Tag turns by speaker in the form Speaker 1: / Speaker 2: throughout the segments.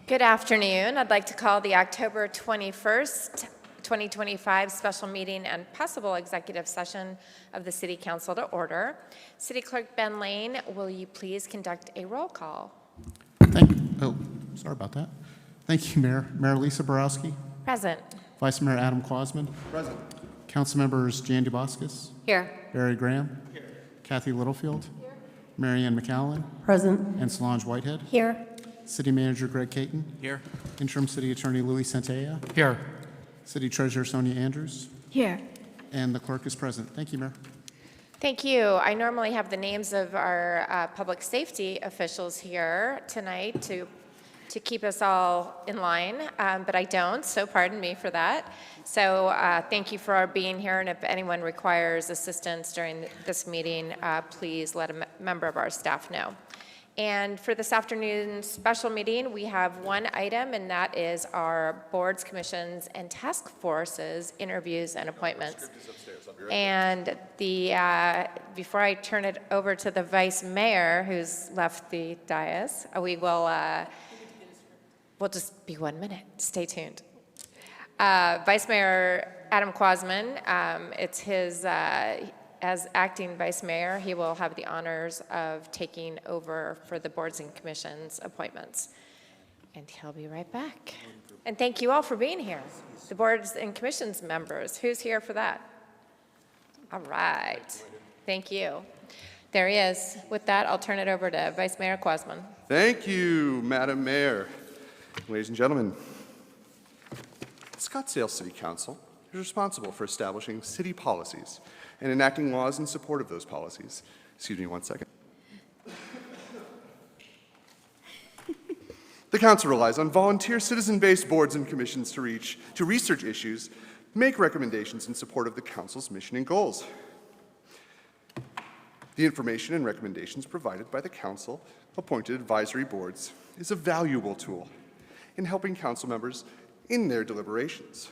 Speaker 1: Good afternoon. I'd like to call the October 21st, 2025 special meeting and possible executive session of the City Council to order. City Clerk Ben Lane, will you please conduct a roll call?
Speaker 2: Thank you. Oh, sorry about that. Thank you, Mayor. Mayor Lisa Borowski.
Speaker 1: Present.
Speaker 2: Vice Mayor Adam Quasman.
Speaker 3: Present.
Speaker 2: Council members Jan Duboskus.
Speaker 1: Here.
Speaker 2: Barry Graham. Here. Kathy Littlefield. Here. Mary Ann McCallum.
Speaker 4: Present.
Speaker 2: And Solange Whitehead.
Speaker 4: Here.
Speaker 2: City Manager Greg Caton.
Speaker 3: Here.
Speaker 2: Interim City Attorney Louis Santea.
Speaker 3: Here.
Speaker 2: City Treasurer Sonia Andrews.
Speaker 4: Here.
Speaker 2: And the clerk is present. Thank you, Mayor.
Speaker 1: Thank you. I normally have the names of our public safety officials here tonight to keep us all in line, but I don't, so pardon me for that. So thank you for being here, and if anyone requires assistance during this meeting, please let a member of our staff know. And for this afternoon's special meeting, we have one item, and that is our boards, commissions, and task forces interviews and appointments. And before I turn it over to the vice mayor, who's left the dais, we'll just be 1 minute. Stay tuned. Vice Mayor Adam Quasman, it's his, as acting vice mayor, he will have the honors of taking over for the boards and commissions appointments. And he'll be right back. And thank you all for being here. The boards and commissions members, who's here for that? All right. Thank you. There he is. With that, I'll turn it over to Vice Mayor Quasman.
Speaker 3: Thank you, Madam Mayor. Ladies and gentlemen, the Scottsdale City Council is responsible for establishing city policies and enacting laws in support of those policies. Excuse me 1 second. The council relies on volunteer citizen-based boards and commissions to research issues, make recommendations in support of the council's mission and goals. The information and recommendations provided by the council-appointed advisory boards is a valuable tool in helping council members in their deliberations.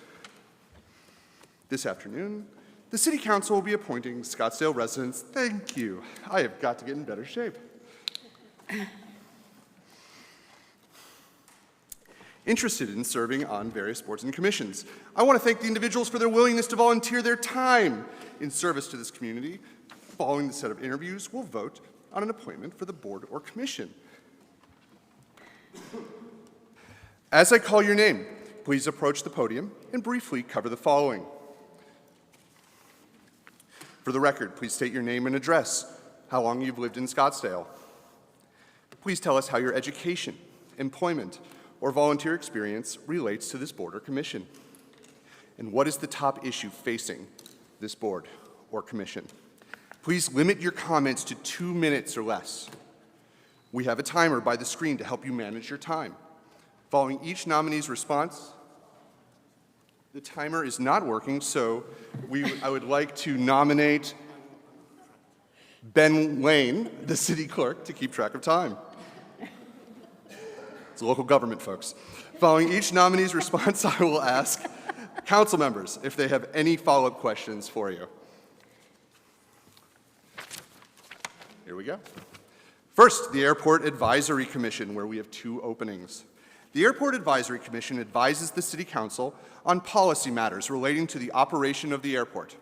Speaker 3: This afternoon, the City Council will be appointing Scottsdale residents. Thank you. I have got to get in better shape. Interested in serving on various boards and commissions. I want to thank the individuals for their willingness to volunteer their time in service to this community. Following the set of interviews, we'll vote on an appointment for the board or commission. As I call your name, please approach the podium and briefly cover the following. For the record, please state your name and address, how long you've lived in Scottsdale. Please tell us how your education, employment, or volunteer experience relates to this board or commission. And what is the top issue facing this board or commission? Please limit your comments to 2 minutes or less. We have a timer by the screen to help you manage your time. Following each nominee's response, the timer is not working, so I would like to nominate Ben Lane, the city clerk, to keep track of time. It's local government, folks. Following each nominee's response, I will ask council members if they have any follow-up questions for you. Here we go. First, the Airport Advisory Commission, where we have 2 openings. The Airport Advisory Commission advises the City Council on policy matters relating to the operation of the airport,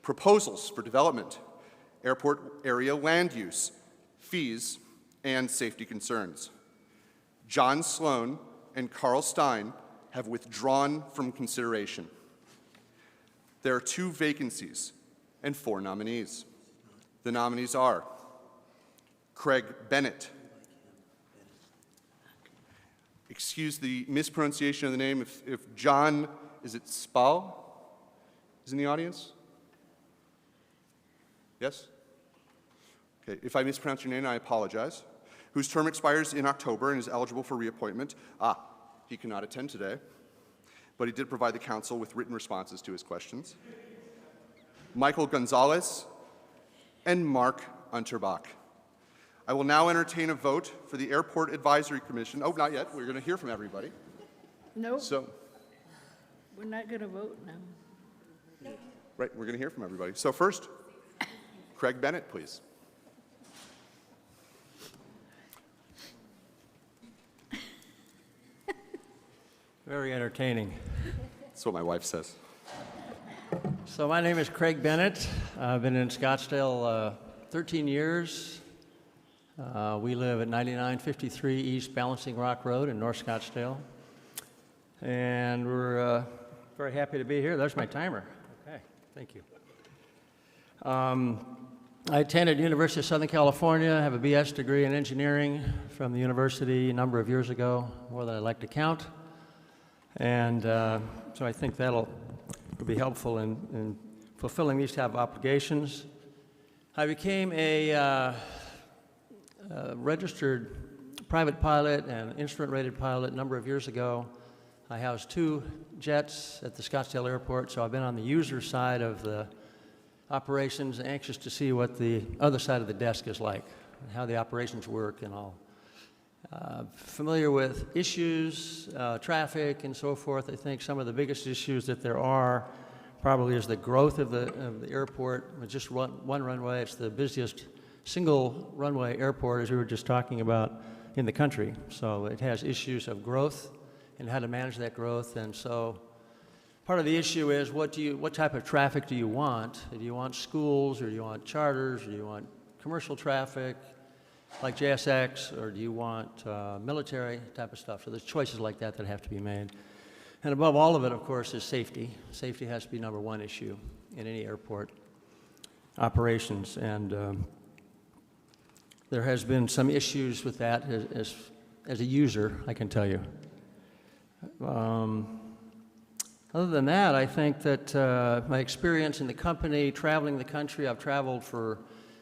Speaker 3: proposals for development, airport area land use, fees, and safety concerns. John Sloan and Carl Stein have withdrawn from consideration. There are 2 vacancies and 4 nominees. The nominees are Craig Bennett. Excuse the mispronunciation of the name. If John, is it Spau, is in the audience? Yes? Okay, if I mispronounce your name, I apologize. Whose term expires in October and is eligible for reappointment. He cannot attend today, but he did provide the council with written responses to his questions. Michael Gonzalez and Mark Unterbach. I will now entertain a vote for the Airport Advisory Commission. Oh, not yet. We're going to hear from everybody.
Speaker 4: Nope.
Speaker 3: So,
Speaker 4: We're not going to vote now.
Speaker 3: right, we're going to hear from everybody. So first, Craig Bennett, please.
Speaker 5: Very entertaining.
Speaker 3: That's what my wife says.
Speaker 5: So my name is Craig Bennett. I've been in Scottsdale 13 years. We live at 9953 East Balancing Rock Road in North Scottsdale. And we're very happy to be here. There's my timer. Okay, thank you. I attended University of Southern California, have a BS degree in engineering from the university a number of years ago, more than I'd like to count. And so I think that'll be helpful in fulfilling these type of obligations. I became a registered private pilot and instrument-rated pilot a number of years ago. I housed 2 jets at the Scottsdale Airport, so I've been on the user side of the operations, anxious to see what the other side of the desk is like, and how the operations work and all. Familiar with issues, traffic, and so forth. I think some of the biggest issues that there are probably is the growth of the airport. With just one runway, it's the busiest single runway airport, as we were just talking about, in the country. So it has issues of growth and how to manage that growth. And so part of the issue is what type of traffic do you want? Do you want schools, or do you want charters, or do you want commercial traffic like JSX, or do you want military type of stuff? So there's choices like that that have to be made. And above all of it, of course, is safety. Safety has to be number one issue in any airport operations. And there has been some issues with that as a user, I can tell you. Other than that, I think that my experience in the company, traveling the country, I've traveled for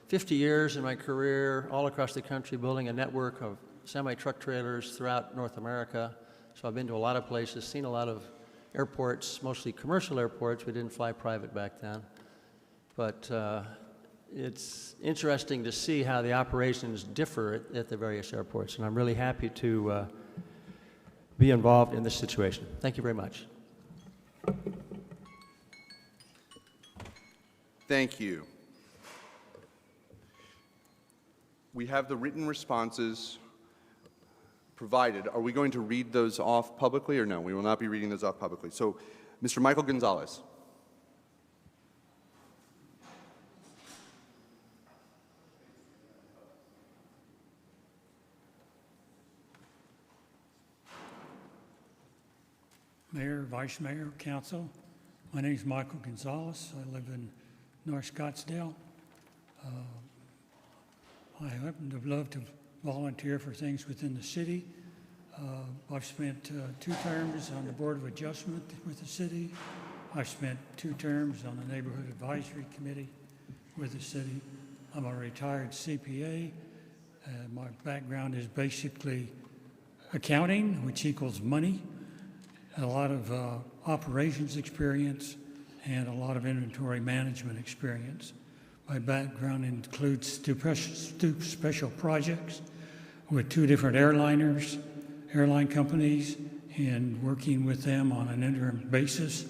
Speaker 5: 50 years in my career all across the country, building a network of semi-truck trailers throughout North America. So I've been to a lot of places, seen a lot of airports, mostly commercial airports. We didn't fly private back then. But it's interesting to see how the operations differ at the various airports. And I'm really happy to be involved in this situation. Thank you very much.
Speaker 3: Thank you. We have the written responses provided. Are we going to read those off publicly, or no? We will not be reading those off publicly. So, Mr. Michael Gonzalez.
Speaker 6: Mayor, Vice Mayor, Council, my name is Michael Gonzalez. I live in North Scottsdale. I happen to love to volunteer for things within the city. I've spent 2 terms on the Board of Adjustment with the city. I've spent 2 terms on the Neighborhood Advisory Committee with the city. I'm a retired CPA. My background is basically accounting, which equals money, a lot of operations experience, and a lot of inventory management experience. My background includes 2 special projects with 2 different airline companies, and working with them on an interim basis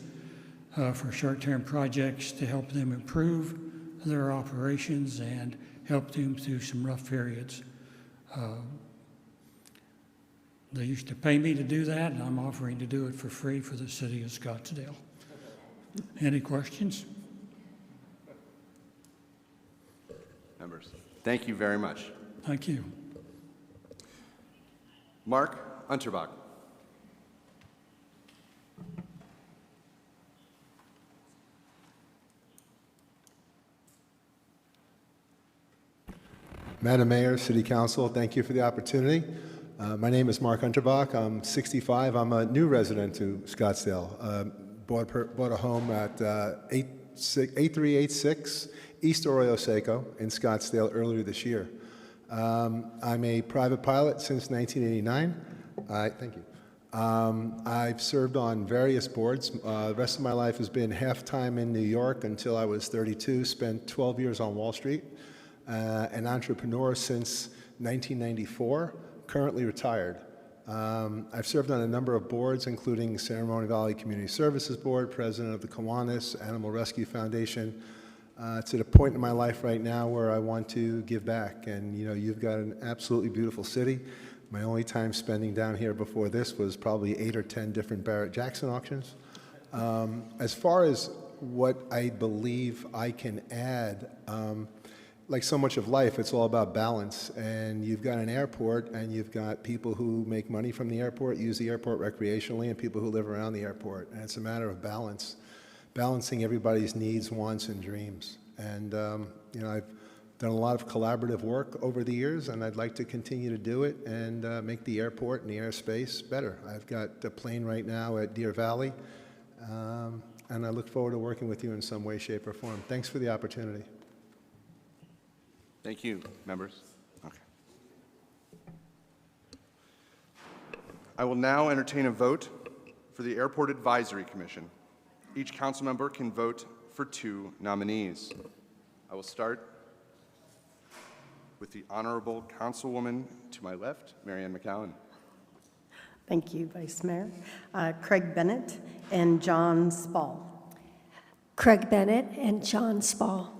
Speaker 6: for short-term projects to help them improve their operations and help them through some rough periods. They used to pay me to do that, and I'm offering to do it for free for the city of Scottsdale. Any questions?
Speaker 3: Members, thank you very much.
Speaker 6: Thank you.
Speaker 3: Mark Unterbach.
Speaker 7: Madam Mayor, City Council, thank you for the opportunity. My name is Mark Unterbach. I'm 65. I'm a new resident to Scottsdale. Bought a home at 8386 East Arroyo Seco in Scottsdale earlier this year. I'm a private pilot since 1989. Thank you. I've served on various boards. The rest of my life has been half-time in New York until I was 32, spent 12 years on Wall Street, an entrepreneur since 1994, currently retired. I've served on a number of boards, including Ceremony Valley Community Services Board, president of the Kiwanis Animal Rescue Foundation. It's at a point in my life right now where I want to give back. And, you know, you've got an absolutely beautiful city. My only time spending down here before this was probably 8 or 10 different Barrett-Jackson auctions. As far as what I believe I can add, like so much of life, it's all about balance. And you've got an airport, and you've got people who make money from the airport, use the airport recreationally, and people who live around the airport. And it's a matter of balance, balancing everybody's needs, wants, and dreams. And I've done a lot of collaborative work over the years, and I'd like to continue to do it and make the airport and the airspace better. I've got a plane right now at Deer Valley, and I look forward to working with you in some way, shape, or form. Thanks for the opportunity.
Speaker 3: Thank you, members. Okay. I will now entertain a vote for the Airport Advisory Commission. Each council member can vote for 2 nominees. I will start with the Honorable Councilwoman to my left, Marianne McCowan.
Speaker 8: Thank you, Vice Mayor. Craig Bennett and John Spall.
Speaker 9: Craig Bennett and John Spall.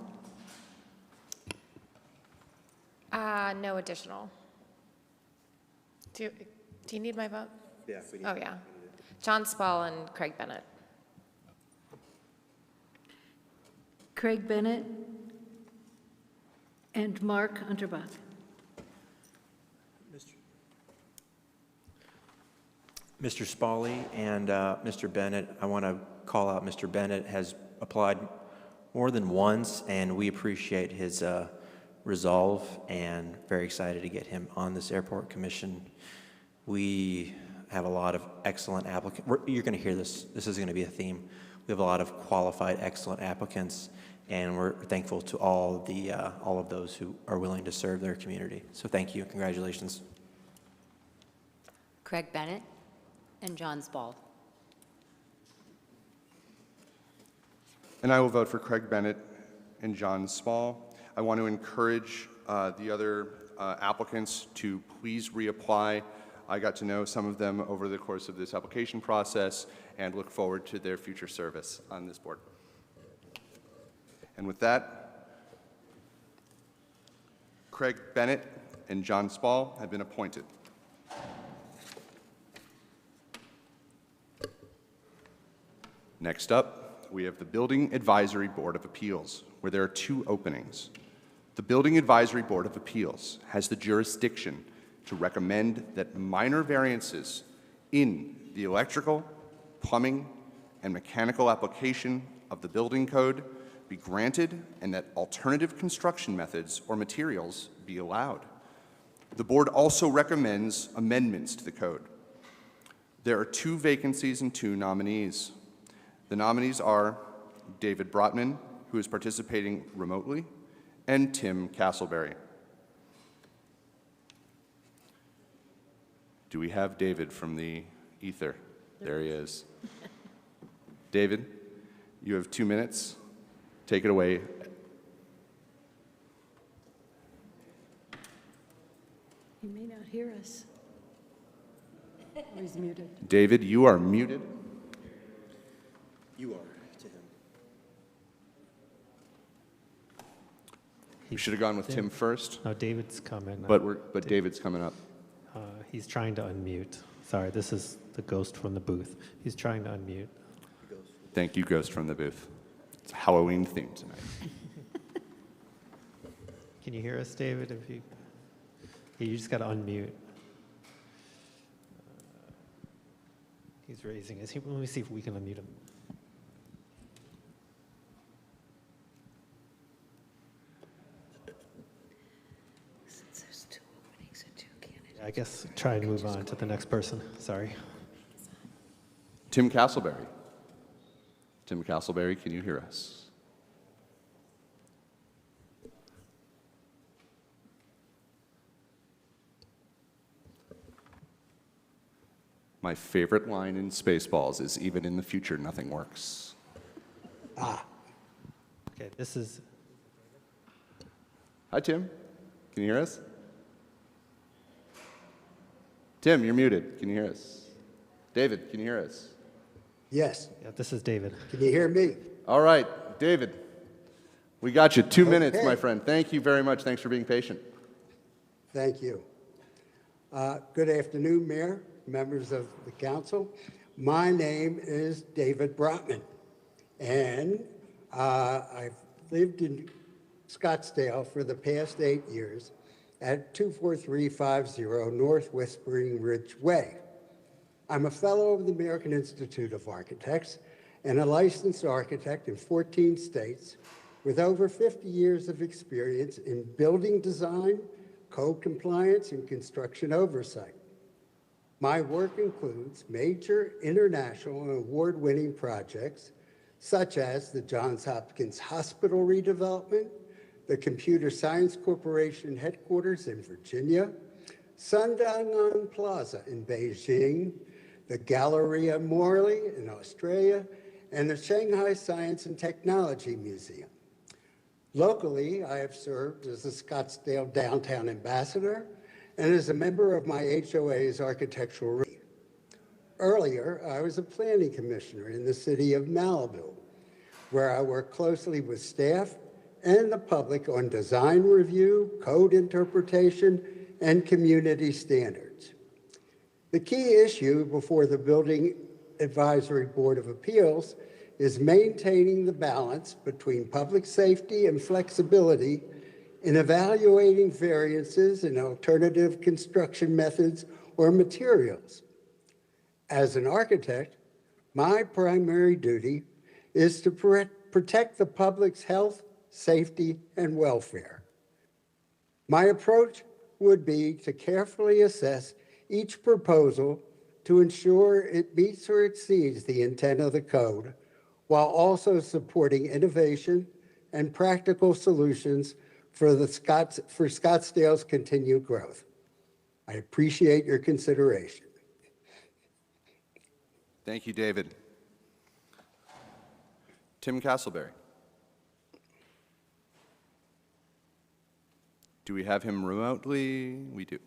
Speaker 1: No additional. Do you need my vote?
Speaker 10: Yeah.
Speaker 1: Oh, yeah. John Spall and Craig Bennett.
Speaker 4: Craig Bennett and Mark Unterbach.
Speaker 10: Mr. Spalley and Mr. Bennett, I want to call out Mr. Bennett has applied more than once, and we appreciate his resolve and very excited to get him on this airport commission. We have a lot of excellent applicants. You're going to hear this. This is going to be a theme. We have a lot of qualified, excellent applicants, and we're thankful to all of those who are willing to serve their community. So thank you. Congratulations.
Speaker 11: Craig Bennett and John Spall.
Speaker 3: And I will vote for Craig Bennett and John Spall. I want to encourage the other applicants to please reapply. I got to know some of them over the course of this application process and look forward to their future service on this board. And with that, Craig Bennett and John Spall have been appointed. Next up, we have the Building Advisory Board of Appeals, where there are 2 openings. The Building Advisory Board of Appeals has the jurisdiction to recommend that minor variances in the electrical, plumbing, and mechanical application of the building code be granted and that alternative construction methods or materials be allowed. The board also recommends amendments to the code. There are 2 vacancies and 2 nominees. The nominees are David Brotman, who is participating remotely, and Tim Castleberry. Do we have David from the ether? There he is. David, you have 2 minutes. Take it away.
Speaker 4: He may not hear us.
Speaker 8: Oh, he's muted.
Speaker 3: David, you are muted.
Speaker 10: You are to him.
Speaker 3: We should have gone with Tim first,
Speaker 12: No, David's coming.
Speaker 3: but David's coming up.
Speaker 12: He's trying to unmute. Sorry, this is the ghost from the booth. He's trying to unmute.
Speaker 3: Thank you, Ghost from the booth. It's a Halloween theme tonight.
Speaker 12: Can you hear us, David? You just got to unmute. He's raising his. Let me see if we can unmute him.
Speaker 4: Since there's 2 openings and 2 candidates.
Speaker 12: I guess try and move on to the next person. Sorry.
Speaker 3: Tim Castleberry. Tim Castleberry, can you hear us? My favorite line in Spaceballs is, even in the future, nothing works.
Speaker 12: Okay, this is.
Speaker 3: Hi, Tim. Can you hear us? Tim, you're muted. Can you hear us? David, can you hear us?
Speaker 13: Yes.
Speaker 12: Yeah, this is David.
Speaker 13: Can you hear me?
Speaker 3: All right, David. We got you 2 minutes,
Speaker 13: Okay.
Speaker 3: my friend. Thank you very much. Thanks for being patient.
Speaker 13: Thank you. Good afternoon, Mayor, members of the council. My name is David Brotman, and I've lived in Scottsdale for the past 8 years at 24350 North Whispering Ridge Way. I'm a fellow of the American Institute of Architects and a licensed architect in 14 states with over 50 years of experience in building design, code compliance, and construction oversight. My work includes major international and award-winning projects such as the Johns Hopkins Hospital redevelopment, the Computer Science Corporation headquarters in Virginia, Sundangan Plaza in Beijing, the Galleria Morley in Australia, and the Shanghai Science and Technology Museum. Locally, I have served as the Scottsdale Downtown Ambassador and as a member of my HOA's architectural review. Earlier, I was a planning commissioner in the city of Malibu, where I worked closely with staff and the public on design review, code interpretation, and community standards. The key issue before the Building Advisory Board of Appeals is maintaining the balance between public safety and flexibility in evaluating variances in alternative construction methods or materials. As an architect, my primary duty is to protect the public's health, safety, and welfare. My approach would be to carefully assess each proposal to ensure it meets or exceeds the intent of the code, while also supporting innovation and practical solutions for Scottsdale's continued growth. I appreciate your consideration.
Speaker 3: Thank you, David. Tim Castleberry. Do we have him remotely? We do.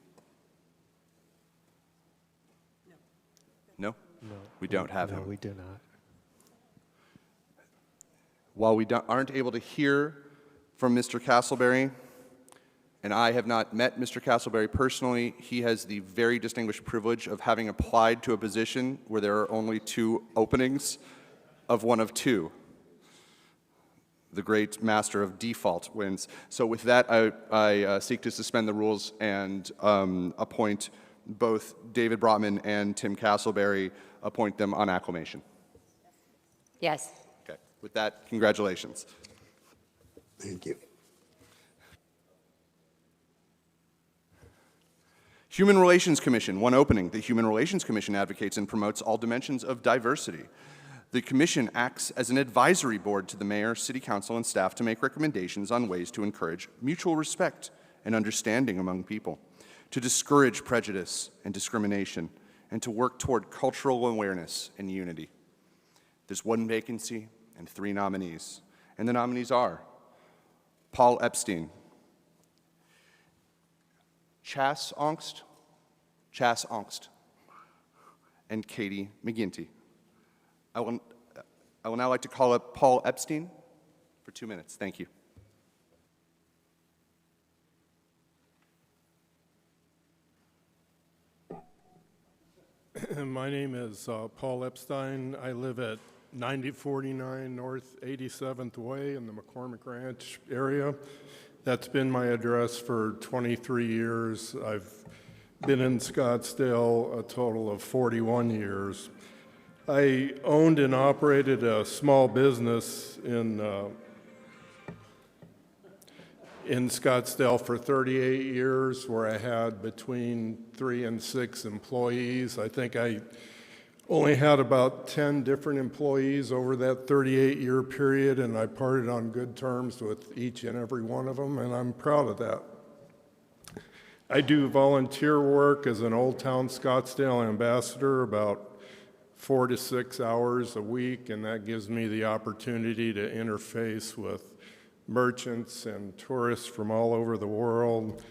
Speaker 3: No?
Speaker 12: No.
Speaker 3: We don't have him.
Speaker 12: No, we do not.
Speaker 3: While we aren't able to hear from Mr. Castleberry, and I have not met Mr. Castleberry personally, he has the very distinguished privilege of having applied to a position where there are only 2 openings of one of 2. The great master of default wins. So with that, I seek to suspend the rules and appoint both David Brotman and Tim Castleberry, appoint them on acclamation.
Speaker 11: Yes.
Speaker 3: Okay. With that, congratulations.
Speaker 13: Thank you.
Speaker 3: Human Relations Commission, 1 opening. The Human Relations Commission advocates and promotes all dimensions of diversity. The Commission acts as an advisory board to the Mayor, City Council, and staff to make recommendations on ways to encourage mutual respect and understanding among people, to discourage prejudice and discrimination, and to work toward cultural awareness and unity. There's 1 vacancy and 3 nominees, and the nominees are Paul Epstein, Chas Ongst, and Katie McGinty. I will now like to call up Paul Epstein for 2 minutes. Thank you.
Speaker 14: My name is Paul Epstein. I live at 9049 North 87th Way in the McCormick Ranch area. That's been my address for 23 years. I've been in Scottsdale a total of 41 years. I owned and operated a small business in Scottsdale for 38 years, where I had between 3 and 6 employees. I think I only had about 10 different employees over that 38-year period, and I parted on good terms with each and every one of them, and I'm proud of that. I do volunteer work as an Old Town Scottsdale ambassador about 4 to 6 hours a week, and that gives me the opportunity to interface with merchants and tourists from all over the world.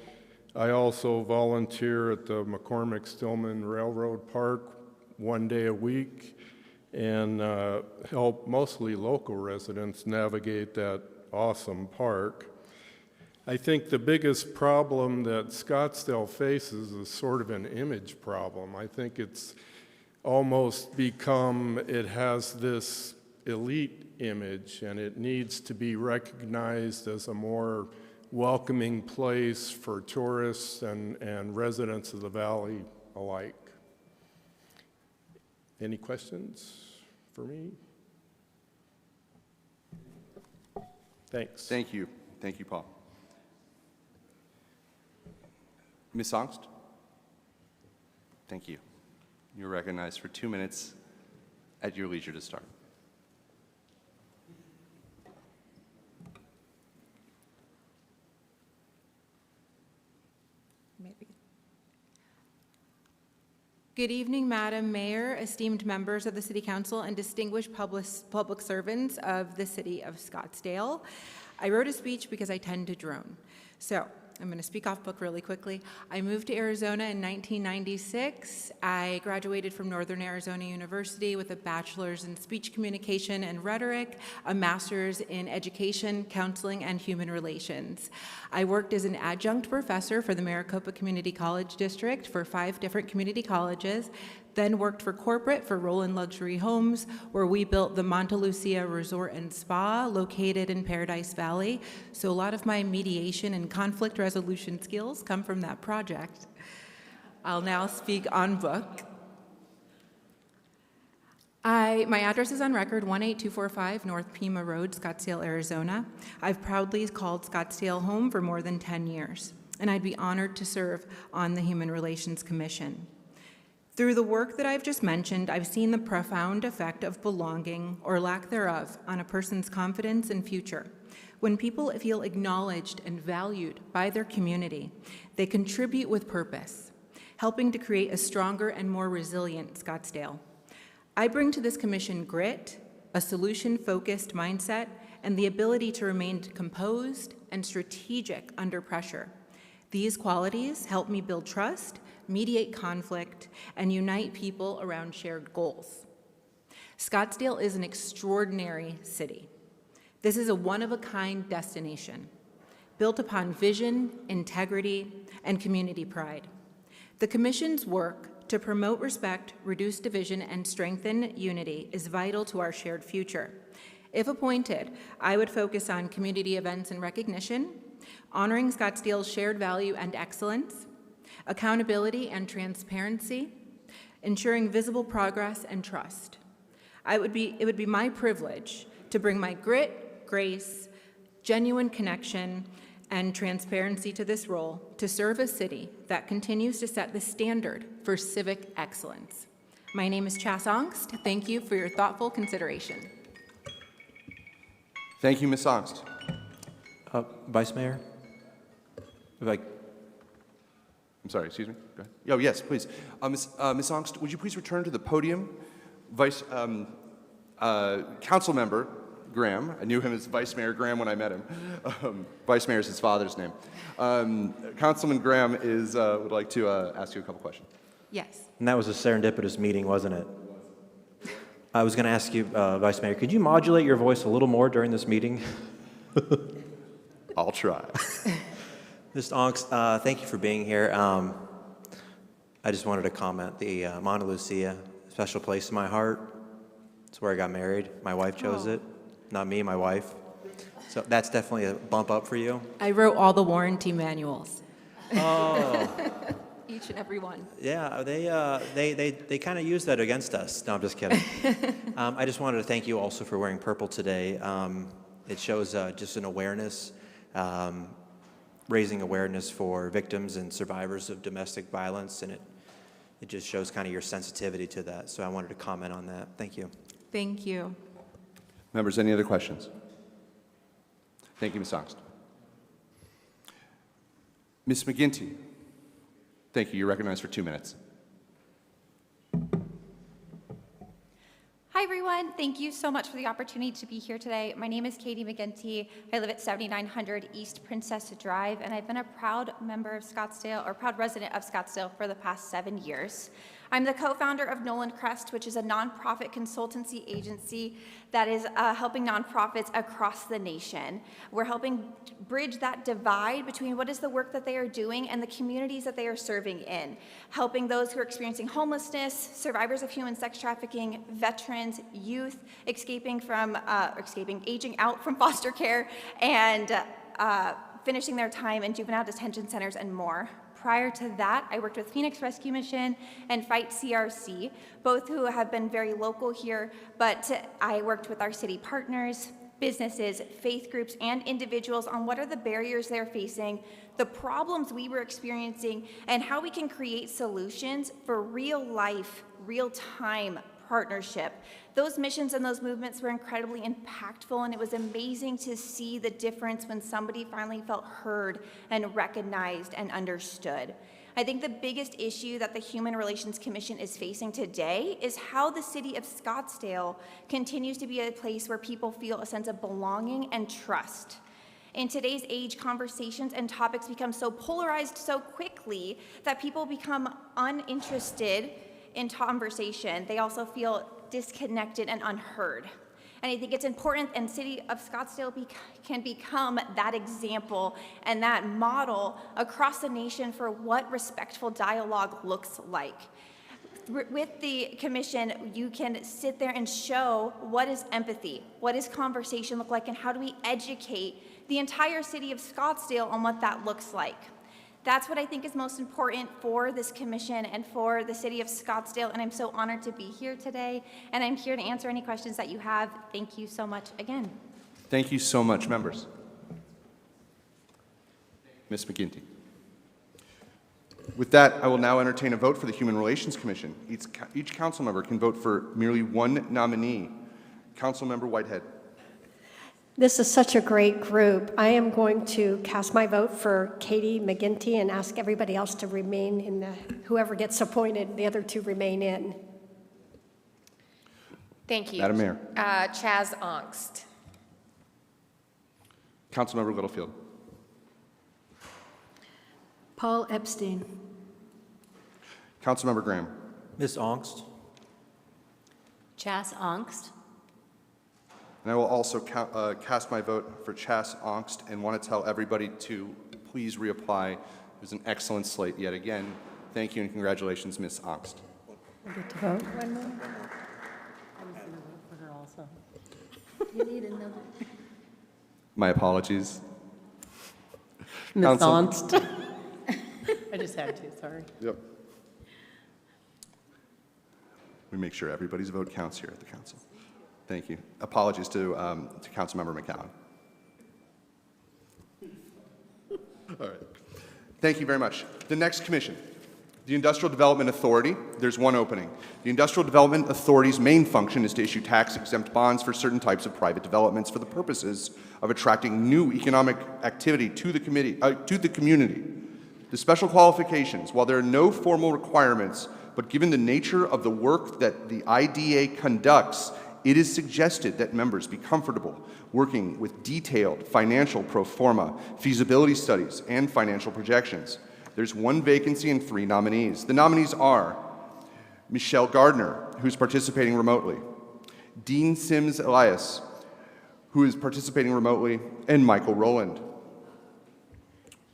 Speaker 14: I also volunteer at the McCormick-Stillman Railroad Park 1 day a week and help mostly local residents navigate that awesome park. I think the biggest problem that Scottsdale faces is sort of an image problem. I think it's almost become, it has this elite image, and it needs to be recognized as a more welcoming place for tourists and residents of the valley alike. Any questions for me? Thanks.
Speaker 3: Thank you. Thank you, Paul. Ms. Songst? Thank you. You're recognized for 2 minutes at your leisure to start.
Speaker 15: Good evening, Madam Mayor, esteemed members of the City Council, and distinguished public servants of the City of Scottsdale. I wrote a speech because I tend to drone. So I'm going to speak off book really quickly. I moved to Arizona in 1996. I graduated from Northern Arizona University with a bachelor's in speech communication and rhetoric, a master's in education, counseling, and human relations. I worked as an adjunct professor for the Maricopa Community College District for 5 different community colleges, then worked for corporate for Roland Luxury Homes, where we built the Monte Lucia Resort and Spa located in Paradise Valley. So a lot of my mediation and conflict resolution skills come from that project. I'll now speak on book. My address is on record, 18245 North Pima Road, Scottsdale, Arizona. I've proudly called Scottsdale home for more than 10 years, and I'd be honored to serve on the Human Relations Commission. Through the work that I've just mentioned, I've seen the profound effect of belonging, or lack thereof, on a person's confidence and future. When people feel acknowledged and valued by their community, they contribute with purpose, helping to create a stronger and more resilient Scottsdale. I bring to this commission grit, a solution-focused mindset, and the ability to remain composed and strategic under pressure. These qualities help me build trust, mediate conflict, and unite people around shared goals. Scottsdale is an extraordinary city. This is a one-of-a-kind destination, built upon vision, integrity, and community pride. The Commission's work to promote respect, reduce division, and strengthen unity is vital to our shared future. If appointed, I would focus on community events and recognition, honoring Scottsdale's shared value and excellence, accountability and transparency, ensuring visible progress and trust. It would be my privilege to bring my grit, grace, genuine connection, and transparency to this role to serve a city that continues to set the standard for civic excellence. My name is Chas Ongst. Thank you for your thoughtful consideration.
Speaker 3: Thank you, Ms. Ongst.
Speaker 10: Vice Mayor?
Speaker 3: I'm sorry, excuse me. Go ahead. Oh, yes, please. Ms. Ongst, would you please return to the podium? Council Member Graham, I knew him as Vice Mayor Graham when I met him. Vice Mayor is his father's name. Councilman Graham would like to ask you a couple questions.
Speaker 15: Yes.
Speaker 10: And that was a serendipitous meeting, wasn't it? I was going to ask you, Vice Mayor, could you modulate your voice a little more during this meeting?
Speaker 3: I'll try.
Speaker 10: Mr. Ongst, thank you for being here. I just wanted to comment, the Monte Lucia, special place in my heart. It's where I got married. My wife chose it, not me, my wife. So that's definitely a bump up for you.
Speaker 15: I wrote all the warranty manuals.
Speaker 10: Oh.
Speaker 15: Each and every one.
Speaker 10: Yeah, they kind of use that against us. No, I'm just kidding. I just wanted to thank you also for wearing purple today. It shows just an awareness, raising awareness for victims and survivors of domestic violence, and it just shows kind of your sensitivity to that. So I wanted to comment on that. Thank you.
Speaker 15: Thank you.
Speaker 3: Members, any other questions? Thank you, Ms. Ongst. Ms. McGinty, thank you. You're recognized for 2 minutes.
Speaker 16: Hi, everyone. Thank you so much for the opportunity to be here today. My name is Katie McGinty. I live at 7900 East Princess Drive, and I've been a proud member of Scottsdale, or proud resident of Scottsdale, for the past 7 years. I'm the co-founder of Nolan Crest, which is a nonprofit consultancy agency that is helping nonprofits across the nation. We're helping bridge that divide between what is the work that they are doing and the communities that they are serving in, helping those who are experiencing homelessness, survivors of human sex trafficking, veterans, youth aging out from foster care, and finishing their time in juvenile detention centers and more. Prior to that, I worked with Phoenix Rescue Mission and Fight CRC, both who have been very local here, but I worked with our city partners, businesses, faith groups, and individuals on what are the barriers they're facing, the problems we were experiencing, and how we can create solutions for real life, real time partnership. Those missions and those movements were incredibly impactful, and it was amazing to see the difference when somebody finally felt heard and recognized and understood. I think the biggest issue that the Human Relations Commission is facing today is how the city of Scottsdale continues to be a place where people feel a sense of belonging and trust. In today's age, conversations and topics become so polarized so quickly that people become uninterested in conversation. They also feel disconnected and unheard. And I think it's important, and City of Scottsdale can become that example and that model across the nation for what respectful dialogue looks like. With the commission, you can sit there and show what is empathy, what does conversation look like, and how do we educate the entire city of Scottsdale on what that looks like. That's what I think is most important for this commission and for the city of Scottsdale, and I'm so honored to be here today, and I'm here to answer any questions that you have. Thank you so much again.
Speaker 3: Thank you so much, members. Ms. McGinty. With that, I will now entertain a vote for the Human Relations Commission. Each council member can vote for merely one nominee. Councilmember Whitehead.
Speaker 9: This is such a great group. I am going to cast my vote for Katie McGinty and ask everybody else to remain in whoever gets appointed, the other two remain in.
Speaker 1: Thank you.
Speaker 3: Madam Mayor.
Speaker 1: Chaz Ongst.
Speaker 3: Councilmember Littlefield.
Speaker 4: Paul Epstein.
Speaker 3: Councilmember Graham.
Speaker 10: Ms. Ongst?
Speaker 11: Chas Ongst.
Speaker 3: And I will also cast my vote for Chas Ongst and want to tell everybody to please reapply. It was an excellent slate yet again. Thank you and congratulations, Ms. Ongst.
Speaker 8: I get to vote?
Speaker 4: One more. I was going to vote for her also. You need another.
Speaker 3: My apologies.
Speaker 8: Ms.
Speaker 3: Council-
Speaker 8: Ongst. I just had to, sorry.
Speaker 3: Yep. We make sure everybody's vote counts here at the council. Thank you. Apologies to Councilmember McCowan. All right. Thank you very much. The next commission, the Industrial Development Authority. There's one opening. The Industrial Development Authority's main function is to issue tax-exempt bonds for certain types of private developments for the purposes of attracting new economic activity to the community. The special qualifications, while there are no formal requirements, but given the nature of the work that the IDA conducts, it is suggested that members be comfortable working with detailed financial pro forma, feasibility studies, and financial projections. There's one vacancy and 3 nominees. The nominees are Michelle Gardner, who's participating remotely, Dean Sims Elias, who is participating remotely, and Michael Rowland.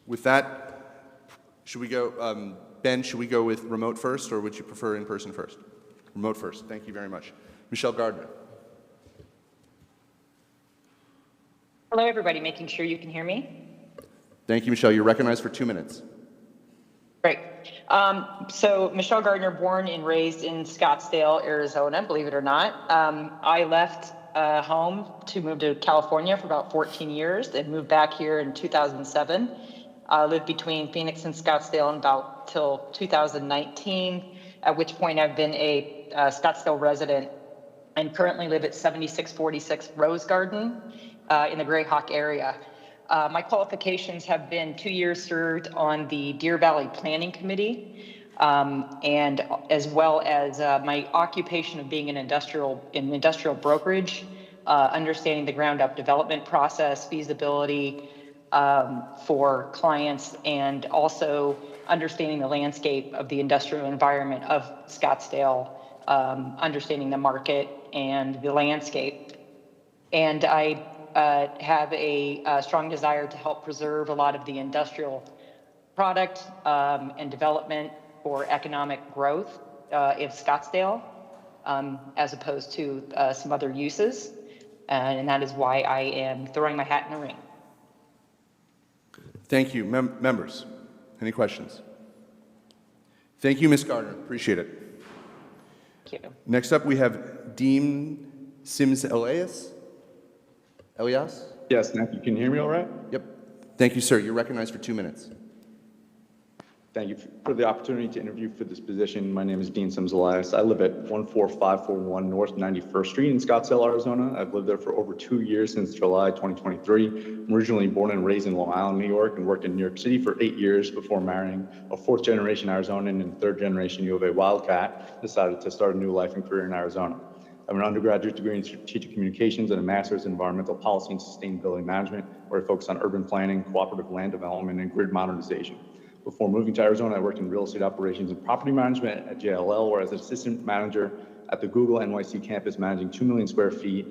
Speaker 3: With that, should we go, Ben, should we go with remote first, or would you prefer in-person first? Remote first. Thank you very much. Michelle Gardner.
Speaker 17: Hello, everybody. Making sure you can hear me.
Speaker 3: Thank you, Michelle. You're recognized for 2 minutes.
Speaker 17: Great. So Michelle Gardner, born and raised in Scottsdale, Arizona, believe it or not. I left home to move to California for about 14 years, then moved back here in 2007. I lived between Phoenix and Scottsdale about till 2019, at which point I've been a Scottsdale resident and currently live at 7646 Rose Garden in the Greyhawk area. My qualifications have been 2 years served on the Deer Valley Planning Committee, and as well as my occupation of being in industrial brokerage, understanding the ground up development process, feasibility, for clients, and also understanding the landscape of the industrial environment of Scottsdale, understanding the market and the landscape. And I have a strong desire to help preserve a lot of the industrial product and development for economic growth in Scottsdale, as opposed to some other uses. And that is why I am throwing my hat in the ring.
Speaker 3: Thank you. Members, any questions? Thank you, Ms. Gardner. Appreciate it.
Speaker 17: Thank you.
Speaker 3: Next up, we have Dean Sims Elias.
Speaker 18: Yes, thank you. Can you hear me all right?
Speaker 3: Yep. Thank you, sir. You're recognized for 2 minutes.
Speaker 18: Thank you for the opportunity to interview for this position. My name is Dean Sims Elias. I live at 14541 North 91st Street in Scottsdale, Arizona. I've lived there for over 2 years since July 2023. I'm originally born and raised in Long Island, New York, and worked in New York City for 8 years before marrying a fourth-generation Arizonan and third-generation U of A Wildcat. Decided to start a new life and career in Arizona. I have an undergraduate degree in strategic communications and a master's in environmental policy and sustainability management, where I focus on urban planning, cooperative land development, and grid modernization. Before moving to Arizona, I worked in real estate operations and property management at JLL, where I was assistant manager at the Google NYC campus, managing 2 million square feet,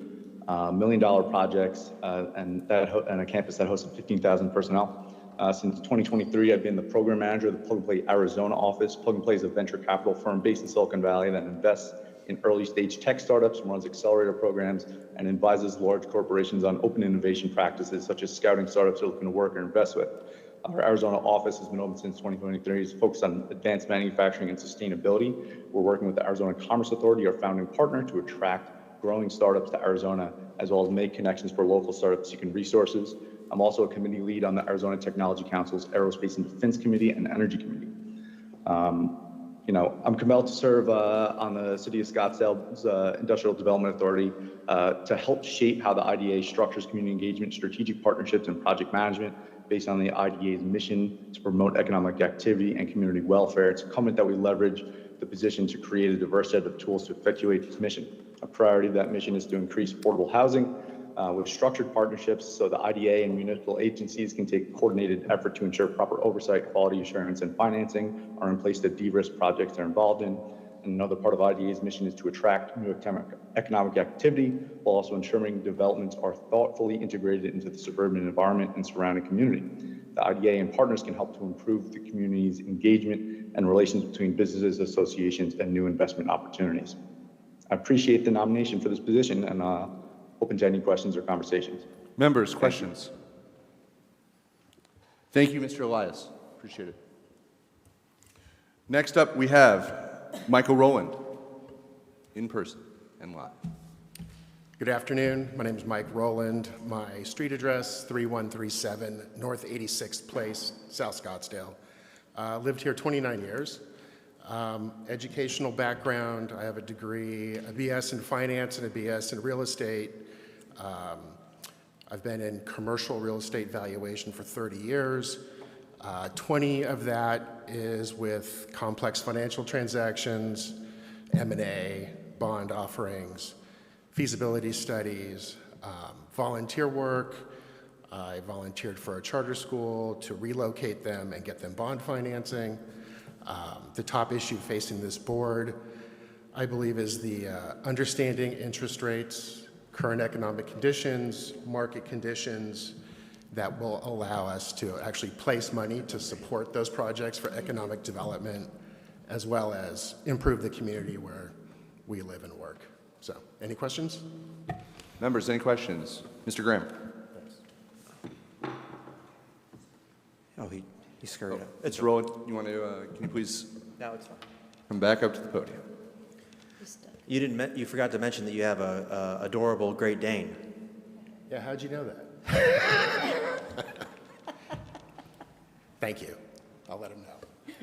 Speaker 18: $1 million projects, and a campus that hosted 15,000 personnel. Since 2023, I've been the program manager of the Plug and Play Arizona office. Plug and Play is a venture capital firm based in Silicon Valley that invests in early stage tech startups, runs accelerator programs, and advises large corporations on open innovation practices, such as scouting startups they're looking to work or invest with. Our Arizona office has been open since 2023. It's focused on advanced manufacturing and sustainability. We're working with the Arizona Commerce Authority, our founding partner, to attract growing startups to Arizona, as well as make connections for local startups seeking resources. I'm also a committee lead on the Arizona Technology Council's Aerospace and Defense Committee and Energy Committee. I'm compelled to serve on the City of Scottsdale's Industrial Development Authority to help shape how the IDA structures community engagement, strategic partnerships, and project management based on the IDA's mission to promote economic activity and community welfare. It's incumbent that we leverage the position to create a diverse set of tools to effectuate this mission. A priority of that mission is to increase affordable housing with structured partnerships so the IDA and municipal agencies can take coordinated effort to ensure proper oversight, quality assurance, and financing are in place to de-risk projects they're involved in. And another part of IDA's mission is to attract new economic activity while also ensuring developments are thoughtfully integrated into the suburban environment and surrounding community. The IDA and partners can help to improve the community's engagement and relations between businesses, associations, and new investment opportunities. I appreciate the nomination for this position and open to any questions or conversations.
Speaker 3: Members, questions? Thank you, Mr. Elias. Appreciate it. Next up, we have Michael Rowland, in person and live.
Speaker 19: Good afternoon. My name is Mike Rowland. My street address, 3137 North 86th Place, South Scottsdale. Lived here 29 years. Educational background, I have a degree, a BS in finance and a BS in real estate. I've been in commercial real estate valuation for 30 years. 20 of that is with complex financial transactions, M&A, bond offerings, feasibility studies, volunteer work. I volunteered for a charter school to relocate them and get them bond financing. The top issue facing this board, I believe, is the understanding interest rates, current economic conditions, market conditions, that will allow us to actually place money to support those projects for economic development, as well as improve the community where we live and work. So, any questions?
Speaker 3: Members, any questions? Mr. Graham.
Speaker 10: Oh, he scurried up.
Speaker 3: It's Rowland. You want to, can you please
Speaker 10: No, it's fine.
Speaker 3: come back up to the podium?
Speaker 10: You forgot to mention that you have a adorable Great Dane.
Speaker 19: Yeah, how'd you know that? Thank you. I'll let him know.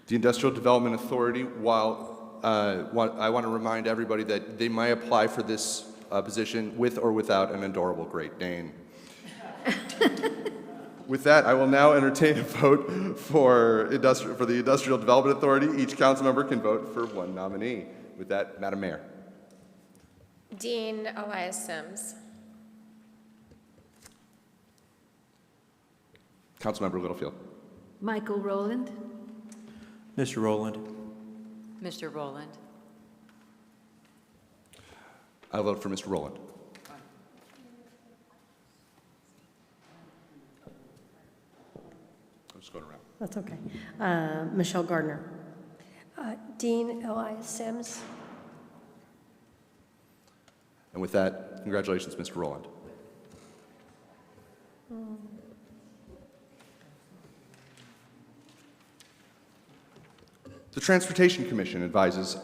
Speaker 3: The Industrial Development Authority, while I want to remind everybody that they might apply for this position with or without an adorable Great Dane. With that, I will now entertain a vote for the Industrial Development Authority. Each council member can vote for one nominee. With that, Madam Mayor.
Speaker 1: Dean Elias Sims.
Speaker 3: Councilmember Littlefield.
Speaker 4: Michael Rowland.
Speaker 10: Mr. Rowland.
Speaker 11: Mr. Rowland.
Speaker 3: I'll vote for Mr. Rowland. I'm just going around.
Speaker 8: That's okay. Michelle Gardner.
Speaker 9: Dean Elias Sims.
Speaker 3: And with that, congratulations, Mr. Rowland. The Transportation Commission advises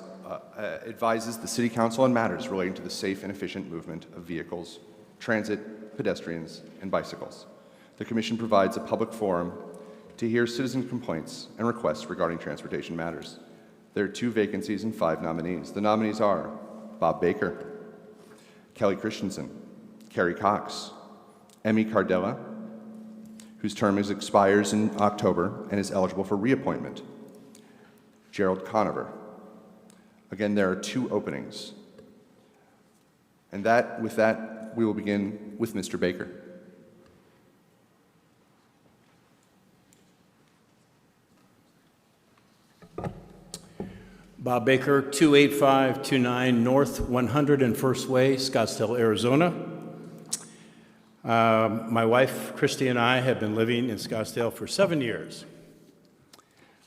Speaker 3: the City Council on matters relating to the safe and efficient movement of vehicles, transit, pedestrians, and bicycles. The Commission provides a public forum to hear citizen complaints and requests regarding transportation matters. There are 2 vacancies and 5 nominees. The nominees are Bob Baker, Kelly Christensen, Carrie Cox, Emmy Cardella, whose term expires in October and is eligible for reappointment, Gerald Conover. Again, there are 2 openings. And with that, we will begin with Mr. Baker.
Speaker 20: Bob Baker, 28529 North 101st Way, Scottsdale, Arizona. My wife, Christy, and I have been living in Scottsdale for 7 years.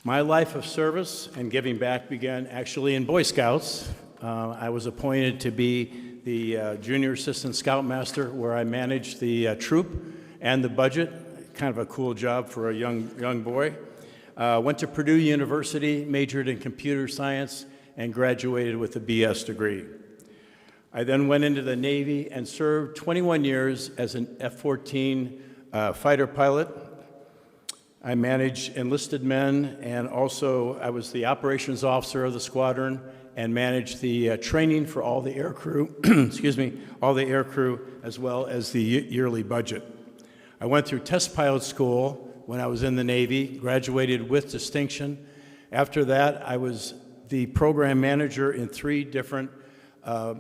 Speaker 20: My life of service and giving back began actually in Boy Scouts. I was appointed to be the Junior Assistant Scoutmaster, where I managed the troop and the budget. Kind of a cool job for a young boy. Went to Purdue University, majored in computer science, and graduated with a BS degree. I then went into the Navy and served 21 years as an F-14 fighter pilot. I managed enlisted men, and also I was the operations officer of the squadron and managed the training for all the air crew, all the air crew, as well as the yearly budget. I went through test pilot school when I was in the Navy, graduated with distinction. After that, I was the program manager in 3 different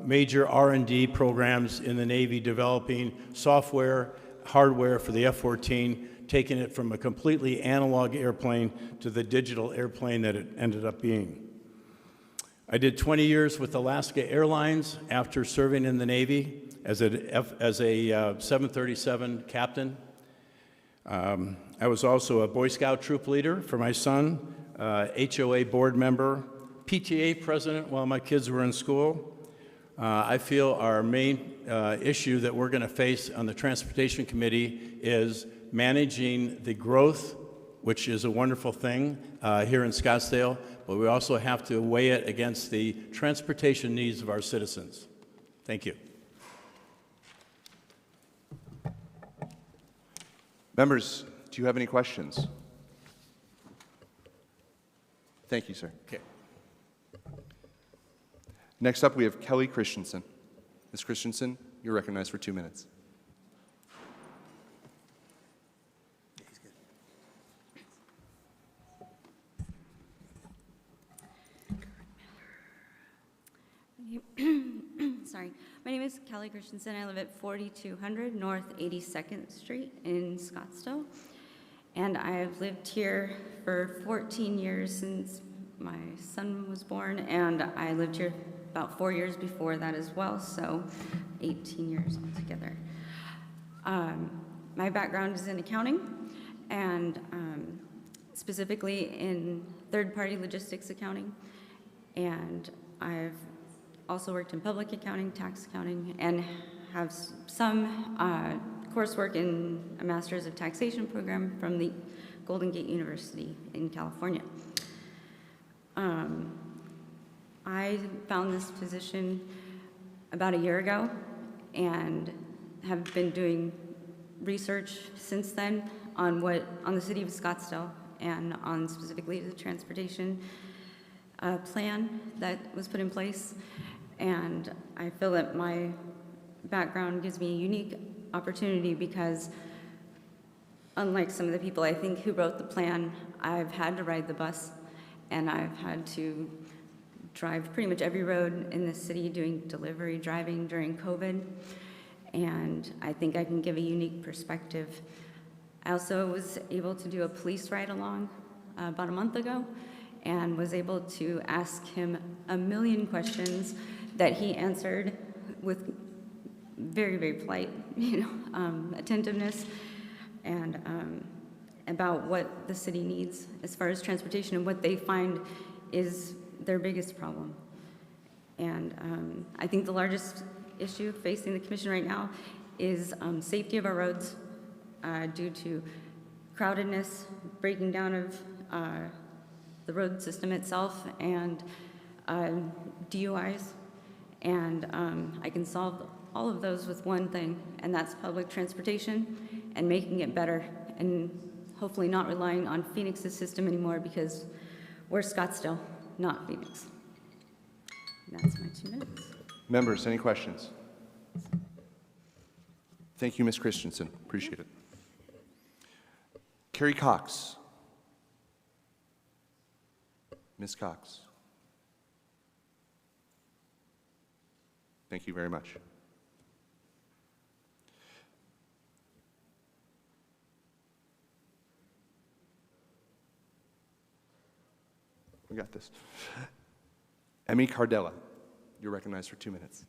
Speaker 20: major R&D programs in the Navy, developing software, hardware for the F-14, taking it from a completely analog airplane to the digital airplane that it ended up being. I did 20 years with Alaska Airlines after serving in the Navy as a 737 captain. I was also a Boy Scout troop leader for my son, HOA board member, PTA president while my kids were in school. I feel our main issue that we're going to face on the Transportation Committee is managing the growth, which is a wonderful thing here in Scottsdale, but we also have to weigh it against the transportation needs of our citizens. Thank you.
Speaker 3: Members, do you have any questions? Thank you, sir.
Speaker 20: Okay.
Speaker 3: Next up, we have Kelly Christensen. Ms. Christensen, you're recognized for 2 minutes.
Speaker 21: Sorry. My name is Kelly Christensen. I live at 4200 North 82nd Street in Scottsdale. And I've lived here for 14 years since my son was born, and I lived here about 4 years before that as well, so 18 years altogether. My background is in accounting, and specifically in third-party logistics accounting, and I've also worked in public accounting, tax accounting, and have some coursework in a Master's of Taxation program from the Golden Gate University in California. I found this position about a year ago and have been doing research since then on the city of Scottsdale and on specifically the transportation plan that was put in place. And I feel that my background gives me a unique opportunity because unlike some of the people I think who wrote the plan, I've had to ride the bus and I've had to drive pretty much every road in the city doing delivery driving during COVID. And I think I can give a unique perspective I also was able to do a police ride-along about a month ago and was able to ask him a million questions that he answered with very, very polite, attentiveness, and about what the city needs as far as transportation and what they find is their biggest problem. And I think the largest issue facing the commission right now is safety of our roads due to crowdedness, breaking down of the road system itself, and DUIs. And I can solve all of those with one thing, and that's public transportation and making it better, and hopefully not relying on Phoenix's system anymore, because we're Scottsdale, not Phoenix. And that's my 2 minutes.
Speaker 3: Members, any questions? Thank you, Ms. Christensen. Appreciate it. Carrie Cox. Ms. Cox. Thank you very much. We got this. Emmy Cardella, you're recognized for 2 minutes.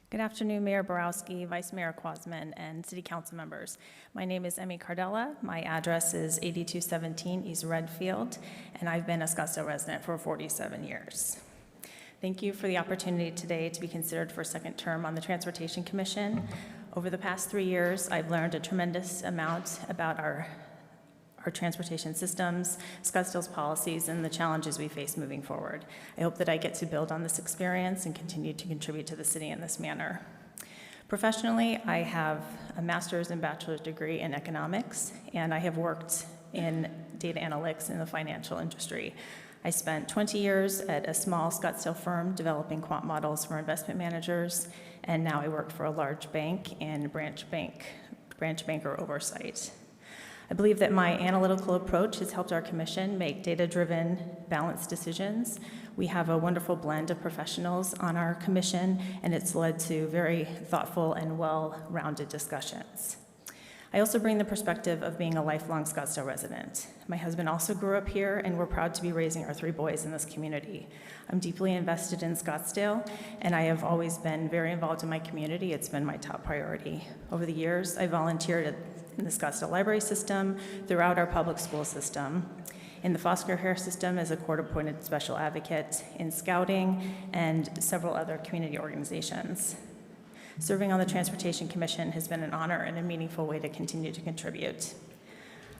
Speaker 2: Good afternoon, Mayor Borowski, Vice Mayor Quasman, and City Council members. My name is Emmy Cardella. My address is 8217 East Redfield, and I've been a Scottsdale resident for 47 years. Thank you for the opportunity today to be considered for a second term on the Transportation Commission. Over the past 3 years, I've learned a tremendous amount about our transportation systems, Scottsdale's policies, and the challenges we face moving forward. I hope that I get to build on this experience and continue to contribute to the city in this manner. Professionally, I have a master's and bachelor's degree in economics, and I have worked in data analytics in the financial industry. I spent 20 years at a small Scottsdale firm developing quant models for investment managers, and now I work for a large bank in branch banker oversight. I believe that my analytical approach has helped our commission make data-driven, balanced decisions. We have a wonderful blend of professionals on our commission, and it's led to very thoughtful and well-rounded discussions. I also bring the perspective of being a lifelong Scottsdale resident. My husband also grew up here, and we're proud to be raising our 3 boys in this community. I'm deeply invested in Scottsdale, and I have always been very involved in my community. It's been my top priority. Over the years, I volunteered in the Scottsdale library system, throughout our public school system, in the foster care system as a court-appointed special advocate, in scouting, and several other community organizations. Serving on the Transportation Commission has been an honor and a meaningful way to continue to contribute.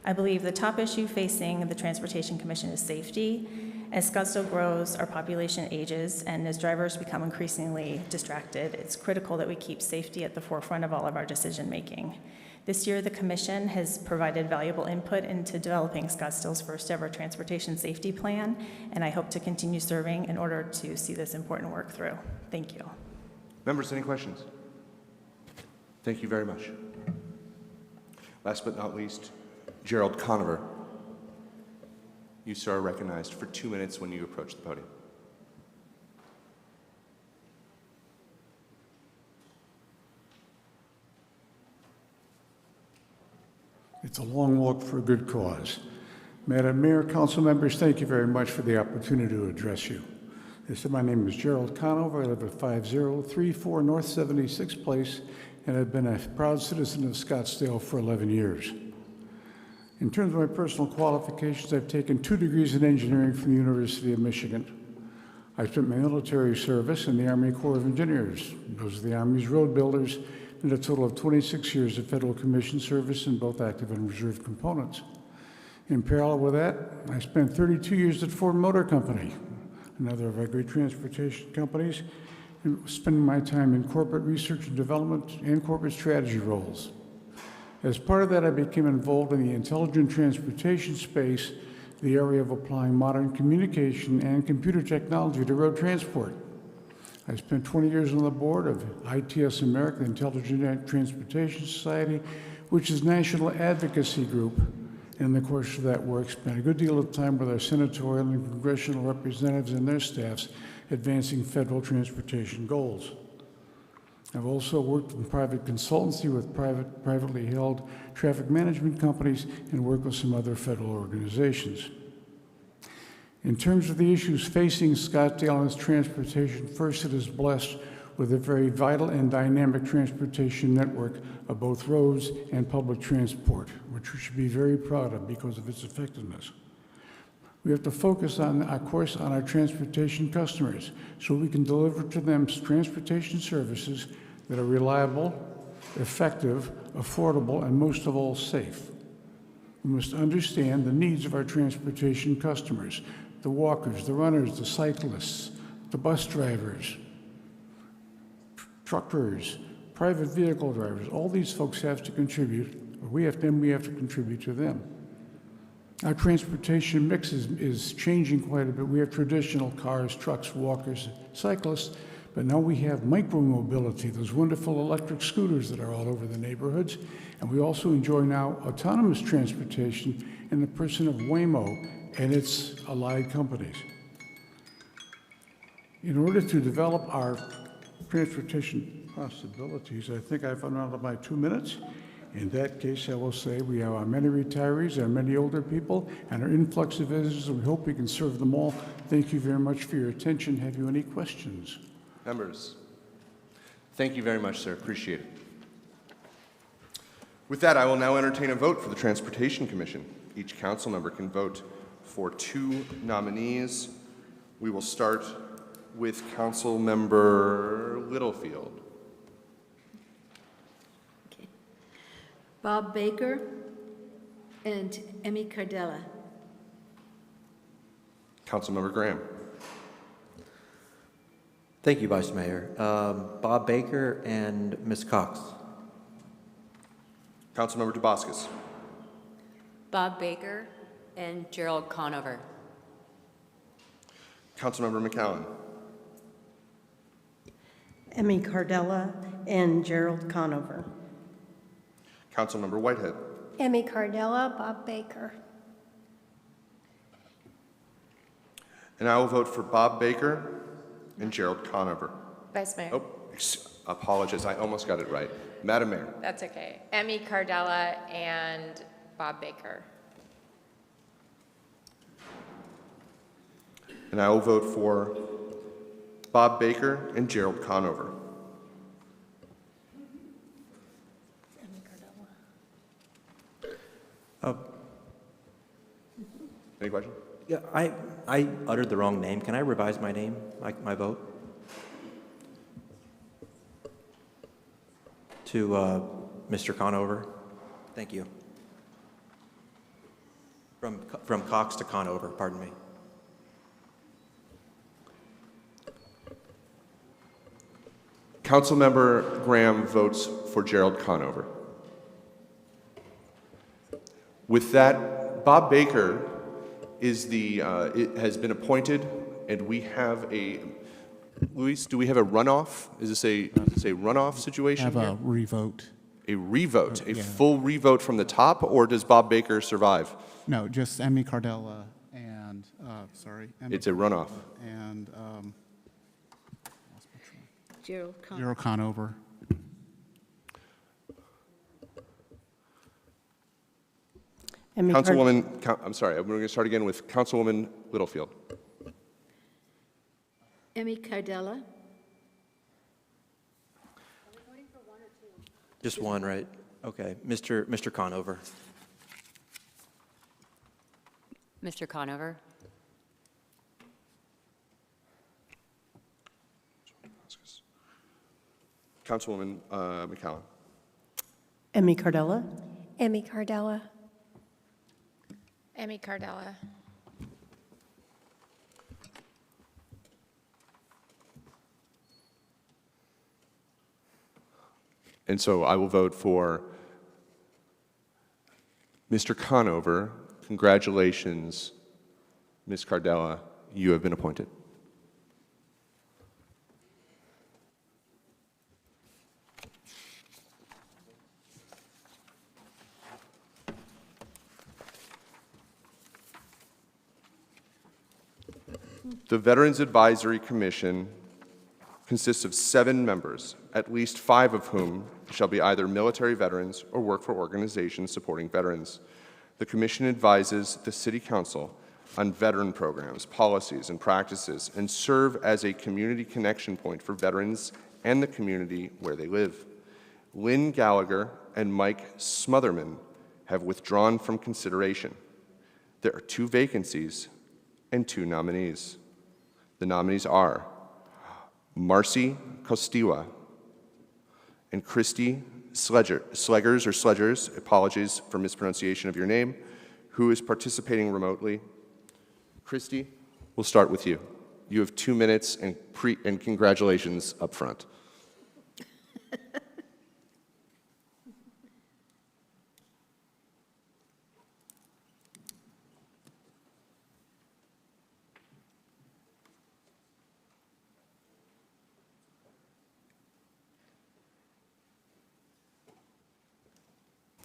Speaker 2: I believe the top issue facing the Transportation Commission is safety. As Scottsdale grows, our population ages, and as drivers become increasingly distracted, it's critical that we keep safety at the forefront of all of our decision-making. This year, the Commission has provided valuable input into developing Scottsdale's first ever transportation safety plan, and I hope to continue serving in order to see this important work through. Thank you.
Speaker 3: Members, any questions? Thank you very much. Last but not least, Gerald Conover. You, sir, are recognized for 2 minutes when you approach the podium.
Speaker 6: It's a long walk for a good cause. Madam Mayor, council members, thank you very much for the opportunity to address you. My name is Gerald Conover. I live at 5034 North 76th Place, and I've been a proud citizen of Scottsdale for 11 years. In terms of my personal qualifications, I've taken 2 degrees in engineering from the University of Michigan. I spent my military service in the Army Corps of Engineers. Those are the Army's road builders, and a total of 26 years of Federal Commission service in both active and reserve components. In parallel with that, I spent 32 years at Ford Motor Company, another of our great transportation companies, and spending my time in corporate research and development and corporate strategy roles. As part of that, I became involved in the intelligent transportation space, the area of applying modern communication and computer technology to road transport. I spent 20 years on the board of ITS America, the Intelligent Transportation Society, which is a national advocacy group. And in the course of that work, spent a good deal of time with our senatorial and congressional representatives and their staffs advancing federal transportation goals. I've also worked in private consultancy with privately held traffic management companies and worked with some other federal organizations. In terms of the issues facing Scottsdale and its transportation, first, it is blessed with a very vital and dynamic transportation network of both roads and public transport, which we should be very proud of because of its effectiveness. We have to focus on, of course, on our transportation customers so we can deliver to them transportation services that are reliable, effective, affordable, and most of all, safe. We must understand the needs of our transportation customers, the walkers, the runners, the cyclists, the bus drivers, truckers, private vehicle drivers. All these folks have to contribute, or we have to contribute to them. Our transportation mix is changing quite a bit. We have traditional cars, trucks, walkers, cyclists, but now we have micro-mobility, those wonderful electric scooters that are all over the neighborhoods. And we also enjoy now autonomous transportation in the person of Waymo and its allied companies. In order to develop our transportation possibilities, I think I've run out of my 2 minutes. In that case, I will say we have our many retirees, our many older people, and our influx of visitors, and we hope we can serve them all. Thank you very much for your attention. Have you any questions?
Speaker 3: Members, thank you very much, sir. Appreciate it. With that, I will now entertain a vote for the Transportation Commission. Each council member can vote for 2 nominees. We will start with Council Member Littlefield.
Speaker 5: Bob Baker and Emmy Cardella.
Speaker 3: Councilmember Graham.
Speaker 10: Thank you, Vice Mayor. Bob Baker and Ms. Cox.
Speaker 3: Councilmember DeBoscus.
Speaker 11: Bob Baker and Gerald Conover.
Speaker 3: Councilmember McCowan.
Speaker 8: Emmy Cardella and Gerald Conover.
Speaker 3: Councilmember Whitehead.
Speaker 9: Emmy Cardella, Bob Baker.
Speaker 3: And I will vote for Bob Baker and Gerald Conover.
Speaker 1: Vice Mayor.
Speaker 3: Oh, apologize. I almost got it right. Madam Mayor.
Speaker 1: That's okay. Emmy Cardella and Bob Baker.
Speaker 3: And I will vote for Bob Baker and Gerald Conover. Any question?
Speaker 10: Yeah, I uttered the wrong name. Can I revise my name, my vote? To Mr. Conover. Thank you. From Cox to Conover, pardon me.
Speaker 3: Councilmember Graham votes for Gerald Conover. With that, Bob Baker is it has been appointed, and we have a, Luis, do we have a runoff? Is this a runoff situation?
Speaker 22: Have a revote.
Speaker 3: A revote, a
Speaker 22: Yeah.
Speaker 3: full revote from the top, or does Bob Baker survive?
Speaker 22: No, just Emmy Cardella and, Emmy
Speaker 3: It's a runoff.
Speaker 22: And
Speaker 5: Gerald Conover.
Speaker 22: Gerald Conover.
Speaker 3: I'm sorry, we're going to start again with Councilwoman Littlefield.
Speaker 5: Emmy Cardella.
Speaker 10: Just one, right? Okay. Mr. Conover.
Speaker 11: Mr. Conover.
Speaker 3: Councilwoman McCowan.
Speaker 8: Emmy Cardella.
Speaker 9: Emmy Cardella.
Speaker 1: Emmy Cardella.
Speaker 3: And so I will vote for Mr. Conover. Congratulations, Ms. Cardella. You have been appointed. The Veterans Advisory Commission consists of 7 members, at least 5 of whom shall be either military veterans or work for organizations supporting veterans. The commission advises the City Council on veteran programs, policies, and practices, and serve as a community connection point for veterans and the community where they live. Lynn Gallagher and Mike Smotherman have withdrawn from consideration. There are 2 vacancies and 2 nominees. The nominees are Marcy Costiwa and Christy Slegers, apologies for mispronunciation of your name, who is participating remotely. Christy, we'll start with you. You have 2 minutes and congratulations up front.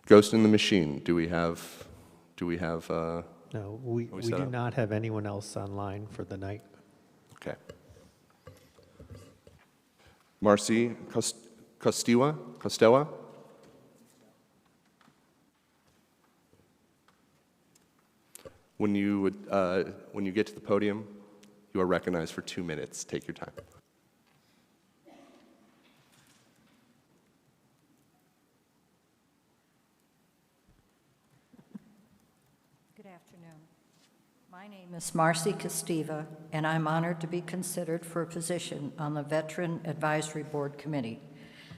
Speaker 3: Ghost in the machine. Do we have?
Speaker 7: No, we do not have anyone else online for the night.
Speaker 3: Okay. Marcy Costewa? When you get to the podium, you are recognized for 2 minutes. Take your time.
Speaker 12: Good afternoon. My name is Marcy Costiwa, and I'm honored to be considered for a position on the Veteran Advisory Board Committee.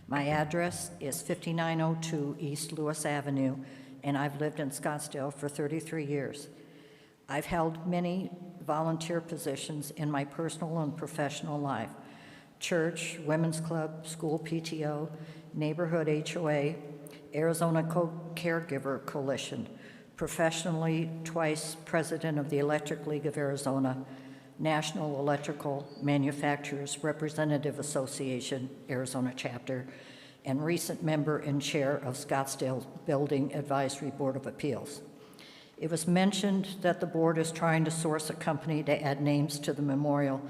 Speaker 12: My address is 5902 East Lewis Avenue, and I've lived in Scottsdale for 33 years. I've held many volunteer positions in my personal and professional life: church, women's club, school PTO, neighborhood HOA, Arizona Caregiver Coalition, professionally twice president of the Electric League of Arizona, National Electrical Manufacturers Representative Association, Arizona chapter, and recent member and chair of Scottsdale Building Advisory Board of Appeals. It was mentioned that the board is trying to source a company to add names to the memorial.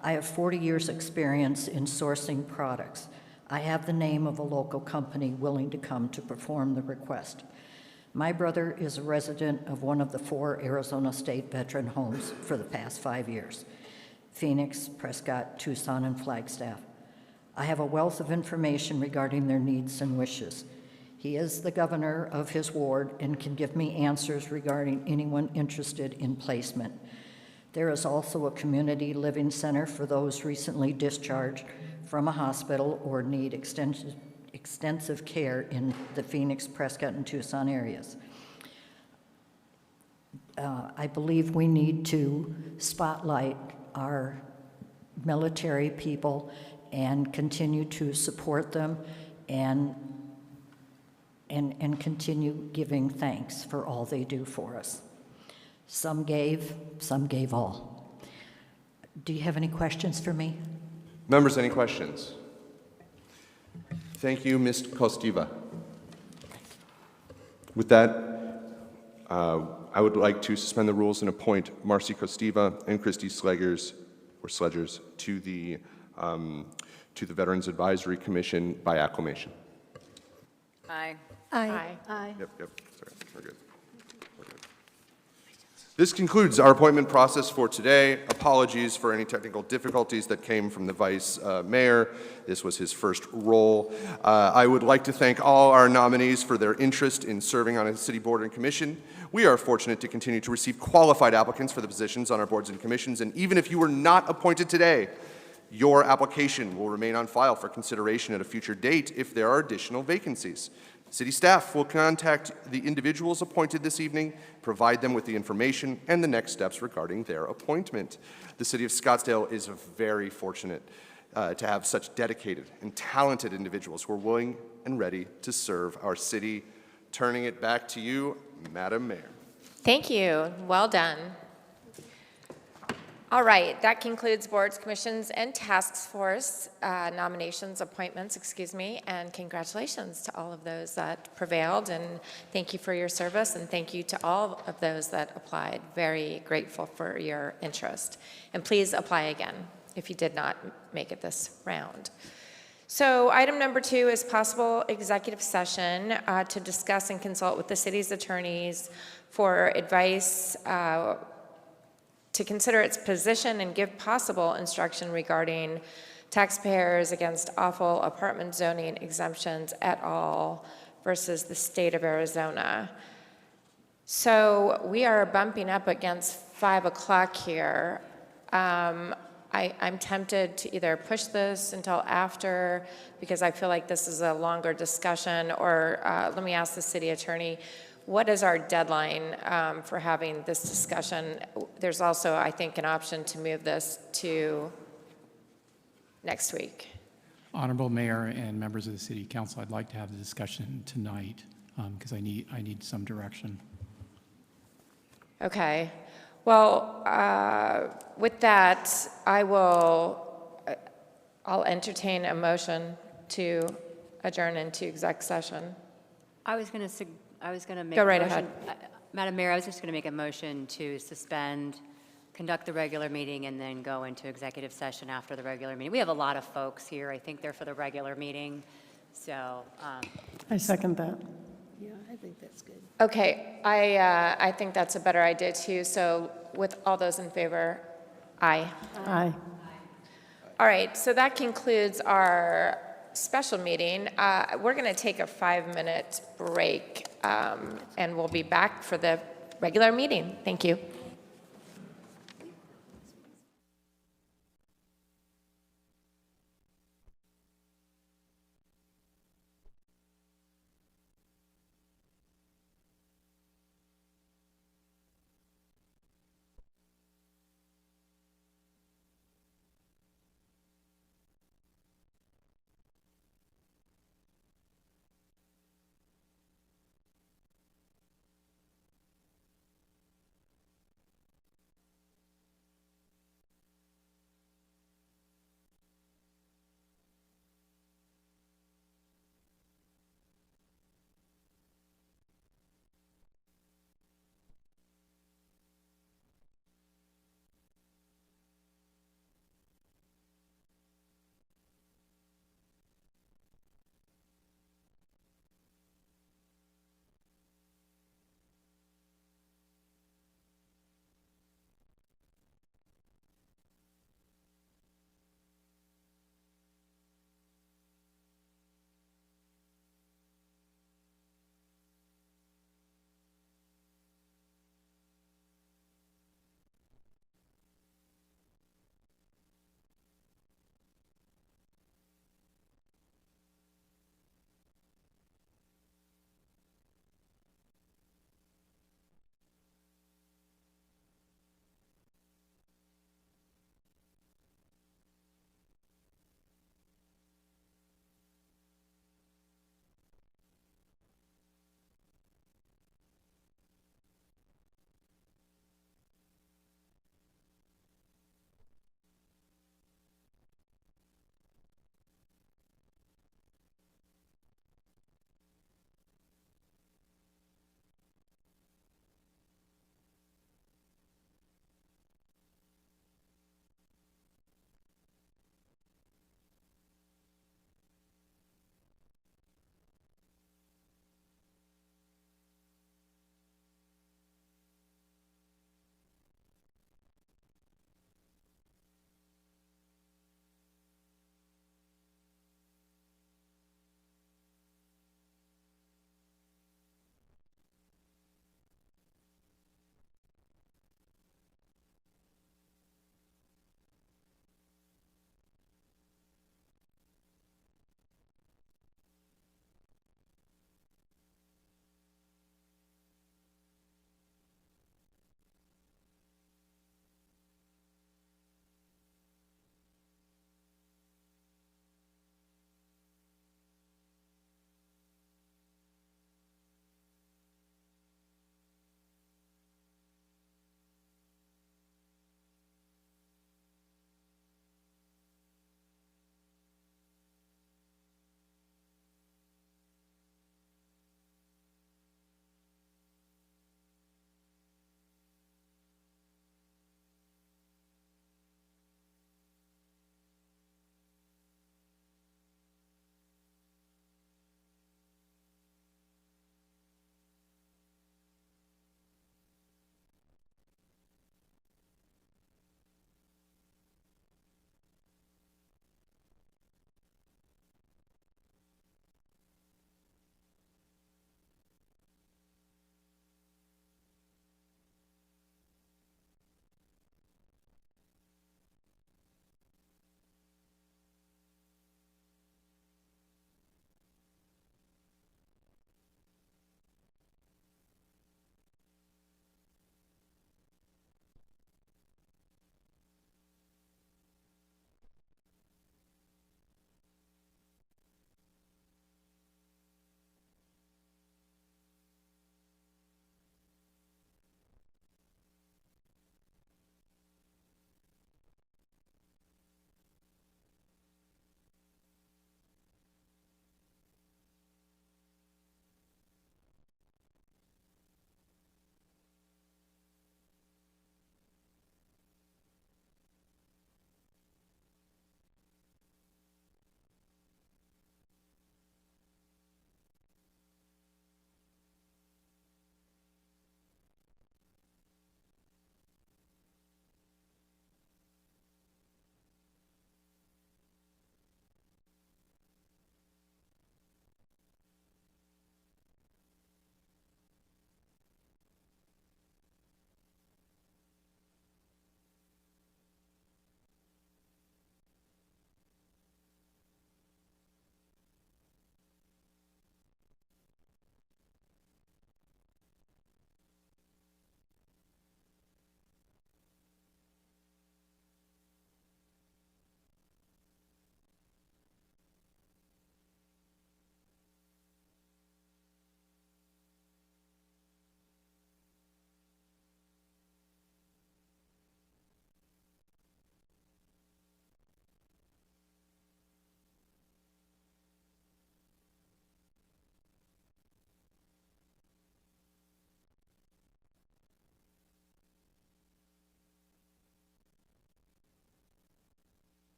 Speaker 12: I have 40 years' experience in sourcing products. I have the name of a local company willing to come to perform the request. My brother is a resident of one of the 4 Arizona State veteran homes for the past 5 years: Phoenix, Prescott, Tucson, and Flagstaff. I have a wealth of information regarding their needs and wishes. He is the governor of his ward and can give me answers regarding anyone interested in placement. There is also a community living center for those recently discharged from a hospital or need extensive care in the Phoenix, Prescott, and Tucson areas. I believe we need to spotlight our military people and continue to support them and continue giving thanks for all they do for us. Some gave all. Do you have any questions for me?
Speaker 3: Members, any questions? Thank you, Ms. Costiwa. With that, I would like to suspend the rules and appoint Marcy Costiwa and Christy Slegers to the Veterans Advisory Commission by acclamation.
Speaker 11: Aye.
Speaker 1: Aye.
Speaker 3: Yep. Sorry, we're good. This concludes our appointment process for today. Apologies for any technical difficulties that came from the Vice Mayor. This was his first role. I would like to thank all our nominees for their interest in serving on a city board and commission. We are fortunate to continue to receive qualified applicants for the positions on our boards and commissions, and even if you were not appointed today, your application will remain on file for consideration at a future date if there are additional vacancies. City staff will contact the individuals appointed this evening, provide them with the information and the next steps regarding their appointment. The City of Scottsdale is very fortunate to have such dedicated and talented individuals who are willing and ready to serve our city. Turning it back to you, Madam Mayor.
Speaker 1: Thank you. Well done. All right, that concludes boards, commissions, and task force nominations, appointments, and congratulations to all of those that prevailed, and thank you for your service, and thank you to all of those that applied. Very grateful for your interest. And please apply again. if you did not make it this round. So item number 2 is possible executive session to discuss and consult with the city's attorneys for advice to consider its position and give possible instruction regarding taxpayers against awful apartment zoning exemptions et al. Versus the state of Arizona. So we are bumping up against 5 o'clock here. I'm tempted to either push this until after, because I feel like this is a longer discussion, or let me ask the city attorney, what is our deadline for having this discussion? There's also, I think, an option to move this to next week.
Speaker 13: Honorable Mayor and members of the City Council, I'd like to have the discussion tonight because I need some direction.
Speaker 1: Okay. Well, with that, I'll entertain a motion to adjourn into exec session.
Speaker 11: I was going to make
Speaker 1: Go
Speaker 11: a
Speaker 1: right
Speaker 11: motion.
Speaker 1: ahead.
Speaker 11: Madam Mayor, I was just going to make a motion to suspend, conduct the regular meeting, and then go into executive session after the regular meeting. We have a lot of folks here. I think they're for the regular meeting. So
Speaker 8: I second that.
Speaker 5: Yeah, I think that's good.
Speaker 1: Okay, I think that's a better idea too. So with all those in favor, aye.
Speaker 8: Aye.
Speaker 1: All right, so that concludes our special meeting. We're going to take a 5-minute break, and we'll be back for the regular meeting. Thank you.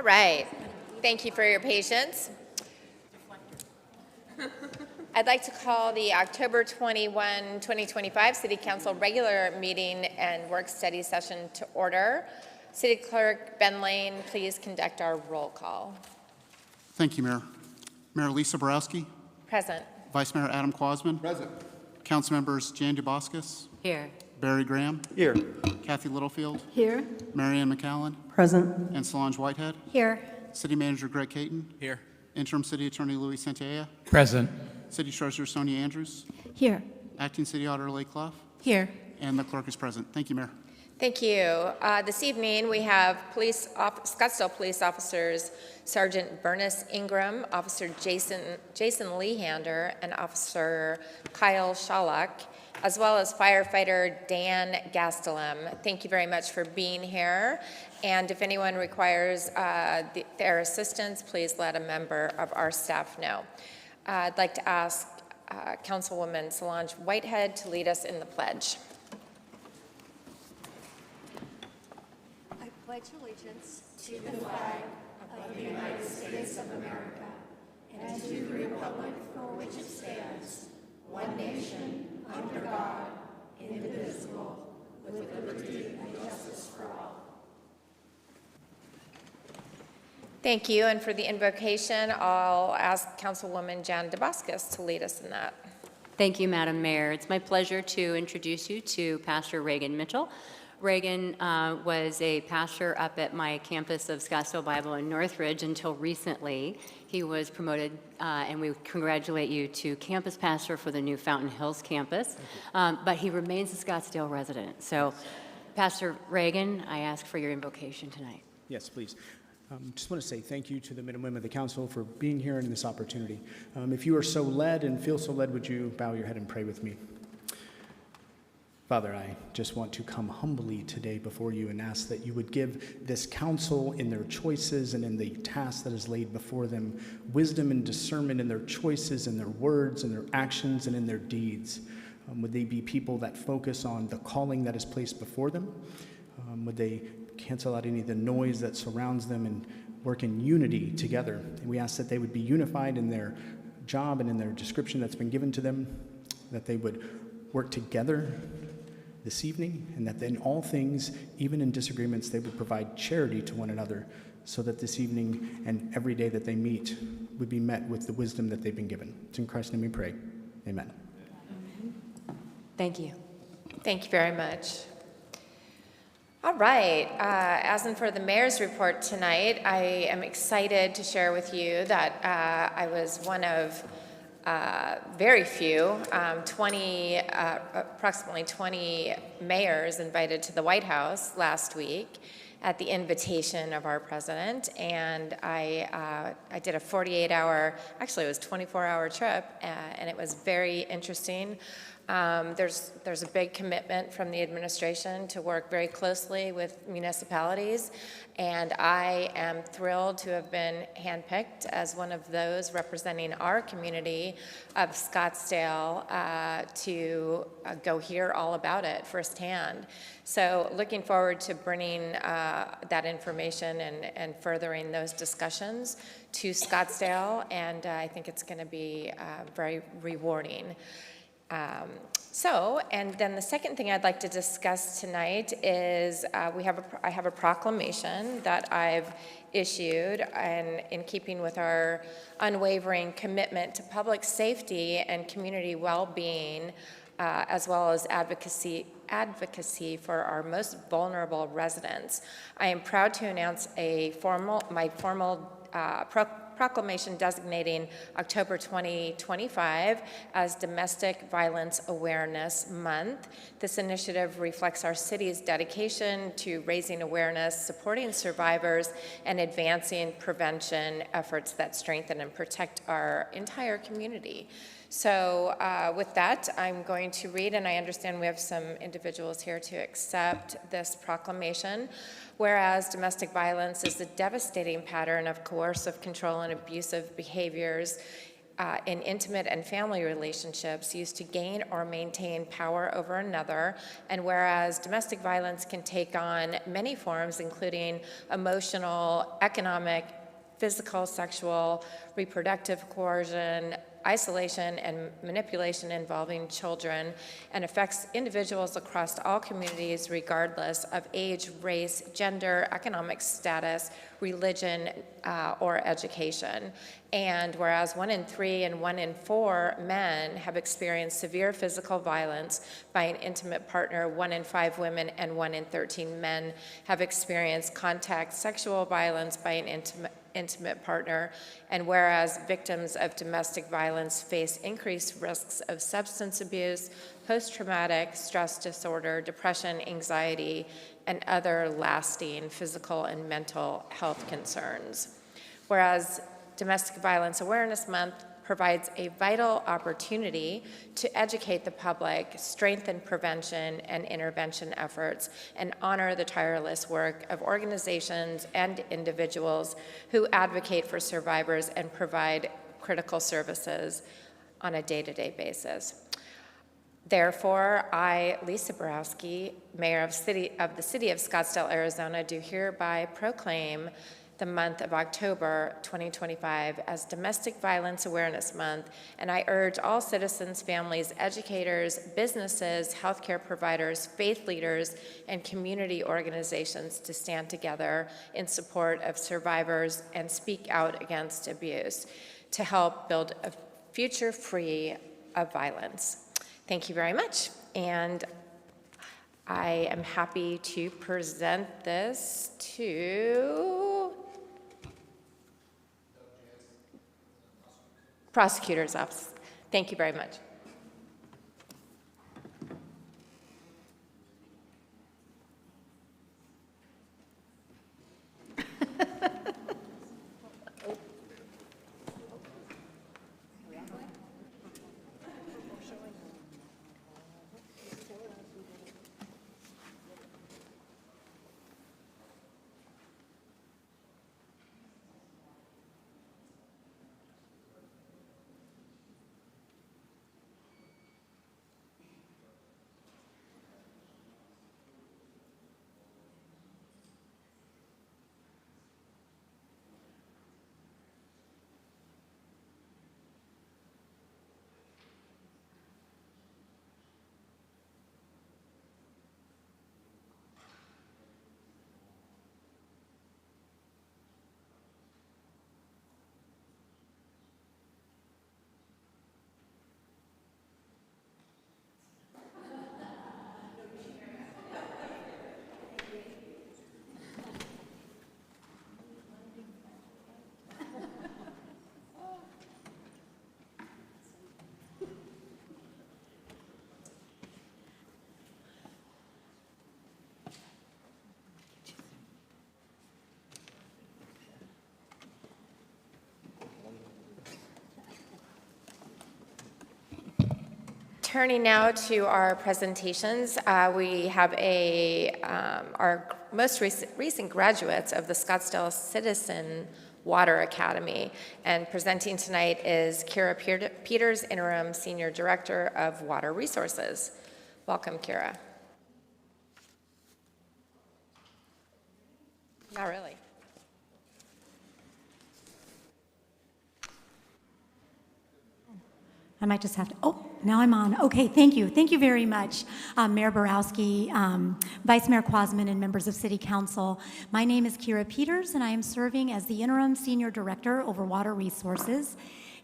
Speaker 1: All right. Thank you for your patience. I'd like to call the October 21, 2025 City Council regular meeting and work study session to order. City Clerk Ben Lane, please conduct our roll call.
Speaker 22: Thank you, Mayor. Mayor Lisa Borowski,
Speaker 1: Present.
Speaker 22: Vice Mayor Adam Quasman,
Speaker 3: Present.
Speaker 22: Council members Jan Duboskus,
Speaker 11: Here.
Speaker 22: Barry Graham,
Speaker 10: Here.
Speaker 22: Kathy Littlefield,
Speaker 5: Here.
Speaker 22: Marianne McCallan,
Speaker 8: Present.
Speaker 22: and Solange Whitehead.
Speaker 9: Here.
Speaker 22: City Manager Greg Caton.
Speaker 10: Here.
Speaker 22: Interim City Attorney Louis Santiago.
Speaker 13: Present.
Speaker 22: City Treasurer Sonia Andrews.
Speaker 9: Here.
Speaker 22: Acting City Auditor Lake Clough.
Speaker 9: Here.
Speaker 22: And the clerk is present. Thank you, Mayor.
Speaker 1: Thank you. This evening we have Scottsdale Police Officers Sergeant Bernice Ingram, Officer Jason Lehander, and Officer Kyle Shalak, as well as firefighter Dan Gastelum. Thank you very much for being here. And if anyone requires their assistance, please let a member of our staff know. I'd like to ask Councilwoman Solange Whitehead to lead us in the pledge.
Speaker 9: I pledge allegiance to the flag of the United States of America and to the republic for which it stands, one nation, under God, indivisible, with liberty and justice for all.
Speaker 1: Thank you, and for the invocation, I'll ask Councilwoman Jan Duboskus to lead us in that.
Speaker 11: Thank you, Madam Mayor. It's my pleasure to introduce you to Pastor Reagan Mitchell. Reagan was a pastor up at my campus of Scottsdale Bible in Northridge until recently. He was promoted, and we congratulate you, to campus pastor for the new Fountain Hills campus, but he remains a Scottsdale resident. So, Pastor Reagan, I ask for your invocation tonight.
Speaker 14: Yes, please. Just want to say thank you to the men and women of the council for being here in this opportunity. If you are so led and feel so led, would you bow your head and pray with me? Father, I just want to come humbly today before you and ask that you would give this council in their choices and in the task that is laid before them wisdom and discernment in their choices, in their words, in their actions, and in their deeds. Would they be people that focus on the calling that is placed before them? Would they cancel out any of the noise that surrounds them and work in unity together? And we ask that they would be unified in their job and in their description that's been given to them, that they would work together this evening, and that in all things, even in disagreements, they would provide charity to one another, so that this evening and every day that they meet would be met with the wisdom that they've been given. It's in Christ's name we pray. Amen.
Speaker 11: Thank you.
Speaker 1: Thank you very much. All right, as in for the mayor's report tonight, I am excited to share with you that I was one of very few, approximately 20 mayors invited to the White House last week at the invitation of our president, and I did a 48-hour, actually it was 24-hour trip, and it was very interesting. There's a big commitment from the administration to work very closely with municipalities, and I am thrilled to have been handpicked as one of those representing our community of Scottsdale to go hear all about it firsthand. So looking forward to bringing that information and furthering those discussions to Scottsdale, and I think it's going to be very rewarding. And then the second thing I'd like to discuss tonight is I have a proclamation that I've issued, and in keeping with our unwavering commitment to public safety and community well-being, as well as advocacy for our most vulnerable residents. I am proud to announce my formal proclamation designating October 2025 as Domestic Violence Awareness Month. This initiative reflects our city's dedication to raising awareness, supporting survivors, and advancing prevention efforts that strengthen and protect our entire community. So with that, I'm going to read, and I understand we have some individuals here to accept this proclamation. Whereas domestic violence is a devastating pattern of coercive control and abusive behaviors in intimate and family relationships used to gain or maintain power over another, and whereas domestic violence can take on many forms, including emotional, economic, physical, sexual, reproductive coercion, isolation, and manipulation involving children, and affects individuals across all communities regardless of age, race, gender, economic status, religion, or education. And whereas 1 in 3 and 1 in 4 men have experienced severe physical violence by an intimate partner, 1 in 5 women and 1 in 13 men have experienced contact sexual violence by an intimate partner, and whereas victims of domestic violence face increased risks of substance abuse, post-traumatic stress disorder, depression, anxiety, and other lasting physical and mental health concerns. Whereas Domestic Violence Awareness Month provides a vital opportunity to educate the public, strengthen prevention and intervention efforts, and honor the tireless work of organizations and individuals who advocate for survivors and provide critical services on a day-to-day basis. Therefore, I, Lisa Borowski, Mayor of the City of Scottsdale, Arizona, do hereby proclaim the month of October 2025 as Domestic Violence Awareness Month, and I urge all citizens, families, educators, businesses, healthcare providers, faith leaders, and community organizations to stand together in support of survivors and speak out against abuse to help build a future free of violence. Thank you very much, and I am happy to present this to Prosecutor's Office. Thank you very much. Turning now to our presentations, we have our most recent graduates of the Scottsdale Citizen Water Academy. And presenting tonight is Kira Peters, Interim Senior Director of Water Resources. Welcome, Kira. Not really.
Speaker 15: I might just have to, oh, now I'm on. Okay, thank you. Thank you very much, Mayor Borowski, Vice Mayor Quasman, and members of City Council. My name is Kira Peters, and I am serving as the Interim Senior Director over Water Resources.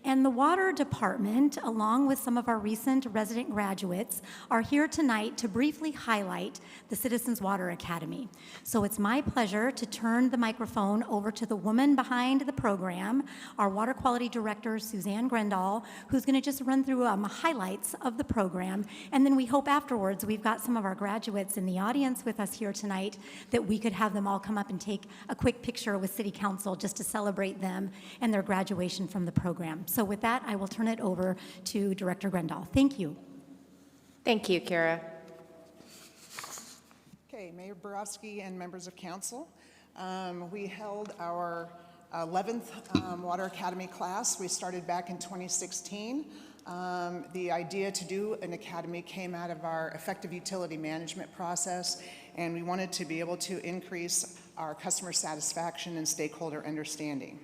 Speaker 15: And the Water Department, along with some of our recent resident graduates, are here tonight to briefly highlight the Citizens Water Academy. So it's my pleasure to turn the microphone over to the woman behind the program, our Water Quality Director, Suzanne Grendall, who's going to just run through highlights of the program. And then we hope afterwards, we've got some of our graduates in the audience with us here tonight, that we could have them all come up and take a quick picture with City Council just to celebrate them and their graduation from the program. So with that, I will turn it over to Director Grendall. Thank you.
Speaker 1: Thank you, Kira.
Speaker 16: Okay, Mayor Borowski and members of council, we held our 11th Water Academy class. We started back in 2016. The idea to do an academy came out of our effective utility management process, and we wanted to be able to increase our customer satisfaction and stakeholder understanding.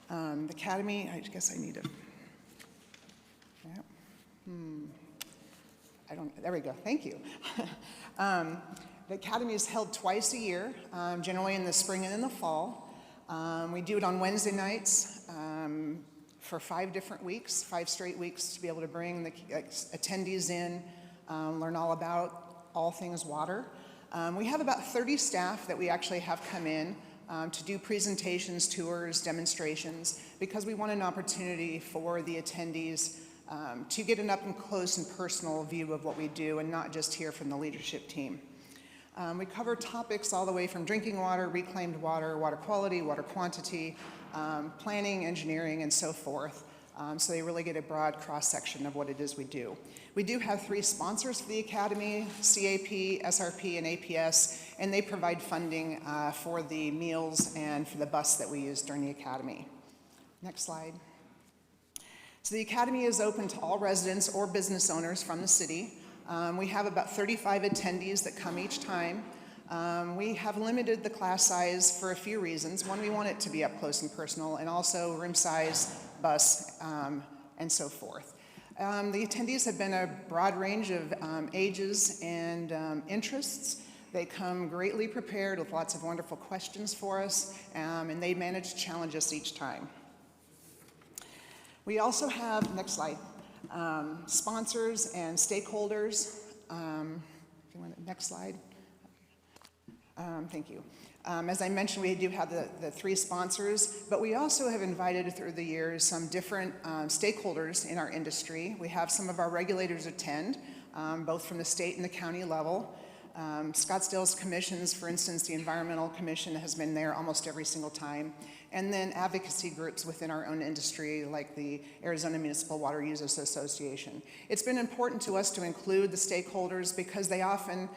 Speaker 16: The academy, I guess I need to, yeah. There we go, thank you. The academy is held twice a year, generally in the spring and in the fall. We do it on Wednesday nights for 5 different weeks, 5 straight weeks, to be able to bring the attendees in, learn all about all things water. We have about 30 staff that we actually have come in to do presentations, tours, demonstrations, because we want an opportunity for the attendees to get an up and close and personal view of what we do and not just hear from the leadership team. We cover topics all the way from drinking water, reclaimed water, water quality, water quantity, planning, engineering, and so forth. So they really get a broad cross-section of what it is we do. We do have 3 sponsors for the Academy, CAP, SRP, and APS, and they provide funding for the meals and for the bus that we use during the Academy. Next slide. So the Academy is open to all residents or business owners from the city. We have about 35 attendees that come each time. We have limited the class size for a few reasons. One, we want it to be up close and personal, and also room size, bus, and so forth. The attendees have been a broad range of ages and interests. They come greatly prepared with lots of wonderful questions for us, and they manage to challenge us each time. We also have, next slide, sponsors and stakeholders. If you want, next slide. Thank you. As I mentioned, we do have the 3 sponsors, but we also have invited through the years some different stakeholders in our industry. We have some of our regulators attend, both from the state and the county level. Scottsdale's commissions, for instance, the Environmental Commission has been there almost every single time. And then advocacy groups within our own industry, like the Arizona Municipal Water Users Association. It's been important to us to include the stakeholders because they often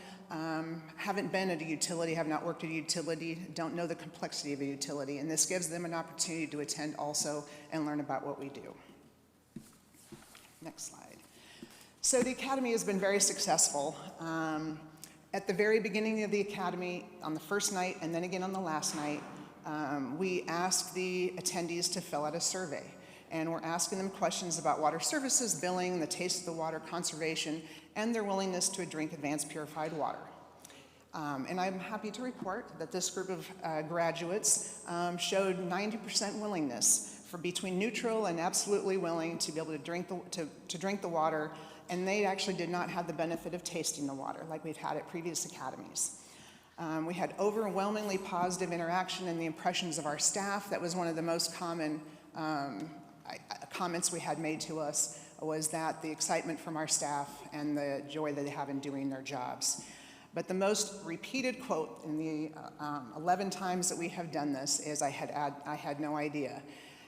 Speaker 16: haven't been at a utility, have not worked at a utility, don't know the complexity of a utility, and this gives them an opportunity to attend also and learn about what we do. Next slide. So the Academy has been very successful. At the very beginning of the Academy, on the first night and then again on the last night, we asked the attendees to fill out a survey. And we're asking them questions about water services, billing, the taste of the water, conservation, and their willingness to drink advanced purified water. And I'm happy to report that this group of graduates showed 90% willingness for between neutral and absolutely willing to be able to drink the water, and they actually did not have the benefit of tasting the water like we've had at previous academies. We had overwhelmingly positive interaction in the impressions of our staff. That was one of the most common comments we had made to us, was that the excitement from our staff and the joy that they have in doing their jobs. But the most repeated quote in the 11 times that we have done this is, I had no idea.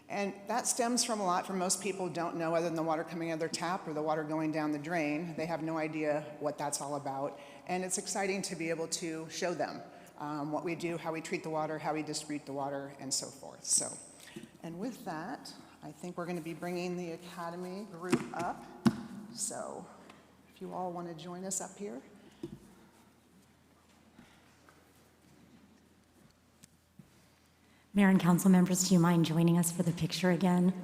Speaker 16: And that stems from a lot from most people don't know other than the water coming out of their tap or the water going down the drain. They have no idea what that's all about. And it's exciting to be able to show them what we do, how we treat the water, how we distribute the water, and so forth. So, and with that, I think we're going to be bringing the Academy group up. So if you all want to join us up here.
Speaker 15: Mayor and council members, do you mind joining us for the picture again?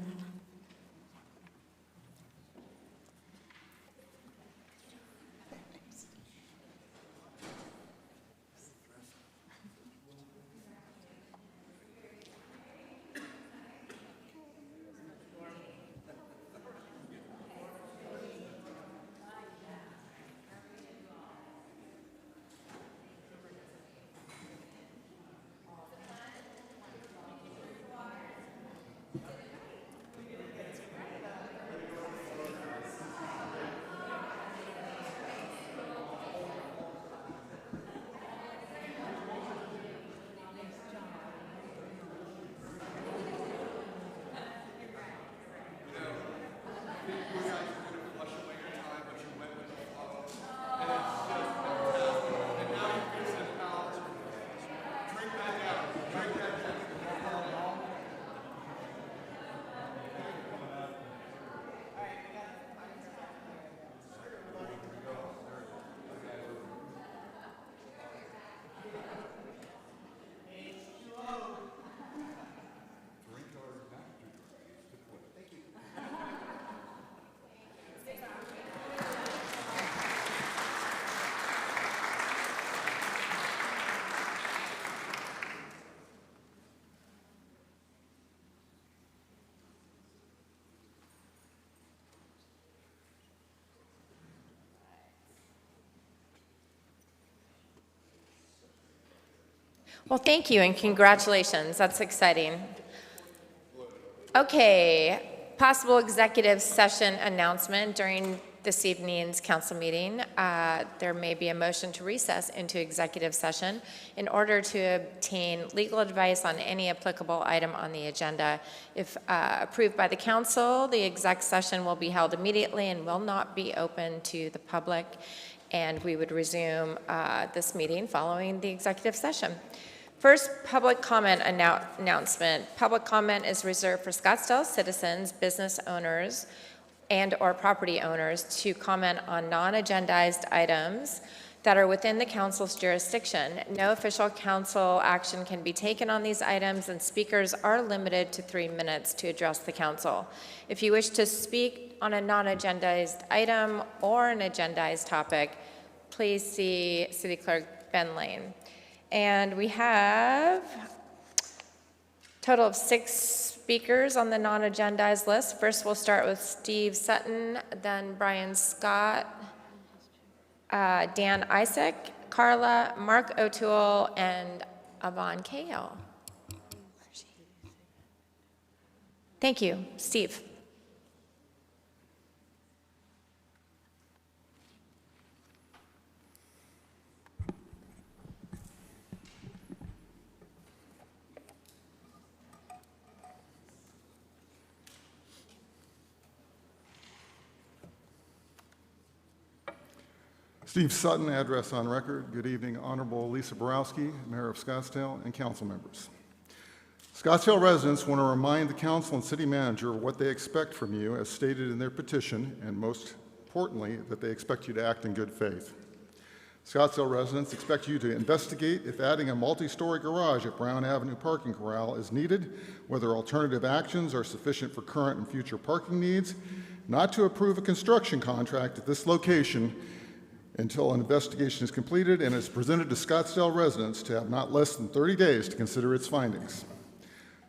Speaker 1: Well, thank you and congratulations. That's exciting. Okay, possible executive session announcement during this evening's council meeting. There may be a motion to recess into executive session in order to obtain legal advice on any applicable item on the agenda. If approved by the council, the exec session will be held immediately and will not be open to the public, and we would resume this meeting following the executive session. First, public comment announcement. Public comment is reserved for Scottsdale citizens, business owners, and/or property owners to comment on non-agendized items that are within the council's jurisdiction. No official council action can be taken on these items, and speakers are limited to 3 minutes to address the council. If you wish to speak on a non-agendized item or an agendized topic, please see City Clerk Ben Lane. And we have a total of 6 speakers on the non-agendized list. First, we'll start with Steve Sutton, then Brian Scott, Dan Isaac, Carla, Mark O'Toole, and Yvonne Cahill. Thank you. Steve.
Speaker 17: Steve Sutton, address on record. Good evening, Honorable Lisa Borowski, Mayor of Scottsdale, and council members. Scottsdale residents want to remind the council and city manager what they expect from you as stated in their petition, and most importantly, that they expect you to act in good faith. Scottsdale residents expect you to investigate if adding a multi-story garage at Brown Avenue Parking Corral is needed, whether alternative actions are sufficient for current and future parking needs, not to approve a construction contract at this location until an investigation is completed and is presented to Scottsdale residents to have not less than 30 days to consider its findings.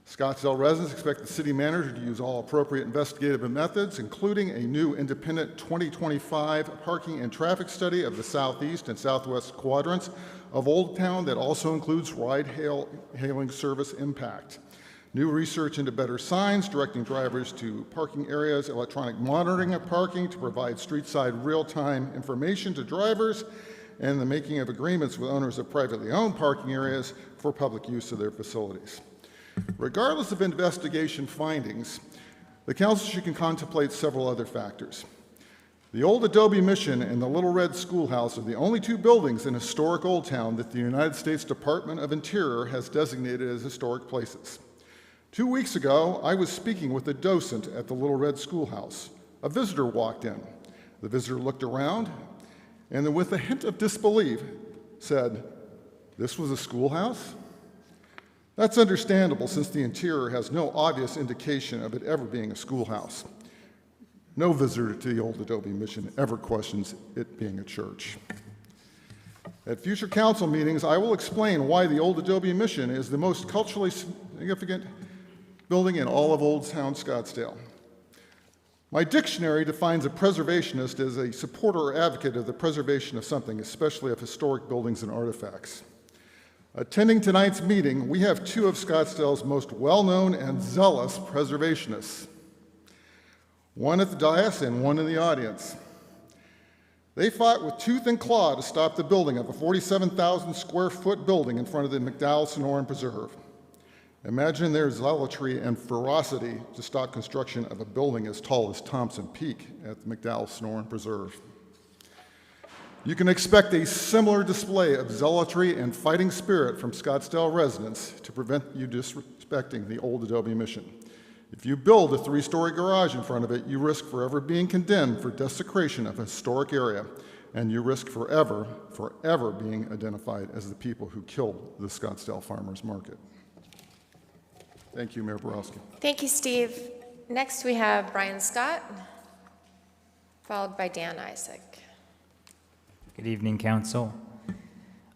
Speaker 17: Scottsdale residents expect the city manager to use all appropriate investigative methods, including a new independent 2025 parking and traffic study of the southeast and southwest quadrants of Old Town that also includes ride-hailing service impact. New research into better signs, directing drivers to parking areas, electronic monitoring of parking to provide street-side real-time information to drivers, and the making of agreements with owners of privately owned parking areas for public use of their facilities. Regardless of investigation findings, the council should contemplate several other factors. The old Adobe Mission and the Little Red Schoolhouse are the only 2 buildings in historic Old Town that the United States Department of Interior has designated as historic places. 2 weeks ago, I was speaking with a docent at the Little Red Schoolhouse. A visitor walked in. The visitor looked around and then, with a hint of disbelief, said, "This was a schoolhouse?" That's understandable since the interior has no obvious indication of it ever being a schoolhouse. No visitor to the old Adobe Mission ever questions it being a church. At future council meetings, I will explain why the old Adobe Mission is the most culturally significant building in all of Old Town Scottsdale. My dictionary defines a preservationist as a supporter or advocate of the preservation of something, especially of historic buildings and artifacts. Attending tonight's meeting, we have 2 of Scottsdale's most well-known and zealous preservationists, one at the dais and one in the audience. They fought with tooth and claw to stop the building of a 47,000 square foot building in front of the McDowell Sonoran Preserve. Imagine their zealotry and ferocity to stop construction of a building as tall as Thompson Peak at the McDowell Sonoran Preserve. You can expect a similar display of zealotry and fighting spirit from Scottsdale residents to prevent you disrespecting the old Adobe Mission. If you build a 3-story garage in front of it, you risk forever being condemned for desecration of a historic area, and you risk forever being identified as the people who killed the Scottsdale Farmers Market. Thank you, Mayor Borowski.
Speaker 1: Thank you, Steve. Next, we have Brian Scott, followed by Dan Isaac.
Speaker 18: Good evening, Council.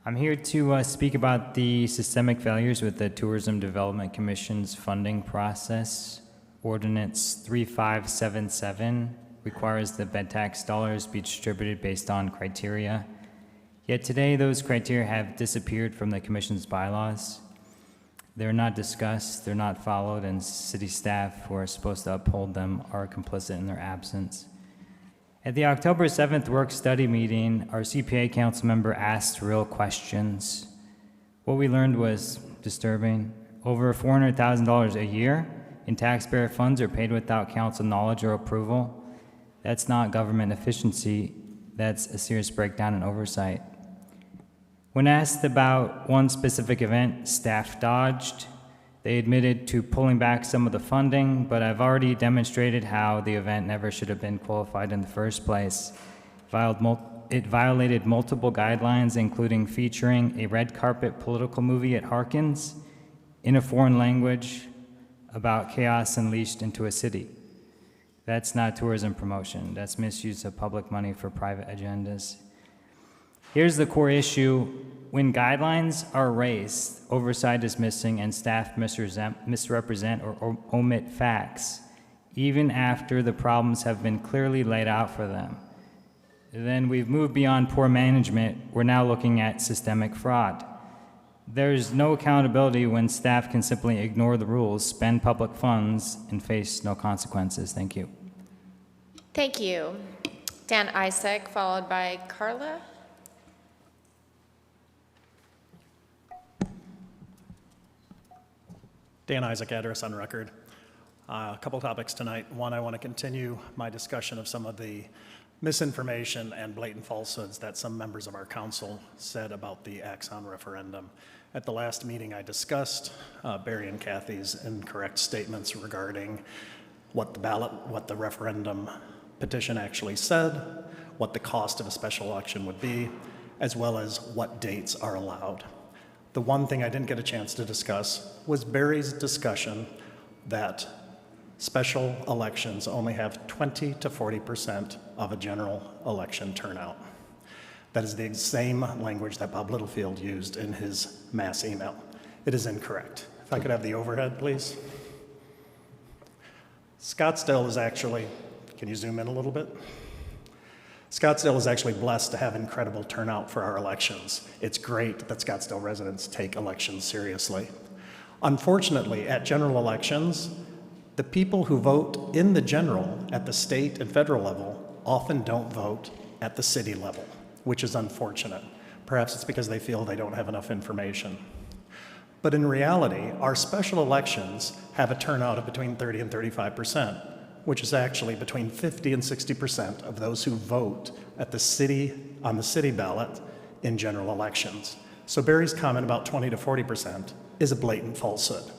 Speaker 18: I'm here to speak about the systemic failures with the Tourism Development Commission's funding process. Ordinance 3577 requires the bed tax dollars be distributed based on criteria. Yet today, those criteria have disappeared from the commission's bylaws. They're not discussed, they're not followed, and city staff who are supposed to uphold them are complicit in their absence. At the October 7th work study meeting, our CPA council member asked real questions. What we learned was disturbing. Over $400,000 a year in taxpayer funds are paid without council knowledge or approval. That's not government efficiency, that's a serious breakdown in oversight. When asked about one specific event staff dodged, they admitted to pulling back some of the funding, but I've already demonstrated how the event never should have been qualified in the first place. It violated multiple guidelines, including featuring a red carpet political movie at Harkins in a foreign language about chaos unleashed into a city. That's not tourism promotion. That's misuse of public money for private agendas. Here's the core issue. When guidelines are raised, oversight is missing, and staff misrepresent or omit facts, even after the problems have been clearly laid out for them. Then we've moved beyond poor management. We're now looking at systemic fraud. There's no accountability when staff can simply ignore the rules, spend public funds, and face no consequences. Thank you.
Speaker 1: Thank you. Dan Isaac, followed by Carla.
Speaker 4: Dan Isaac, address on record. A couple topics tonight. One, I want to continue my discussion of some of the misinformation and blatant falsehoods that some members of our council said about the Axon referendum. At the last meeting, I discussed Barry and Kathy's incorrect statements regarding what the referendum petition actually said, what the cost of a special election would be, as well as what dates are allowed. The one thing I didn't get a chance to discuss was Barry's discussion that special elections only have 20 to 40% of a general election turnout. That is the same language that Bob Littlefield used in his mass email. It is incorrect. If I could have the overhead, please. Scottsdale is actually, can you zoom in a little bit? Scottsdale is actually blessed to have incredible turnout for our elections. It's great that Scottsdale residents take elections seriously. Unfortunately, at general elections, the people who vote in the general at the state and federal level often don't vote at the city level, which is unfortunate. Perhaps it's because they feel they don't have enough information. But in reality, our special elections have a turnout of between 30 and 35%, which is actually between 50 and 60% of those who vote at the city, on the city ballot in general elections. So Barry's comment about 20 to 40% is a blatant falsehood.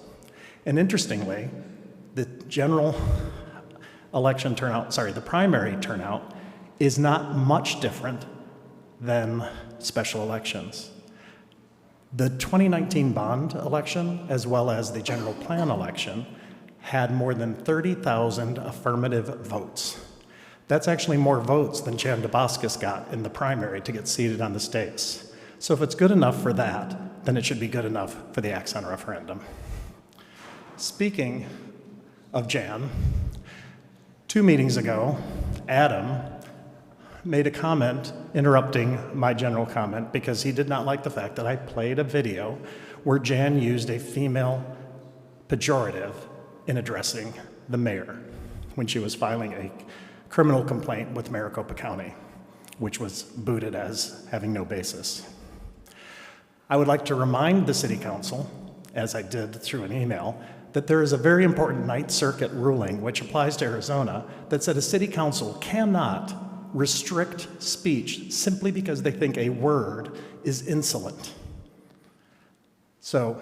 Speaker 4: And interestingly, the general election turnout, the primary turnout is not much different than special elections. The 2019 bond election, as well as the general plan election, had more than 30,000 affirmative votes. That's actually more votes than Jan DeBoscus got in the primary to get seated on the stakes. So if it's good enough for that, then it should be good enough for the Axon referendum. Speaking of Jan, 2 meetings ago, Adam made a comment interrupting my general comment because he did not like the fact that I played a video where Jan used a female pejorative in addressing the mayor when she was filing a criminal complaint with Maricopa County, which was booted as having no basis. I would like to remind the City Council, as I did through an email, that there is a very important Ninth Circuit ruling which applies to Arizona that said a City Council cannot restrict speech simply because they think a word is insolent. So,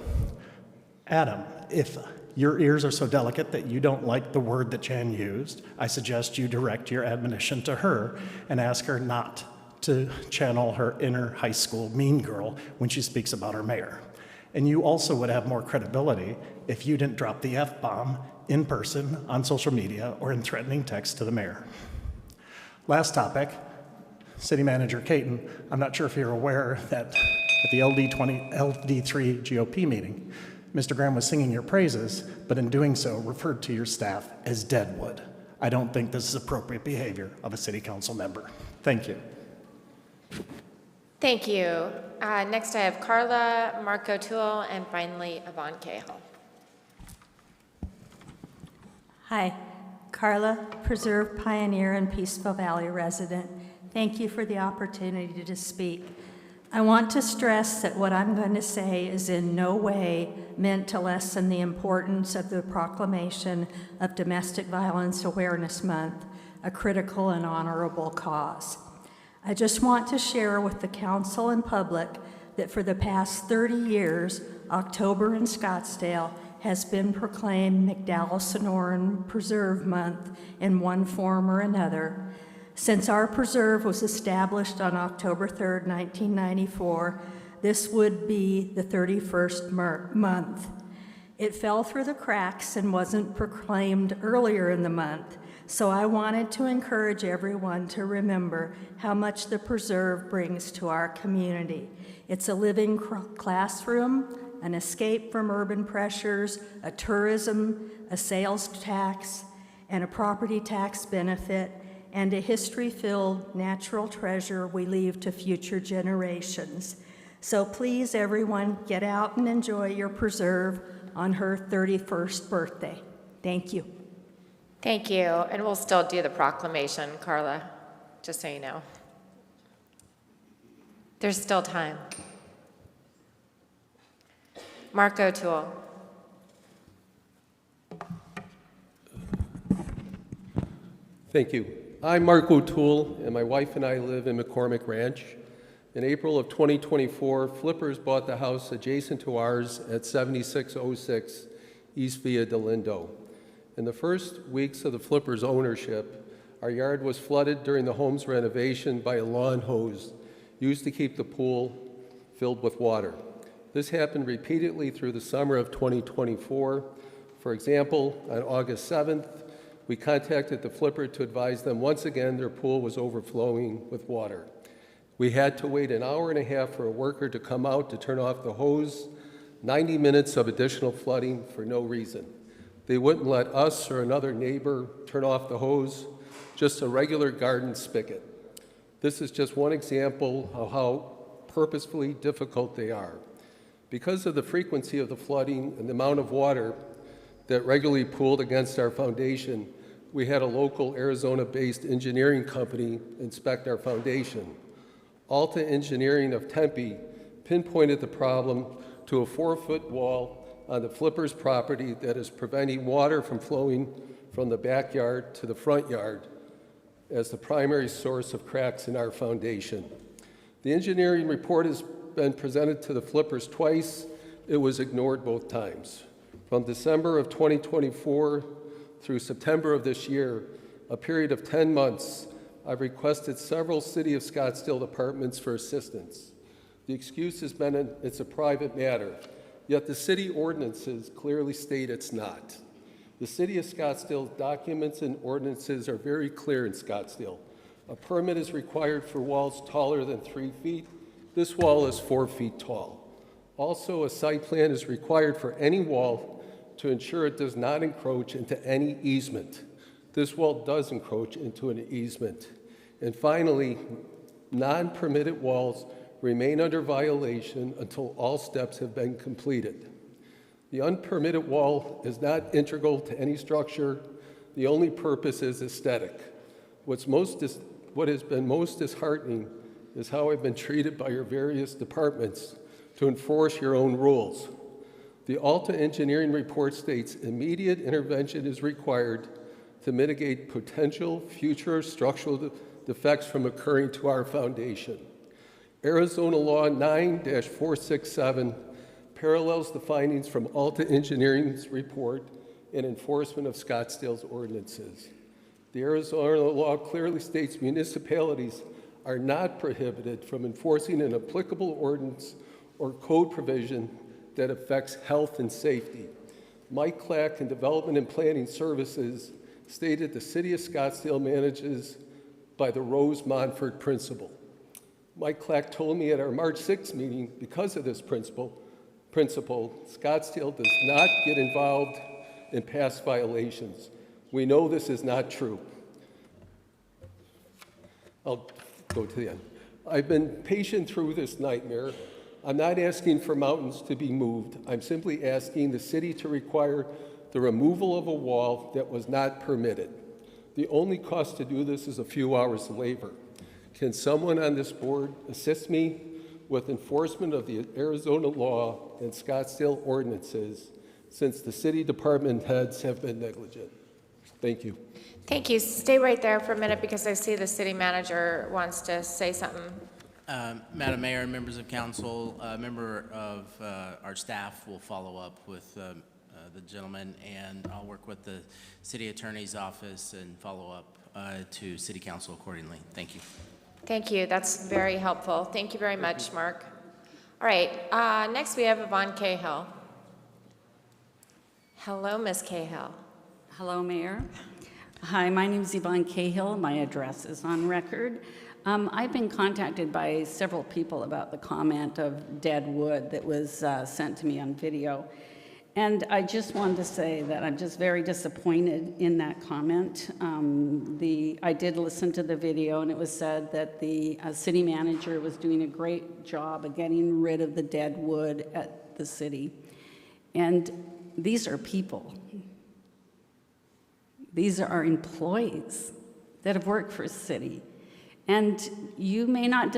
Speaker 4: Adam, if your ears are so delicate that you don't like the word that Jan used, I suggest you direct your admonition to her and ask her not to channel her inner high school mean girl when she speaks about her mayor. And you also would have more credibility if you didn't drop the F-bomb in person, on social media, or in threatening text to the mayor. Last topic, City Manager Caton. I'm not sure if you're aware that at the LD3 GOP meeting, Mr. Graham was singing your praises, but in doing so referred to your staff as Deadwood. I don't think this is appropriate behavior of a City Council member. Thank you.
Speaker 1: Thank you. Next, I have Carla, Mark O'Toole, and finally, Yvonne Cahill.
Speaker 19: Hi, Carla, Preserve Pioneer and Peaceful Valley resident. Thank you for the opportunity to speak. I want to stress that what I'm going to say is in no way meant to lessen the importance of the proclamation of Domestic Violence Awareness Month, a critical and honorable cause. I just want to share with the council and public that for the past 30 years, October in Scottsdale has been proclaimed McDowell-Sonoran Preserve Month in one form or another. Since our preserve was established on October 3rd, 1994, this would be the 31st month. It fell through the cracks and wasn't proclaimed earlier in the month, so I wanted to encourage everyone to remember how much the preserve brings to our community. It's a living classroom, an escape from urban pressures, a tourism, a sales tax, and a property tax benefit, and a history-filled natural treasure we leave to future generations. So please, everyone, get out and enjoy your preserve on her 31st birthday. Thank you.
Speaker 1: Thank you. And we'll still do the proclamation, Carla, just so you know. There's still time. Mark O'Toole.
Speaker 20: Thank you. I'm Mark O'Toole, and my wife and I live in McCormick Ranch. In April of 2024, Flippers bought the house adjacent to ours at 7606 East Via de Lindo. In the first weeks of the Flippers' ownership, our yard was flooded during the home's renovation by a lawn hose used to keep the pool filled with water. This happened repeatedly through the summer of 2024. For example, on August 7th, we contacted the Flipper to advise them once again their pool was overflowing with water. We had to wait an hour and a half for a worker to come out to turn off the hose, 90 minutes of additional flooding for no reason. They wouldn't let us or another neighbor turn off the hose, just a regular garden spigot. This is just one example of how purposefully difficult they are. Because of the frequency of the flooding and the amount of water that regularly pooled against our foundation, we had a local Arizona-based engineering company inspect our foundation. Alta Engineering of Tempe pinpointed the problem to a 4-foot wall on the Flippers property that is preventing water from flowing from the backyard to the front yard as the primary source of cracks in our foundation. The engineering report has been presented to the Flippers twice. It was ignored both times. From December of 2024 through September of this year, a period of 10 months, I've requested several City of Scottsdale departments for assistance. The excuse has been it's a private matter, yet the city ordinances clearly state it's not. The City of Scottsdale's documents and ordinances are very clear in Scottsdale. A permit is required for walls taller than 3 feet. This wall is 4 feet tall. Also, a site plan is required for any wall to ensure it does not encroach into any easement. This wall does encroach into an easement. And finally, non-permitted walls remain under violation until all steps have been completed. The unpermitted wall is not integral to any structure. The only purpose is aesthetic. What has been most disheartening is how I've been treated by your various departments to enforce your own rules. The Alta Engineering report states immediate intervention is required to mitigate potential future structural defects from occurring to our foundation. Arizona Law 9-467 parallels the findings from Alta Engineering's report and enforcement of Scottsdale's ordinances. The Arizona law clearly states municipalities are not prohibited from enforcing an applicable ordinance or code provision that affects health and safety. Mike Clack in Development and Planning Services stated the City of Scottsdale manages by the Rose-Monfort principle. Mike Clack told me at our March 6th meeting, because of this principle, Scottsdale does not get involved in past violations. We know this is not true. I'll go to the end. I've been patient through this nightmare. I'm not asking for mountains to be moved. I'm simply asking the city to require the removal of a wall that was not permitted. The only cost to do this is a few hours of labor. Can someone on this board assist me with enforcement of the Arizona law and Scottsdale ordinances, since the city department heads have been negligent? Thank you.
Speaker 1: Thank you. Stay right there for a minute because I see the city manager wants to say something.
Speaker 2: Madam Mayor and members of council, a member of our staff will follow up with the gentleman, and I'll work with the city attorney's office and follow up to city council accordingly. Thank you.
Speaker 1: Thank you. That's very helpful. Thank you very much, Mark. All right. Next, we have Yvonne Cahill. Hello, Ms. Cahill.
Speaker 21: Hello, Mayor. Hi, my name is Yvonne Cahill. My address is on record. I've been contacted by several people about the comment of dead wood that was sent to me on video. And I just wanted to say that I'm just very disappointed in that comment. I did listen to the video, and it was said that the city manager was doing a great job of getting rid of the dead wood at the city. And these are people. These are our employees that have worked for a city. And you may not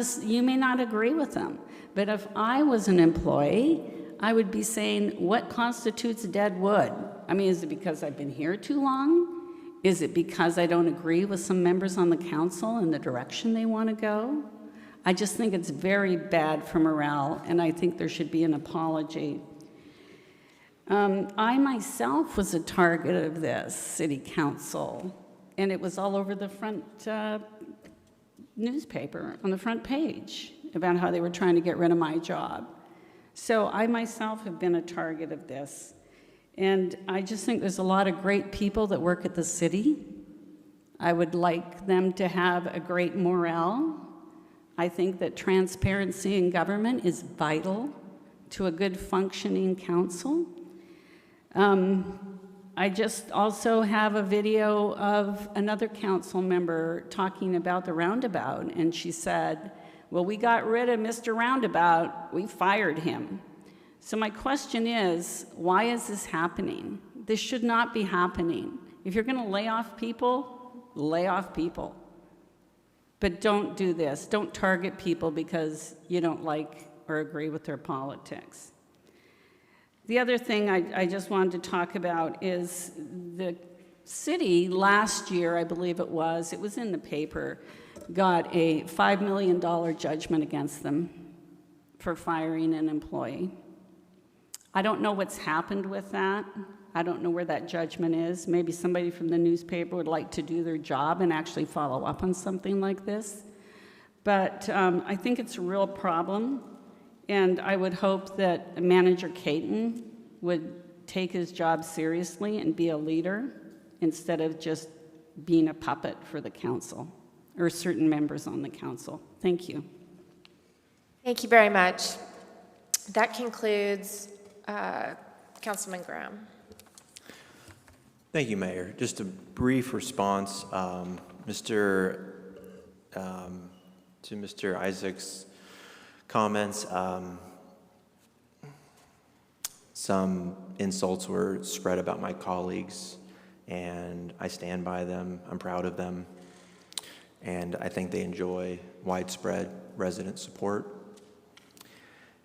Speaker 21: agree with them. But if I was an employee, I would be saying, what constitutes dead wood? I mean, is it because I've been here too long? Is it because I don't agree with some members on the council and the direction they want to go? I just think it's very bad for morale, and I think there should be an apology. I myself was a target of this city council, and it was all over the front newspaper, on the front page, about how they were trying to get rid of my job. So I myself have been a target of this. And I just think there's a lot of great people that work at the city. I would like them to have a great morale. I think that transparency in government is vital to a good functioning council. I just also have a video of another council member talking about the roundabout, and she said, well, we got rid of Mr. Roundabout, we fired him. So my question is, why is this happening? This should not be happening. If you're gonna lay off people, lay off people. But don't do this. Don't target people because you don't like or agree with their politics. The other thing I just wanted to talk about is the city last year, I believe it was in the paper, got a $5 million judgment against them for firing an employee. I don't know what's happened with that. I don't know where that judgment is. Maybe somebody from the newspaper would like to do their job and actually follow up on something like this. But I think it's a real problem, and I would hope that Manager Caton would take his job seriously and be a leader instead of just being a puppet for the council or certain members on the council. Thank you.
Speaker 1: Thank you very much. That concludes Councilman Graham.
Speaker 10: Thank you, Mayor. Just a brief response, to Mr. Isaac's comments. Some insults were spread about my colleagues, and I stand by them. I'm proud of them, and I think they enjoy widespread resident support.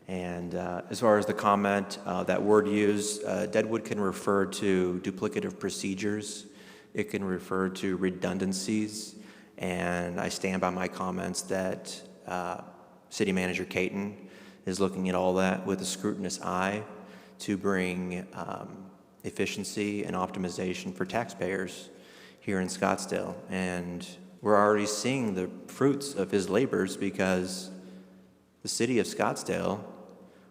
Speaker 10: And as far as the comment, that word used, deadwood can refer to duplicative procedures. It can refer to redundancies, and I stand by my comments that City Manager Caton is looking at all that with a scrutinous eye to bring efficiency and optimization for taxpayers here in Scottsdale. And we're already seeing the fruits of his labors because the city of Scottsdale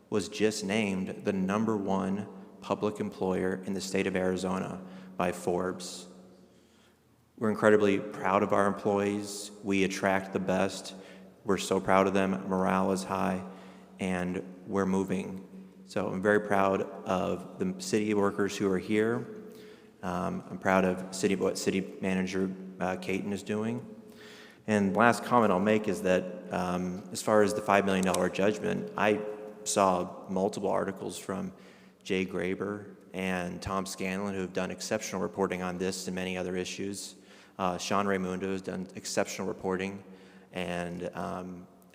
Speaker 10: was just named the #1 public employer in the state of Arizona by Forbes. We're incredibly proud of our employees. We attract the best. We're so proud of them. Morale is high, and we're moving. So I'm very proud of the city workers who are here. I'm proud of what City Manager Caton is doing. And last comment I'll make is that as far as the $5 million judgment, I saw multiple articles from Jay Graber and Tom Scanlon who have done exceptional reporting on this and many other issues. Sean Raimundo has done exceptional reporting, and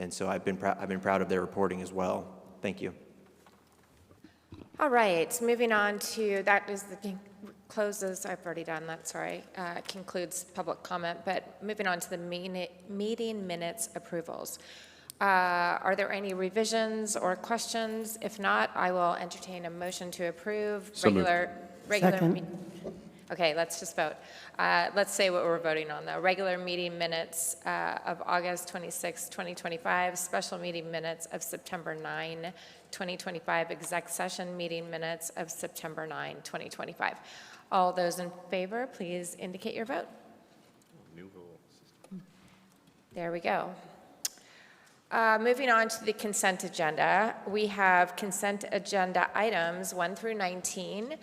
Speaker 10: so I've been proud of their reporting as well. Thank you.
Speaker 1: All right, moving on to, that is the closes, I've already done that, sorry, concludes public comment, but moving on to the meeting minutes approvals. Are there any revisions or questions? If not, I will entertain a motion to approve regular. Okay, let's just vote. Let's say what we're voting on, though. Regular meeting minutes of August 26, 2025, special meeting minutes of September 9, 2025, exec session meeting minutes of September 9, 2025. All those in favor, please indicate your vote. There we go. Moving on to the consent agenda, we have consent agenda items 1 through 19.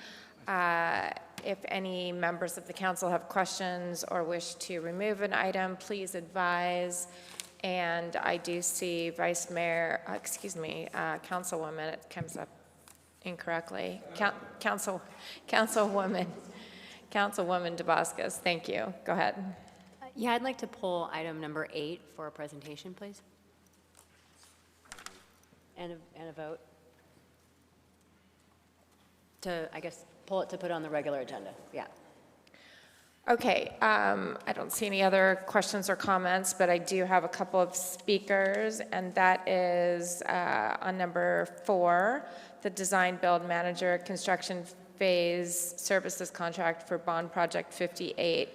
Speaker 1: If any members of the council have questions or wish to remove an item, please advise. And I do see Vice Mayor, Councilwoman, it comes up incorrectly. Councilwoman DeBoscos, thank you. Go ahead.
Speaker 11: Yeah, I'd like to pull item number 8 for a presentation, please. And a vote. To, I guess, pull it to put on the regular agenda, yeah.
Speaker 1: Okay, I don't see any other questions or comments, but I do have a couple of speakers, and that is on number 4, the Design Build Manager Construction Phase Services Contract for Bond Project 58.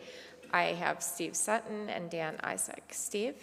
Speaker 1: I have Steve Sutton and Dan Isaac. Steve?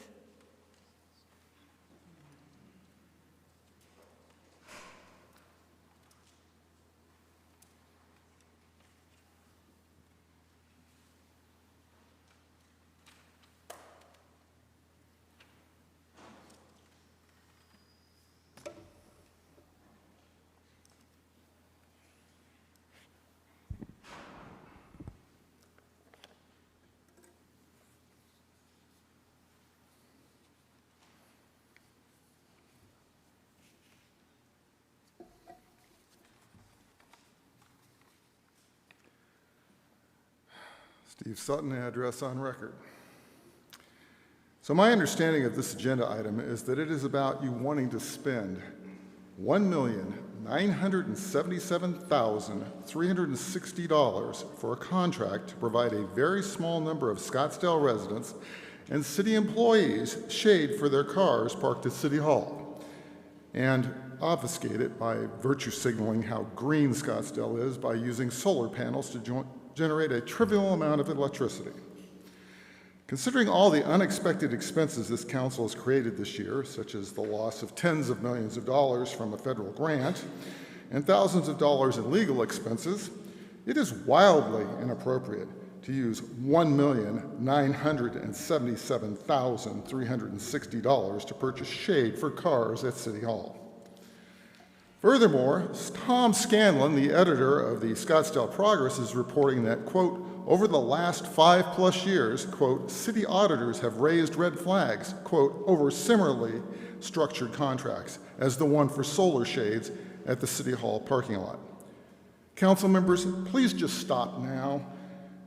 Speaker 17: Steve Sutton, address on record. So my understanding of this agenda item is that it is about you wanting to spend $1,977,360 for a contract to provide a very small number of Scottsdale residents and city employees shade for their cars parked at City Hall, and obfuscate it by virtue signaling how green Scottsdale is by using solar panels to generate a trivial amount of electricity. Considering all the unexpected expenses this council has created this year, such as the loss of tens of millions of dollars from a federal grant and thousands of dollars in legal expenses, it is wildly inappropriate to use $1,977,360 to purchase shade for cars at City Hall. Furthermore, Tom Scanlon, the editor of the Scottsdale Progress, is reporting that, quote, over the last 5+ years, quote, city auditors have raised red flags, quote, over similarly structured contracts as the one for solar shades at the City Hall parking lot. Council members, please just stop now.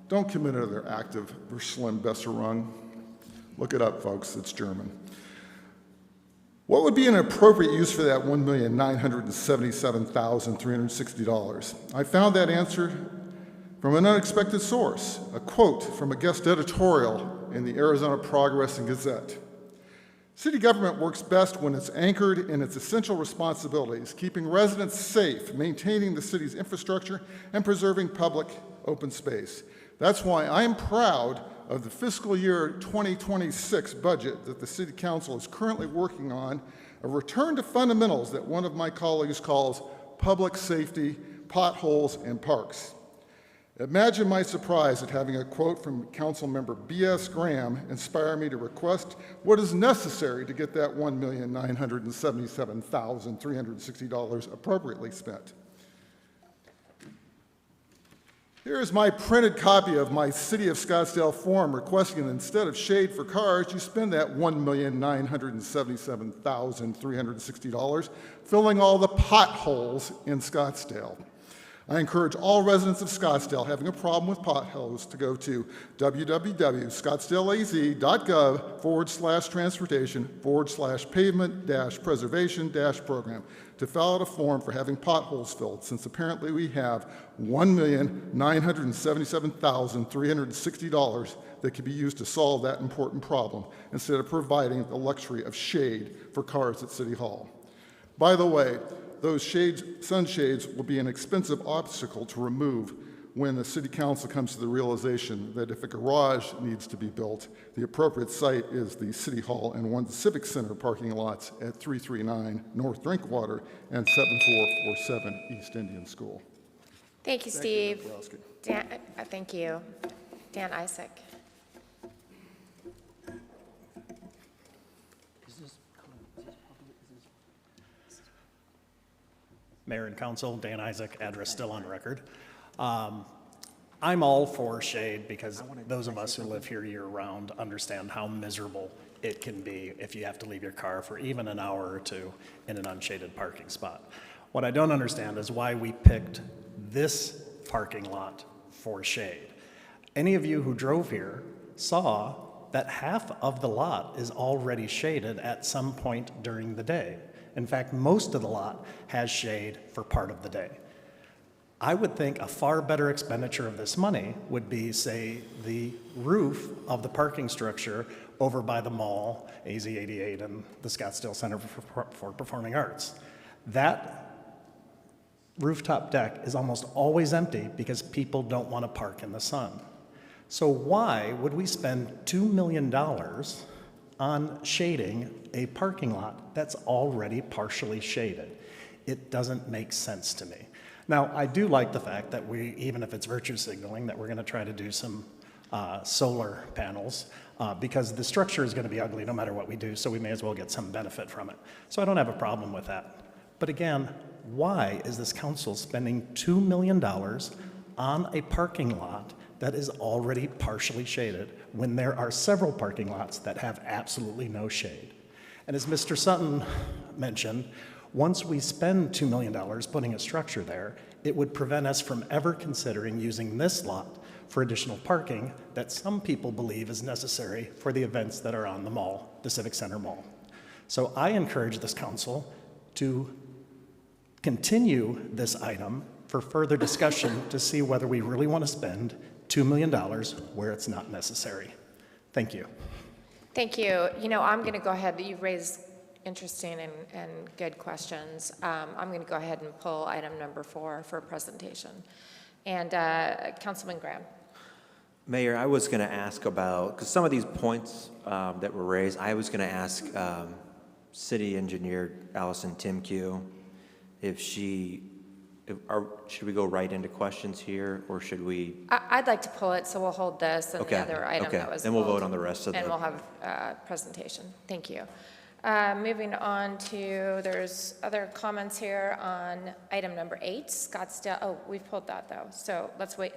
Speaker 17: Don't commit another act of Verschlimmbesserung. Look it up, folks, it's German. What would be an appropriate use for that $1,977,360? I found that answer from an unexpected source, a quote from a guest editorial in the Arizona Progress and Gazette. City government works best when it's anchored in its essential responsibilities, keeping residents safe, maintaining the city's infrastructure, and preserving public open space. That's why I am proud of the fiscal year 2026 budget that the City Council is currently working on, a return to fundamentals that one of my colleagues calls public safety, potholes, and parks. Imagine my surprise at having a quote from Councilmember B.S. Graham inspire me to request what is necessary to get that $1,977,360 appropriately spent. Here's my printed copy of my City of Scottsdale form requesting that instead of shade for cars, you spend that $1,977,360 filling all the potholes in Scottsdale. I encourage all residents of Scottsdale having a problem with potholes to go to www.scottsdaleaz.gov/transportation/pavement-preservation-program to fill out a form for having potholes filled, since apparently we have $1,977,360 that could be used to solve that important problem instead of providing the luxury of shade for cars at City Hall. By the way, those shades, sunshades, will be an expensive obstacle to remove when the City Council comes to the realization that if a garage needs to be built, the appropriate site is the City Hall and one of the Civic Center parking lots at 339 North Drinkwater and 7447 East Indian School.
Speaker 1: Thank you, Steve.
Speaker 17: Thank you,
Speaker 1: Dan, thank you. Dan Isaac.
Speaker 4: Mayor and Council, Dan Isaac, address still on record. I'm all for shade because those of us who live here year-round understand how miserable it can be if you have to leave your car for even an hour or two in an unshaded parking spot. What I don't understand is why we picked this parking lot for shade. Any of you who drove here saw that half of the lot is already shaded at some point during the day. In fact, most of the lot has shade for part of the day. I would think a far better expenditure of this money would be, say, the roof of the parking structure over by the mall, AZ88, and the Scottsdale Center for Performing Arts. That rooftop deck is almost always empty because people don't want to park in the sun. So why would we spend $2 million on shading a parking lot that's already partially shaded? It doesn't make sense to me. Now, I do like the fact that we, even if it's virtue signaling, that we're going to try to do some solar panels because the structure is going to be ugly no matter what we do, so we may as well get some benefit from it. So I don't have a problem with that. But again, why is this council spending $2 million on a parking lot that is already partially shaded when there are several parking lots that have absolutely no shade? And as Mr. Sutton mentioned, once we spend $2 million putting a structure there, it would prevent us from ever considering using this lot for additional parking that some people believe is necessary for the events that are on the mall, the Civic Center Mall. So I encourage this council to continue this item for further discussion to see whether we really want to spend $2 million where it's not necessary. Thank you.
Speaker 1: Thank you. You know, I'm going to go ahead. You've raised interesting and good questions. I'm going to go ahead and pull item number 4 for presentation. And Councilman Graham.
Speaker 10: Mayor, I was going to ask about, because some of these points that were raised, I was going to ask City Engineer Allison Timke if should we go right into questions here, or should we?
Speaker 1: I'd like to pull it, so we'll hold this and the other item that was
Speaker 10: then we'll
Speaker 1: pulled,
Speaker 10: vote on the rest of
Speaker 1: and we'll have presentation. Thank you. Moving on to, there's other comments here on item number 8, Scottsdale. Oh, we've pulled that though, so let's wait.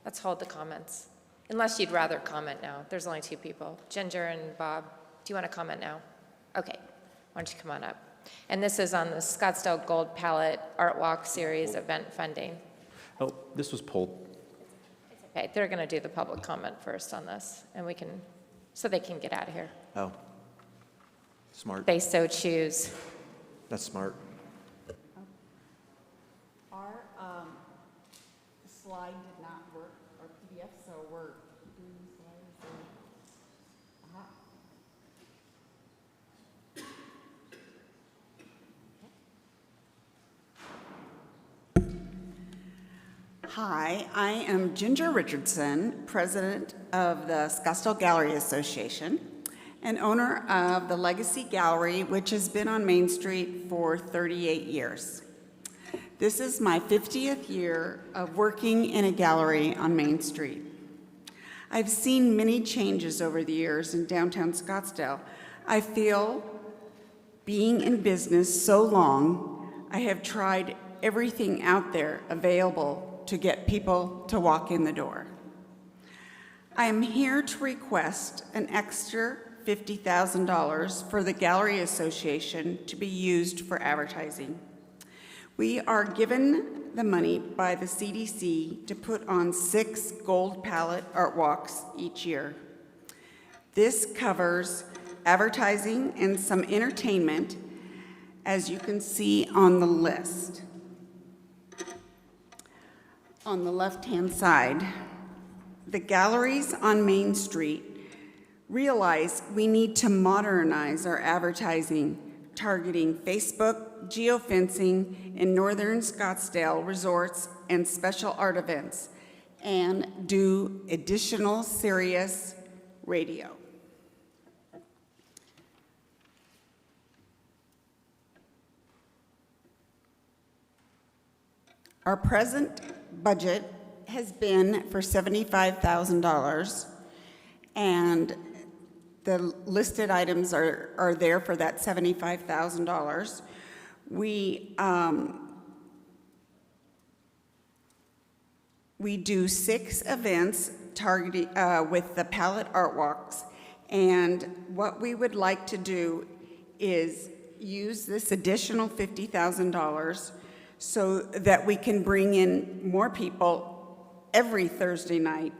Speaker 1: Let's hold the comments. Unless you'd rather comment now. There's only 2 people, Ginger and Bob. Do you want to comment now? Okay, why don't you come on up? And this is on the Scottsdale Gold Palette Art Walk Series event funding.
Speaker 10: Oh, this was pulled.
Speaker 1: Okay, they're going to do the public comment first on this, and we can, so they can get out of here.
Speaker 10: Oh, smart.
Speaker 1: They so choose.
Speaker 10: That's smart.
Speaker 6: Our slide did not work, our PDF, so we're doing slides. Hi, I am Ginger Richardson, president of the Scottsdale Gallery Association and owner of the Legacy Gallery, which has been on Main Street for 38 years. This is my 50th year of working in a gallery on Main Street. I've seen many changes over the years in downtown Scottsdale. I feel, being in business so long, I have tried everything out there available to get people to walk in the door. I am here to request an extra $50,000 for the Gallery Association to be used for advertising. We are given the money by the CDC to put on 6 gold palette art walks each year. This covers advertising and some entertainment, as you can see on the list. On the left-hand side, the galleries on Main Street realize we need to modernize our advertising, targeting Facebook, geofencing in northern Scottsdale resorts and special art events, and do additional Sirius radio. Our present budget has been for $75,000, and the listed items are there for that $75,000. We do 6 events targeting with the palette art walks, and what we would like to do is use this additional $50,000 so that we can bring in more people every Thursday night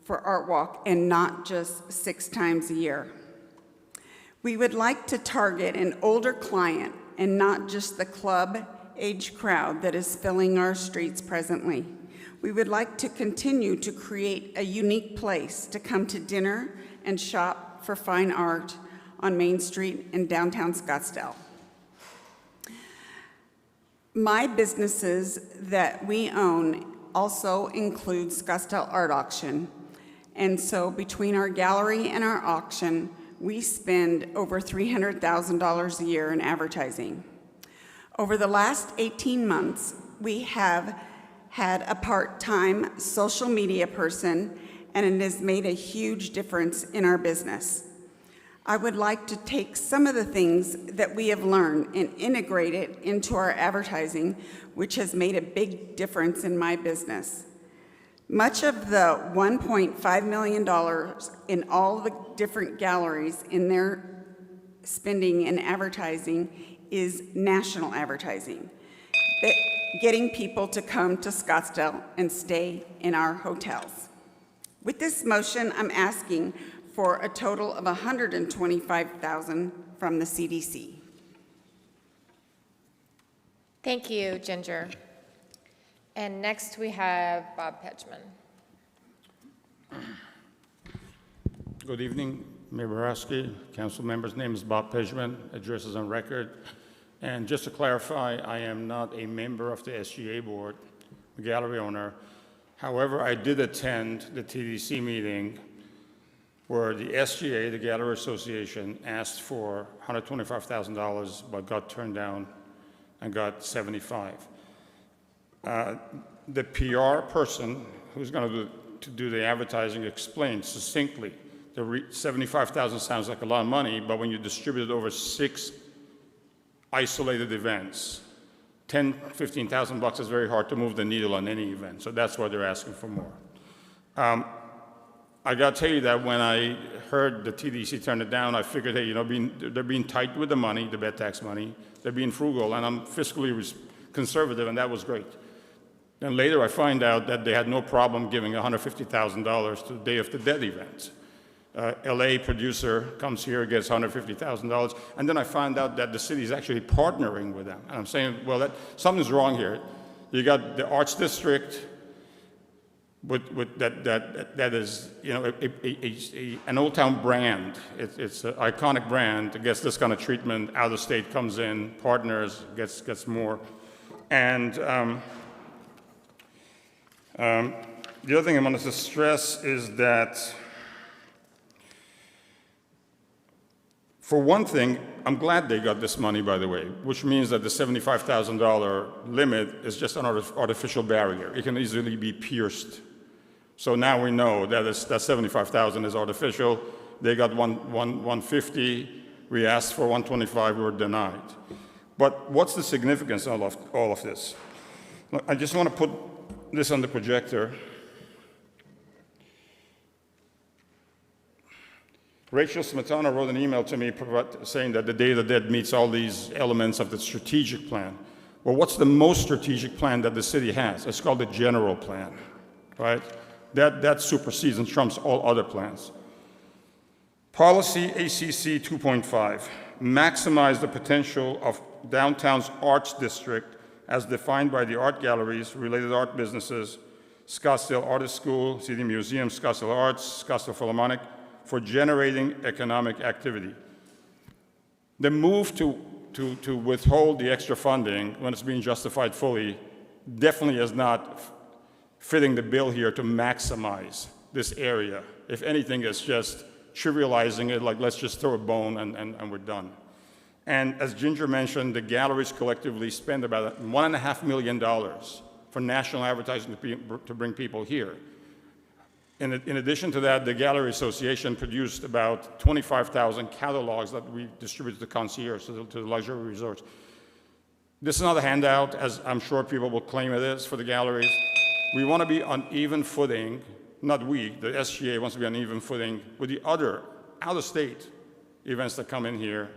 Speaker 6: for Art Walk and not just 6 times a year. We would like to target an older client and not just the club age crowd that is filling our streets presently. We would like to continue to create a unique place to come to dinner and shop for fine art on Main Street in downtown Scottsdale. My businesses that we own also include Scottsdale Art Auction. And so between our gallery and our auction, we spend over $300,000 a year in advertising. Over the last 18 months, we have had a part-time social media person, and it has made a huge difference in our business. I would like to take some of the things that we have learned and integrate it into our advertising, which has made a big difference in my business. Much of the $1.5 million in all the different galleries in their spending in advertising is national advertising, getting people to come to Scottsdale and stay in our hotels. With this motion, I'm asking for a total of $125,000 from the CDC.
Speaker 1: Thank you, Ginger. And next we have Bob Petchman.
Speaker 7: Good evening, Mayor Borowski, council members. Name is Bob Petchman, address is on record. And just to clarify, I am not a member of the SGA board, a gallery owner. However, I did attend the TDC meeting where the SGA, the Gallery Association, asked for $125,000 but got turned down and got $75,000. The PR person who's going to do the advertising explained succinctly the $75,000 sounds like a lot of money, but when you distribute it over 6 isolated events, $10,000, $15,000 is very hard to move the needle on any event. So that's why they're asking for more. I got to tell you that when I heard the TDC turn it down, I figured, hey, you know, they're being tight with the money, the bed tax money. They're being frugal, and I'm fiscally conservative, and that was great. Then later I find out that they had no problem giving $150,000 to the Day of the Dead event. LA producer comes here, gets $150,000, and then I find out that the city is actually partnering with them. And I'm saying, well, something's wrong here. You got the Arts District, with that is, you know, an Old Town brand. It's an iconic brand. It gets this kind of treatment. Out of state comes in, partners, gets more. And the other thing I wanted to stress is that, for one thing, I'm glad they got this money, by the way, which means that the $75,000 limit is just an artificial barrier. It can easily be pierced. So now we know that that $75,000 is artificial. They got $150. We asked for $125. We were denied. But what's the significance of all of this? Look, I just want to put this on the projector. Rachel Smetana wrote an email to me saying that the Day of the Dead meets all these elements of the strategic plan. Well, what's the most strategic plan that the city has? It's called the general plan, right? That supersedes and trumps all other plans. Policy ACC 2.5, maximize the potential of downtown's arts district as defined by the art galleries, related art businesses, Scottsdale Artist School, City Museum, Scottsdale Arts, Scottsdale Philharmonic, for generating economic activity. The move to withhold the extra funding when it's being justified fully definitely is not fitting the bill here to maximize this area. If anything, it's just trivializing it, like let's just throw a bone and we're done. And as Ginger mentioned, the galleries collectively spend about $1.5 million for national advertising to bring people here. In addition to that, the Gallery Association produced about 25,000 catalogs that we distribute to the concierge, to the luxury resorts. This is not a handout, as I'm sure people will claim it is for the galleries. We want to be on even footing, not we, the SGA wants to be on even footing with the other out-of-state events that come in here.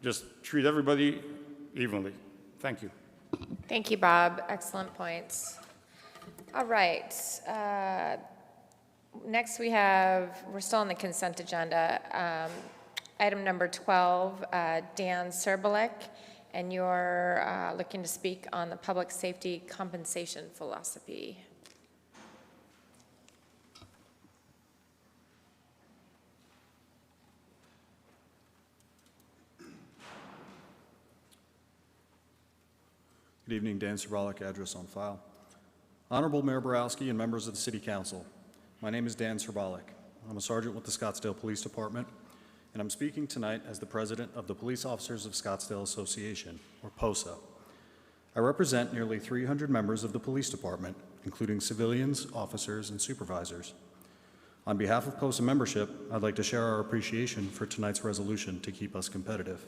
Speaker 7: Just treat everybody evenly. Thank you.
Speaker 1: Thank you, Bob. Excellent points. All right. Next we're still on the consent agenda. Item number 12, Dan Serbalek, and you're looking to speak on the public safety compensation philosophy.
Speaker 3: Good evening, Dan Serbalek, address on file. Honorable Mayor Borowski and members of the City Council, my name is Dan Serbalek. I'm a sergeant with the Scottsdale Police Department, and I'm speaking tonight as the president of the Police Officers of Scottsdale Association, or POSA. I represent nearly 300 members of the police department, including civilians, officers, and supervisors. On behalf of POSA membership, I'd like to share our appreciation for tonight's resolution to keep us competitive.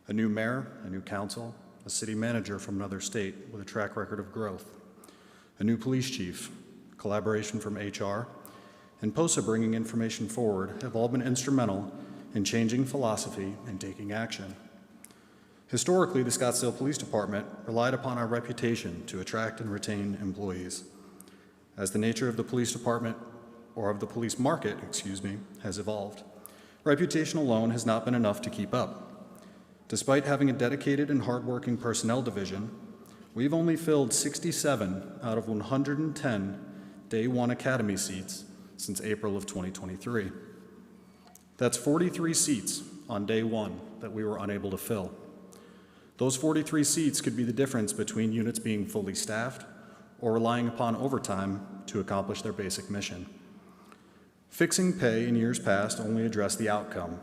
Speaker 3: A new mayor, a new council, a city manager from another state with a track record of growth, a new police chief, collaboration from HR, and POSA bringing information forward have all been instrumental in changing philosophy and taking action. Historically, the Scottsdale Police Department relied upon our reputation to attract and retain employees. As the nature of the police department, or of the police market, has evolved, reputation alone has not been enough to keep up. Despite having a dedicated and hardworking personnel division, we've only filled 67 out of 110 Day 1 Academy seats since April of 2023. That's 43 seats on Day 1 that we were unable to fill. Those 43 seats could be the difference between units being fully staffed or relying upon overtime to accomplish their basic mission. Fixing pay in years past only addressed the outcome.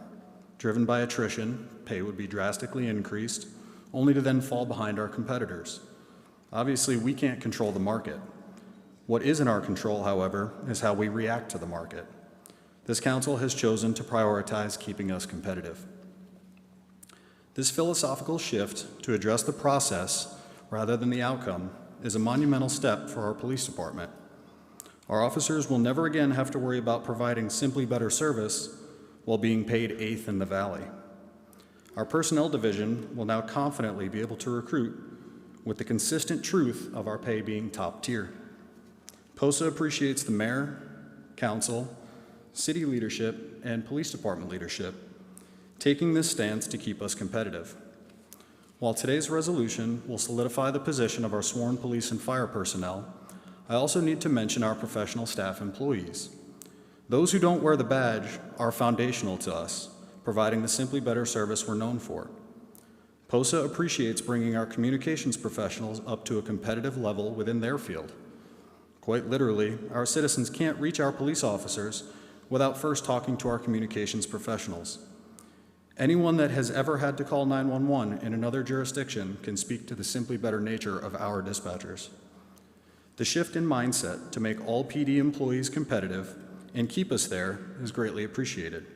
Speaker 3: Driven by attrition, pay would be drastically increased, only to then fall behind our competitors. Obviously, we can't control the market. What is in our control, however, is how we react to the market. This council has chosen to prioritize keeping us competitive. This philosophical shift to address the process rather than the outcome is a monumental step for our police department. Our officers will never again have to worry about providing simply better service while being paid 8th in the valley. Our personnel division will now confidently be able to recruit with the consistent truth of our pay being top tier. POSA appreciates the mayor, council, city leadership, and police department leadership taking this stance to keep us competitive. While today's resolution will solidify the position of our sworn police and fire personnel, I also need to mention our professional staff employees. Those who don't wear the badge are foundational to us, providing the simply better service we're known for. POSA appreciates bringing our communications professionals up to a competitive level within their field. Quite literally, our citizens can't reach our police officers without first talking to our communications professionals. Anyone that has ever had to call 911 in another jurisdiction can speak to the simply better nature of our dispatchers. The shift in mindset to make all PD employees competitive and keep us there is greatly appreciated.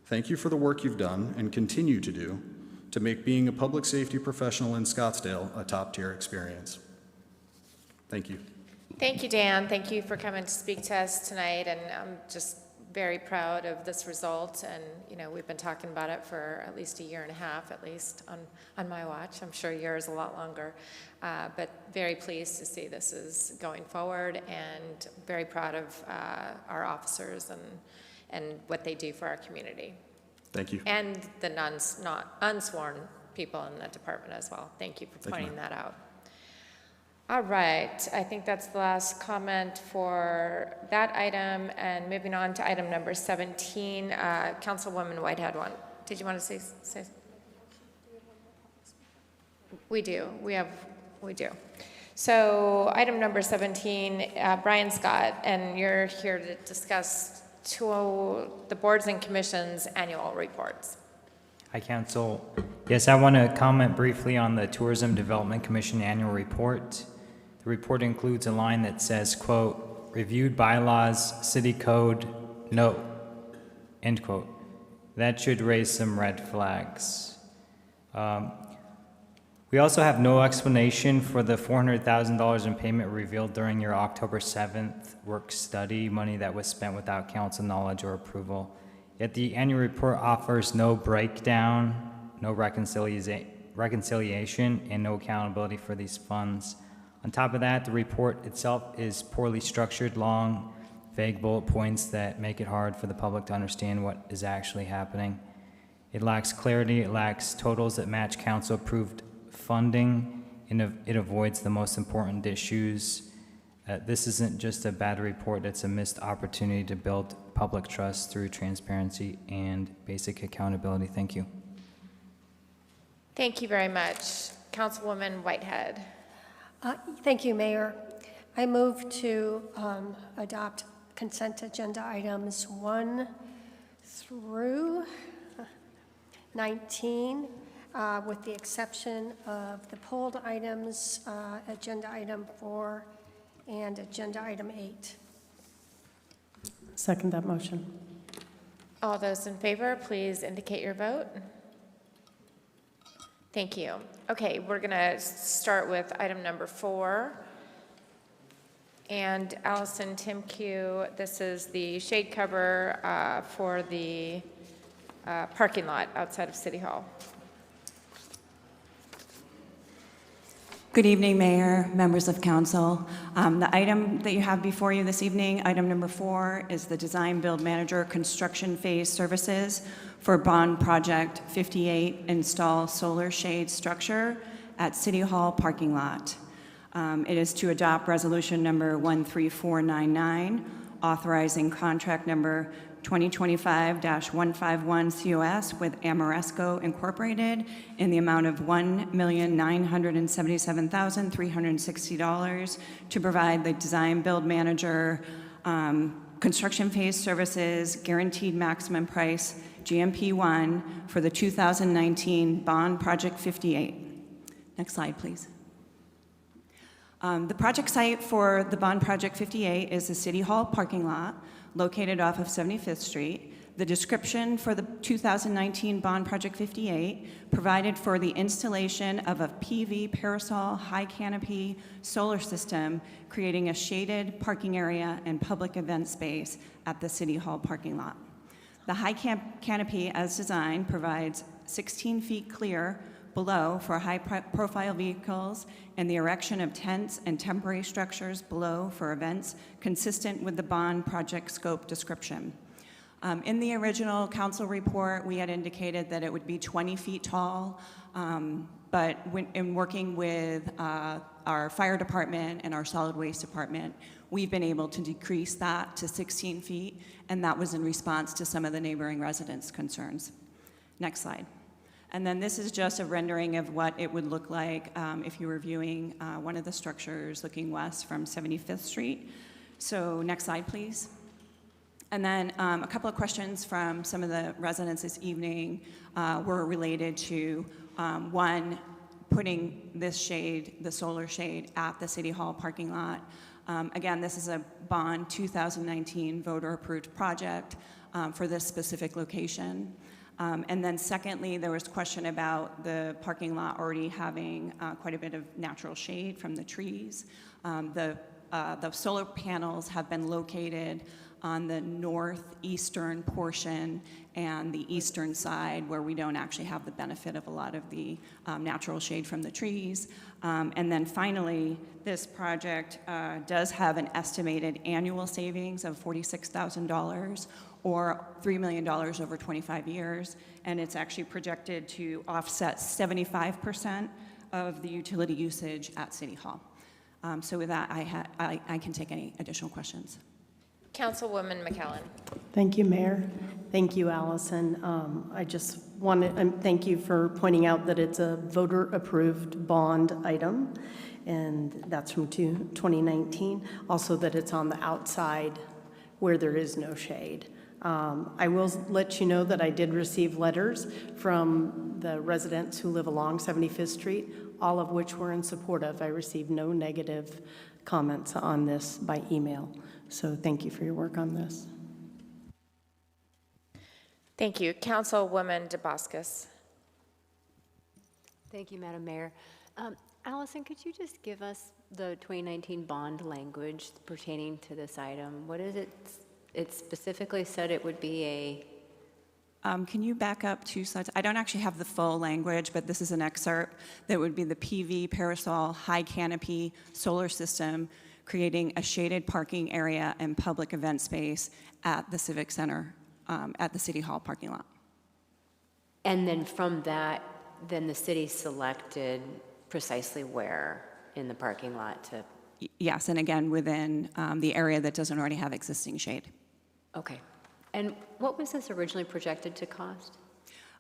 Speaker 3: Thank you for the work you've done and continue to do to make being a public safety professional in Scottsdale a top-tier experience. Thank you.
Speaker 1: Thank you, Dan. Thank you for coming to speak to us tonight, and I'm just very proud of this result. And, you know, we've been talking about it for at least a year and a half, at least on my watch. I'm sure yours a lot longer. But very pleased to see this is going forward, and very proud of our officers and what they do for our community.
Speaker 3: Thank you.
Speaker 1: And the not unsworn people in the department as well. Thank you for pointing that out. All right, I think that's the last comment for that item, and moving on to item number 17, Councilwoman Whitehead. Did you want to say? We do. We do. So item number 17, Brian Scott, and you're here to discuss the boards and commissions' annual reports.
Speaker 18: Hi, Council. Yes, I want to comment briefly on the Tourism Development Commission annual report. The report includes a line that says, quote, reviewed bylaws, city code, no, end quote. That should raise some red flags. We also have no explanation for the $400,000 in payment revealed during your October 7th work study, money that was spent without council knowledge or approval. Yet the annual report offers no breakdown, no reconciliation, and no accountability for these funds. On top of that, the report itself is poorly structured, long, vague bullet points that make it hard for the public to understand what is actually happening. It lacks clarity, it lacks totals that match council-approved funding, and it avoids the most important issues. This isn't just a bad report, it's a missed opportunity to build public trust through transparency and basic accountability. Thank you.
Speaker 1: Thank you very much. Councilwoman Whitehead.
Speaker 5: Thank you, Mayor. I move to adopt consent agenda items 1 through 19, with the exception of the pulled items, agenda item 4 and agenda item 8.
Speaker 8: Second that motion.
Speaker 1: All those in favor, please indicate your vote. Thank you. Okay, we're going to start with item number 4. And Allison Timku, this is the shade cover for the parking lot outside of City Hall.
Speaker 12: Good evening, Mayor, members of council. The item that you have before you this evening, item number 4, is the Design Build Manager Construction Phase Services for Bond Project 58 Install Solar Shade Structure at City Hall Parking Lot. It is to adopt resolution number 13499, authorizing contract number 2025-151 COS with Amoresco Incorporated in the amount of $1,977,360 to provide the Design Build Manager Construction Phase Services Guaranteed Maximum Price GMP1 for the 2019 Bond Project 58. Next slide, please. The project site for the Bond Project 58 is the City Hall parking lot located off of 75th Street. The description for the 2019 Bond Project 58 provided for the installation of a PV parasol high canopy solar system, creating a shaded parking area and public event space at the City Hall parking lot. The high canopy, as designed, provides 16 feet clear below for high-profile vehicles and the erection of tents and temporary structures below for events consistent with the bond project scope description. In the original council report, we had indicated that it would be 20 feet tall, but in working with our fire department and our solid waste department, we've been able to decrease that to 16 feet, and that was in response to some of the neighboring residents' concerns. Next slide. And then this is just a rendering of what it would look like if you were viewing one of the structures looking west from 75th Street. So next slide, please. And then a couple of questions from some of the residents this evening were related to, one, putting this shade, the solar shade, at the City Hall parking lot. Again, this is a Bond 2019 voter-approved project for this specific location. And then secondly, there was a question about the parking lot already having quite a bit of natural shade from the trees. The solar panels have been located on the northeastern portion and the eastern side where we don't actually have the benefit of a lot of the natural shade from the trees. And then finally, this project does have an estimated annual savings of $46,000 or $3 million over 25 years, and it's actually projected to offset 75% of the utility usage at City Hall. So with that, I can take any additional questions.
Speaker 1: Councilwoman McCallum.
Speaker 8: Thank you, Mayor. Thank you, Allison. I just want to thank you for pointing out that it's a voter-approved bond item, and that's from 2019. Also that it's on the outside where there is no shade. I will let you know that I did receive letters from the residents who live along 75th Street, all of which were in support of. I received no negative comments on this by email. So thank you for your work on this.
Speaker 1: Thank you. Councilwoman DeBoscus.
Speaker 11: Thank you, Madam Mayor. Allison, could you just give us the 2019 bond language pertaining to this item? What is it? It specifically said it would be a...
Speaker 12: Can you back up 2 slides? I don't actually have the full language, but this is an excerpt that would be the PV parasol high canopy solar system creating a shaded parking area and public event space at the Civic Center, at the City Hall parking lot.
Speaker 11: And then from that, then the city selected precisely where in the parking lot to...
Speaker 12: Yes, and again, within the area that doesn't already have existing shade.
Speaker 11: Okay. And what was this originally projected to cost?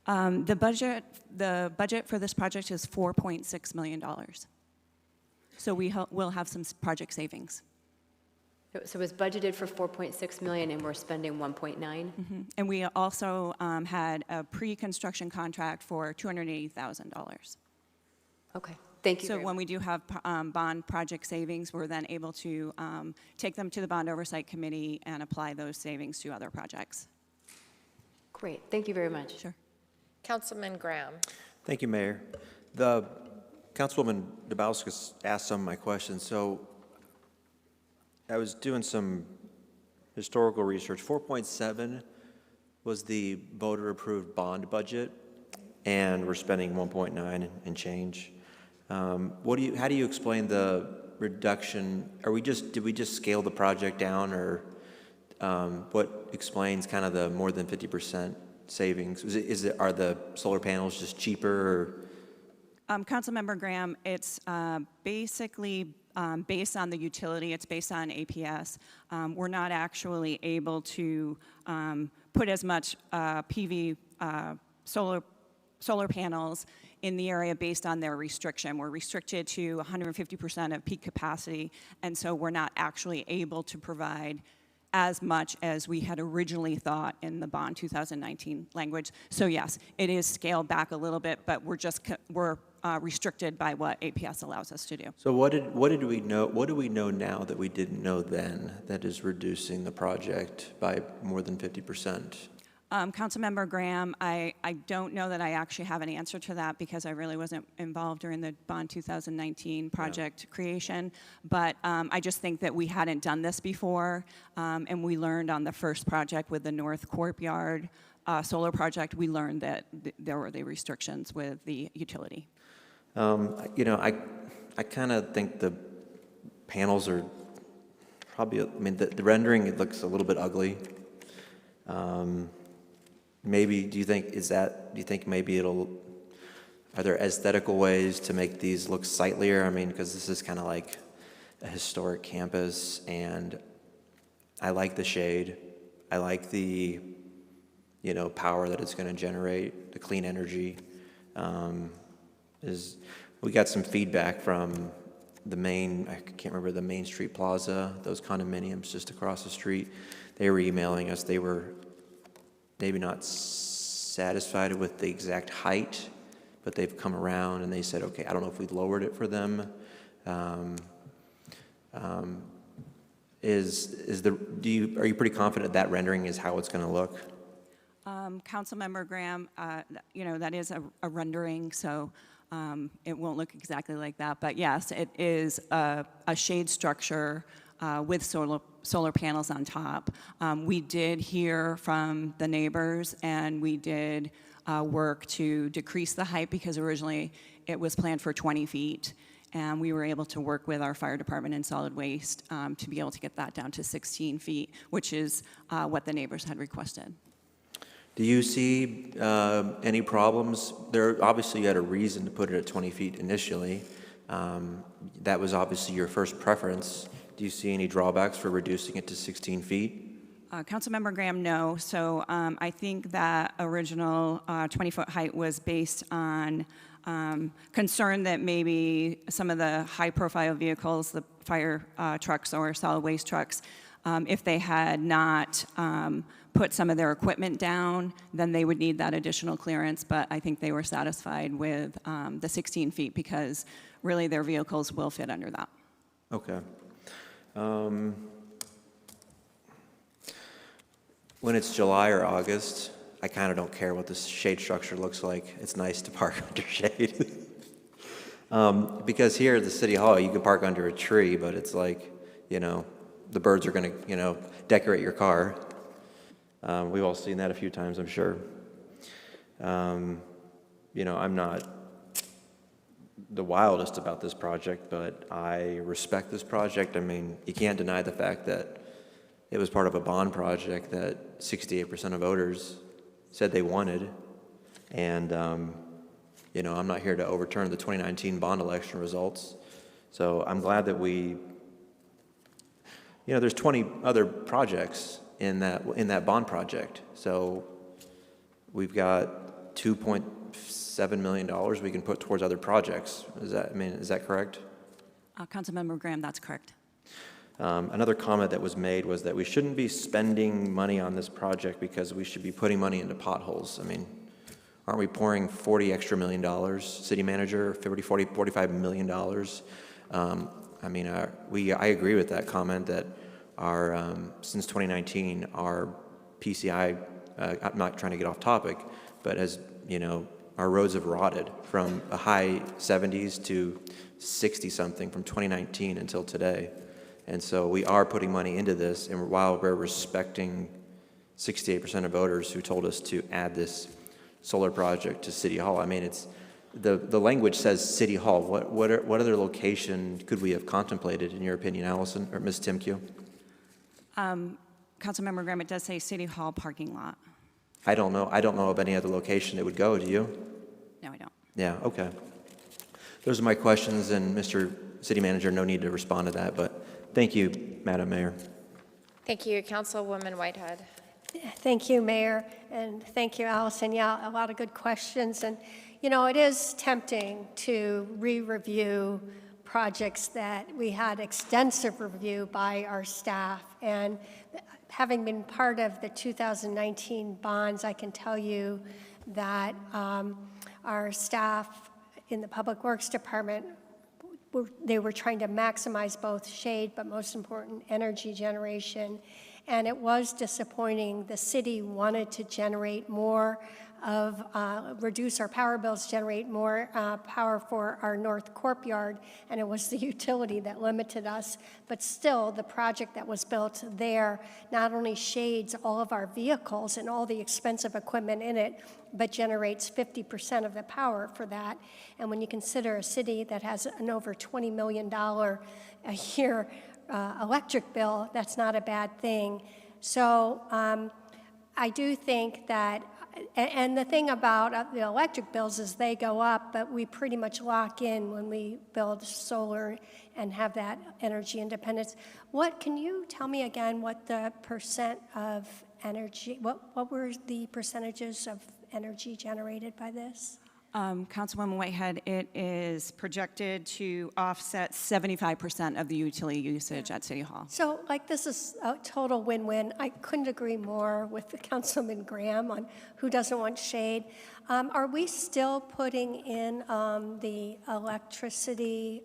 Speaker 12: The budget for this project is $4.6 million. So we'll have some project savings.
Speaker 11: So it was budgeted for $4.6 million and we're spending $1.9?
Speaker 12: Mm-hmm. And we also had a pre-construction contract for $280,000.
Speaker 11: Okay, thank you.
Speaker 12: So when we do have bond project savings, we're then able to take them to the Bond Oversight Committee and apply those savings to other projects.
Speaker 11: Great, thank you very much.
Speaker 12: Sure.
Speaker 1: Councilman Graham.
Speaker 10: Thank you, Mayor. The Councilwoman DeBoscus asked some of my questions. So I was doing some historical research. 4.7 was the voter-approved bond budget, and we're spending 1.9 and change. How do you explain the reduction? Did we just scale the project down, or what explains kind of the more than 50% savings? Are the solar panels just cheaper?
Speaker 12: Councilmember Graham, it's basically based on the utility. It's based on APS. We're not actually able to put as much PV solar panels in the area based on their restriction. We're restricted to 150% of peak capacity, and so we're not actually able to provide as much as we had originally thought in the bond 2019 language. So yes, it is scaled back a little bit, but we're restricted by what APS allows us to do.
Speaker 10: So what do we know now that we didn't know then that is reducing the project by more than 50%?
Speaker 12: Councilmember Graham, I don't know that I actually have an answer to that because I really wasn't involved during the bond 2019 project creation, but I just think that we hadn't done this before, and we learned on the first project with the North Courtyard solar project, we learned that there were the restrictions with the utility.
Speaker 10: I kind of think the panels are probably, the rendering, it looks a little bit ugly. Maybe, do you think maybe are there aesthetical ways to make these look sightlier? Because this is kind of like a historic campus, and I like the shade. I like the, power that it's going to generate, the clean energy. We got some feedback from I can't remember, the Main Street Plaza, those condominiums just across the street. They were emailing us. They were maybe not satisfied with the exact height, but they've come around and they said, okay, I don't know if we lowered it for them. Are you pretty confident that rendering is how it's going to look?
Speaker 12: Councilmember Graham, that is a rendering, so It won't look exactly like that, but yes, it is a shade structure with solar panels on top. We did hear from the neighbors, and we did work to decrease the height because originally it was planned for 20 feet. And we were able to work with our fire department and solid waste to be able to get that down to 16 feet, which is what the neighbors had requested.
Speaker 10: Do you see any problems? Obviously, you had a reason to put it at 20 feet initially. That was obviously your first preference. Do you see any drawbacks for reducing it to 16 feet?
Speaker 12: Councilmember Graham, no. So I think that original 20-foot height was based on concern that maybe some of the high-profile vehicles, the fire trucks or solid waste trucks, if they had not put some of their equipment down, then they would need that additional clearance. But I think they were satisfied with the 16 feet because really their vehicles will fit under that.
Speaker 10: Okay. When it's July or August, I kind of don't care what the shade structure looks like. It's nice to park under shade. Because here at the City Hall, you can park under a tree, but it's like, the birds are going to, decorate your car. We've all seen that a few times, I'm sure. I'm not the wildest about this project, but I respect this project. I mean, you can't deny the fact that it was part of a bond project that 68% of voters said they wanted. And, I'm not here to overturn the 2019 bond election results. So I'm glad that there's 20 other projects in that bond project. So we've got $2.7 million we can put towards other projects. Is that correct?
Speaker 12: Councilmember Graham, that's correct.
Speaker 10: Another comment that was made was that we shouldn't be spending money on this project because we should be putting money into potholes. I mean, aren't we pouring $40 extra million, city manager, $45 million? I agree with that comment that since 2019, our PCI, I'm not trying to get off topic, but our roads have rotted from a high 70s to 60-something from 2019 until today. And so we are putting money into this, and while we're respecting 68% of voters who told us to add this solar project to City Hall, it's the language says City Hall. What other location could we have contemplated, in your opinion, Allison or Ms. Timke?
Speaker 12: Councilmember Graham, it does say City Hall parking lot.
Speaker 10: I don't know of any other location it would go. Do you?
Speaker 12: No, I don't.
Speaker 10: Yeah. Okay. Those are my questions, and Mr. City Manager, no need to respond to that, but thank you, Madam Mayor.
Speaker 1: Thank you, Councilwoman Whitehead.
Speaker 5: Thank you, Mayor, and thank you, Allison. Yeah, a lot of good questions. And, it is tempting to re-review projects that we had extensive review by our staff. And having been part of the 2019 bonds, I can tell you that our staff in the Public Works Department, they were trying to maximize both shade, but most important, energy generation. And it was disappointing. The city wanted to generate more reduce our power bills, generate more power for our North Courtyard, and it was the utility that limited us. But still, the project that was built there not only shades all of our vehicles and all the expensive equipment in it, but generates 50% of the power for that. And when you consider a city that has an over $20 million a year electric bill, that's not a bad thing. So I do think that, and the thing about the electric bills is they go up, but we pretty much lock in when we build solar and have that energy independence. Can you tell me again what the percent of energy, what were the percentages of energy generated by this?
Speaker 12: Councilwoman Whitehead, it is projected to offset 75% of the utility usage at City Hall.
Speaker 5: So, this is a total win-win. I couldn't agree more with Councilman Graham on who doesn't want shade. Are we still putting in the electricity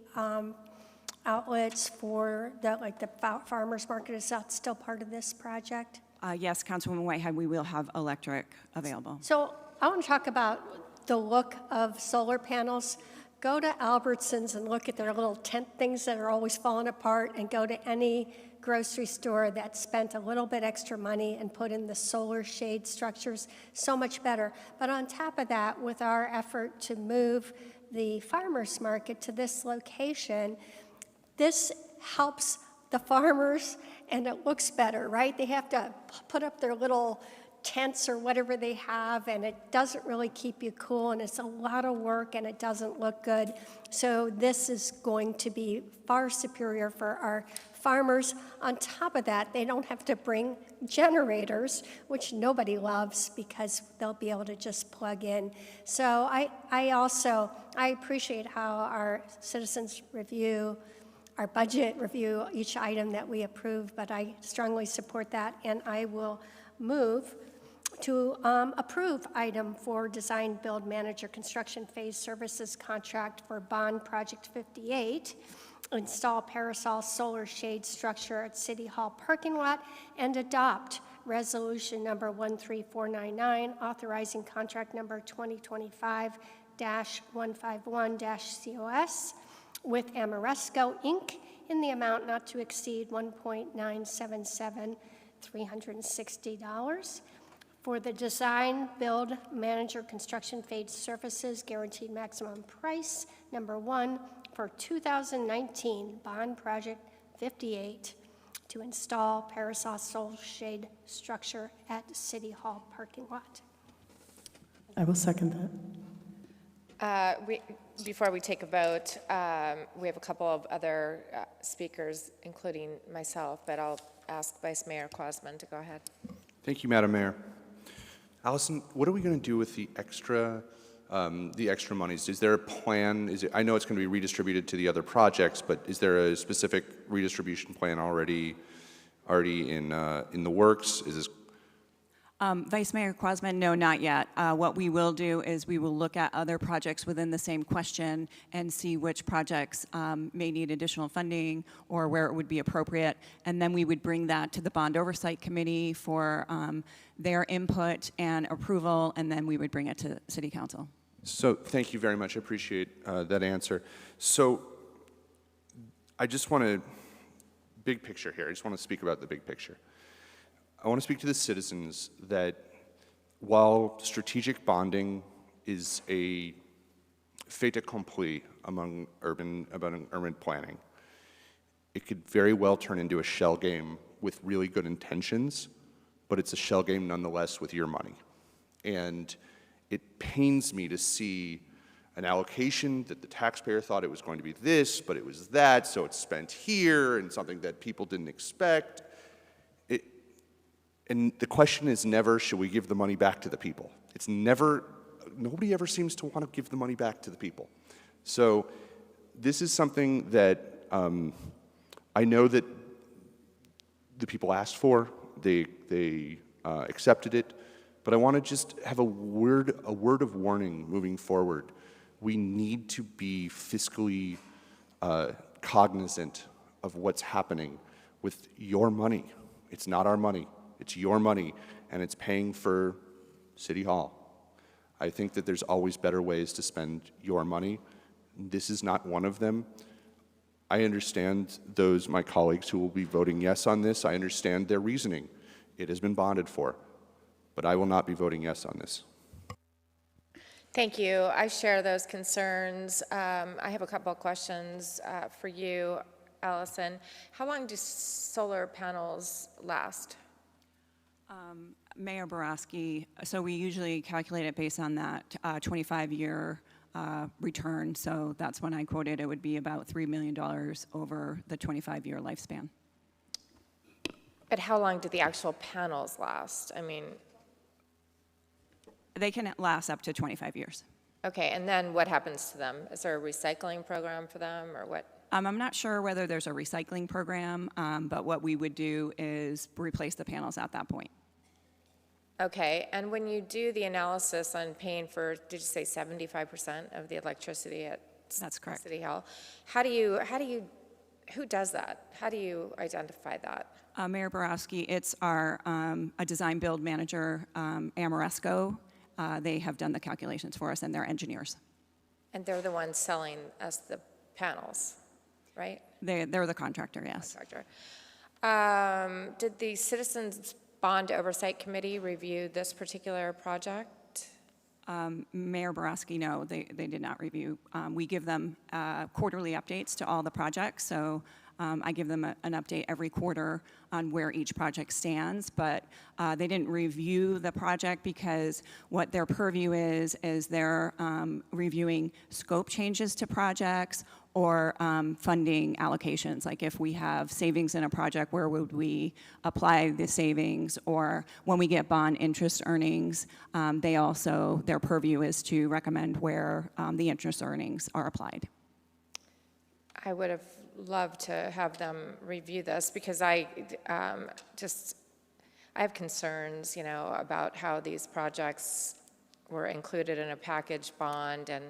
Speaker 5: outlets for the farmers market? Is that still part of this project?
Speaker 12: Yes, Councilwoman Whitehead, we will have electric available.
Speaker 5: So I want to talk about the look of solar panels, go to Albertsons and look at their little tent things that are always falling apart, and go to any grocery store that spent a little bit extra money and put in the solar shade structures. So much better. But on top of that, with our effort to move the farmers market to this location, this helps the farmers, and it looks better, right? They have to put up their little tents or whatever they have, and it doesn't really keep you cool, and it's a lot of work, and it doesn't look good. So this is going to be far superior for our farmers. On top of that, they don't have to bring generators, which nobody loves, because they'll be able to just plug in. So I appreciate how our citizens review, our budget review each item that we approve, but I strongly support that, and I will move to approve item 4, Design Build Manager Construction Phase Services Contract for Bond Project 58, install parasol solar shade structure at City Hall parking lot, and adopt resolution number 13499, authorizing contract number 2025-151-COS with Amoresco, Inc. in the amount not to exceed $1.977,360 for the design, build, manager, construction phase services, guaranteed maximum price, number 1, for 2019 Bond Project 58 to install parasol solar shade structure at City Hall parking lot.
Speaker 8: I will second that.
Speaker 1: Before we take a vote, we have a couple of other speakers, including myself, but I'll ask Vice Mayor Quasman to go ahead.
Speaker 13: Thank you, Madam Mayor. Allison, what are we going to do with the extra monies? Is there a plan? I know it's going to be redistributed to the other projects, but is there a specific redistribution plan already in the works? Is this?
Speaker 12: Vice Mayor Quasman, no, not yet. What we will do is we will look at other projects within the same question and see which projects may need additional funding or where it would be appropriate, and then we would bring that to the Bond Oversight Committee for their input and approval, and then we would bring it to City Council.
Speaker 13: So thank you very much. I appreciate that answer. So I just want to, big picture here, I just want to speak about the big picture. I want to speak to the citizens that while strategic bonding is a fait accompli among urban planning, it could very well turn into a shell game with really good intentions, but it's a shell game nonetheless with your money. And it pains me to see an allocation that the taxpayer thought it was going to be this, but it was that, so it's spent here, and something that people didn't expect. And the question is never, should we give the money back to the people? It's never, nobody ever seems to want to give the money back to the people. So this is something that I know that the people asked for, they accepted it, but I want to just have a word of warning moving forward. We need to be fiscally cognizant of what's happening with your money. It's not our money. It's your money, and it's paying for City Hall. I think that there's always better ways to spend your money. This is not one of them. I understand my colleagues who will be voting yes on this. I understand their reasoning. It has been bonded for, but I will not be voting yes on this.
Speaker 1: Thank you. I share those concerns. I have a couple of questions for you, Allison. How long do solar panels last?
Speaker 12: Mayor Borowski, so we usually calculate it based on that 25-year return, so that's when I quoted it would be about $3 million over the 25-year lifespan.
Speaker 1: But how long do the actual panels last? I mean,
Speaker 12: they can last up to 25 years.
Speaker 1: Okay, and then what happens to them? Is there a recycling program for them, or what?
Speaker 12: I'm not sure whether there's a recycling program, but what we would do is replace the panels at that point.
Speaker 1: Okay, and when you do the analysis on paying for, did you say 75% of the electricity at
Speaker 12: That's correct.
Speaker 1: City Hall, who does that? How do you identify that?
Speaker 12: Mayor Borowski, it's our a design build manager, Amoresco. they have done the calculations for us, and they're engineers.
Speaker 1: And they're the ones selling us the panels, right?
Speaker 12: They're the contractor, yes.
Speaker 1: Contractor. Did the Citizens Bond Oversight Committee review this particular project?
Speaker 12: Mayor Borowski, no, they did not review. We give them quarterly updates to all the projects, so I give them an update every quarter on where each project stands, but they didn't review the project because what their purview is they're reviewing scope changes to projects or funding allocations, like if we have savings in a project, where would we apply the savings? Or when we get bond interest earnings, their purview is to recommend where the interest earnings are applied.
Speaker 1: I would have loved to have them review this because I have concerns, about how these projects were included in a package bond and,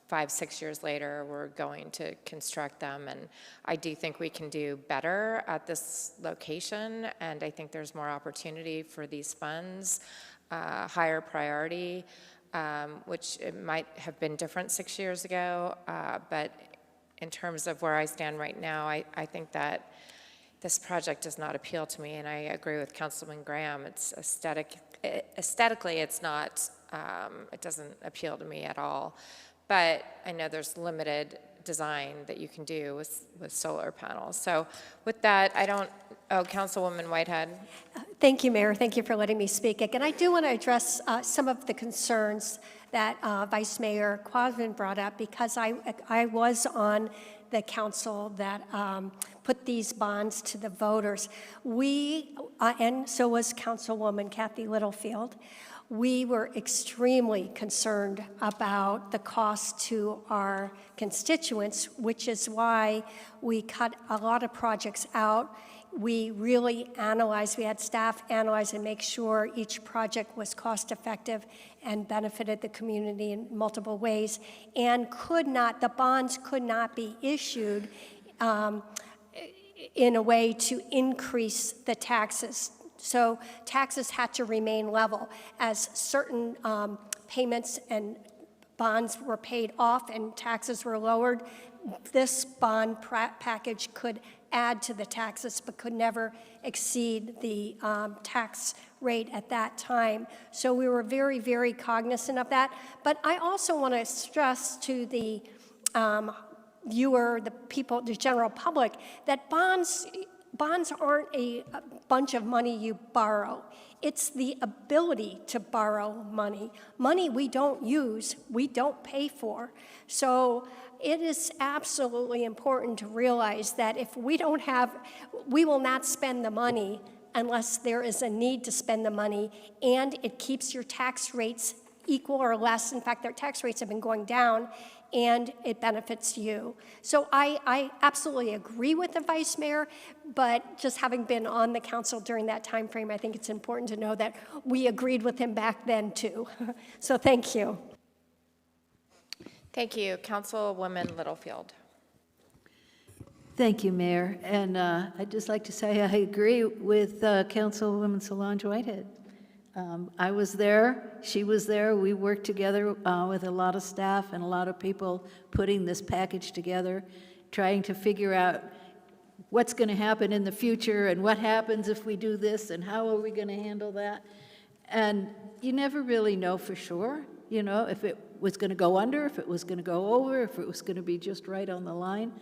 Speaker 1: 5-6 years later, we're going to construct them. And I do think we can do better at this location, and I think there's more opportunity for these funds, higher priority, which it might have been different 6 years ago, but in terms of where I stand right now, I think that this project does not appeal to me, and I agree with Councilman Graham. It's aesthetically, it's not, it doesn't appeal to me at all. But I know there's limited design that you can do with solar panels. So with that, Councilwoman Whitehead.
Speaker 5: Thank you, Mayor. Thank you for letting me speak. Again, I do want to address some of the concerns that Vice Mayor Quazman brought up, because I was on the council that put these bonds to the voters. We, and so was Councilwoman Kathy Littlefield, we were extremely concerned about the cost to our constituents, which is why we cut a lot of projects out. We really analyzed, we had staff analyze and make sure each project was cost effective and benefited the community in multiple ways, and the bonds could not be issued in a way to increase the taxes. So taxes had to remain level. As certain payments and bonds were paid off and taxes were lowered, this bond package could add to the taxes but could never exceed the tax rate at that time. So we were very, very cognizant of that. But I also want to stress to the viewer, the people, the general public, that bonds aren't a bunch of money you borrow. It's the ability to borrow money. Money we don't use, we don't pay for. So it is absolutely important to realize that if we don't have, we will not spend the money unless there is a need to spend the money, and it keeps your tax rates equal or less. In fact, their tax rates have been going down, and it benefits you. So I absolutely agree with the Vice Mayor, but just having been on the council during that time frame, I think it's important to know that we agreed with him back then too. So thank you.
Speaker 1: Thank you. Councilwoman Littlefield.
Speaker 9: Thank you, Mayor. And I'd just like to say I agree with Councilwoman Solange Whitehead. I was there, she was there, we worked together with a lot of staff and a lot of people putting this package together, trying to figure out what's going to happen in the future and what happens if we do this and how are we going to handle that. And you never really know for sure, if it was going to go under, if it was going to go over, if it was going to be just right on the line.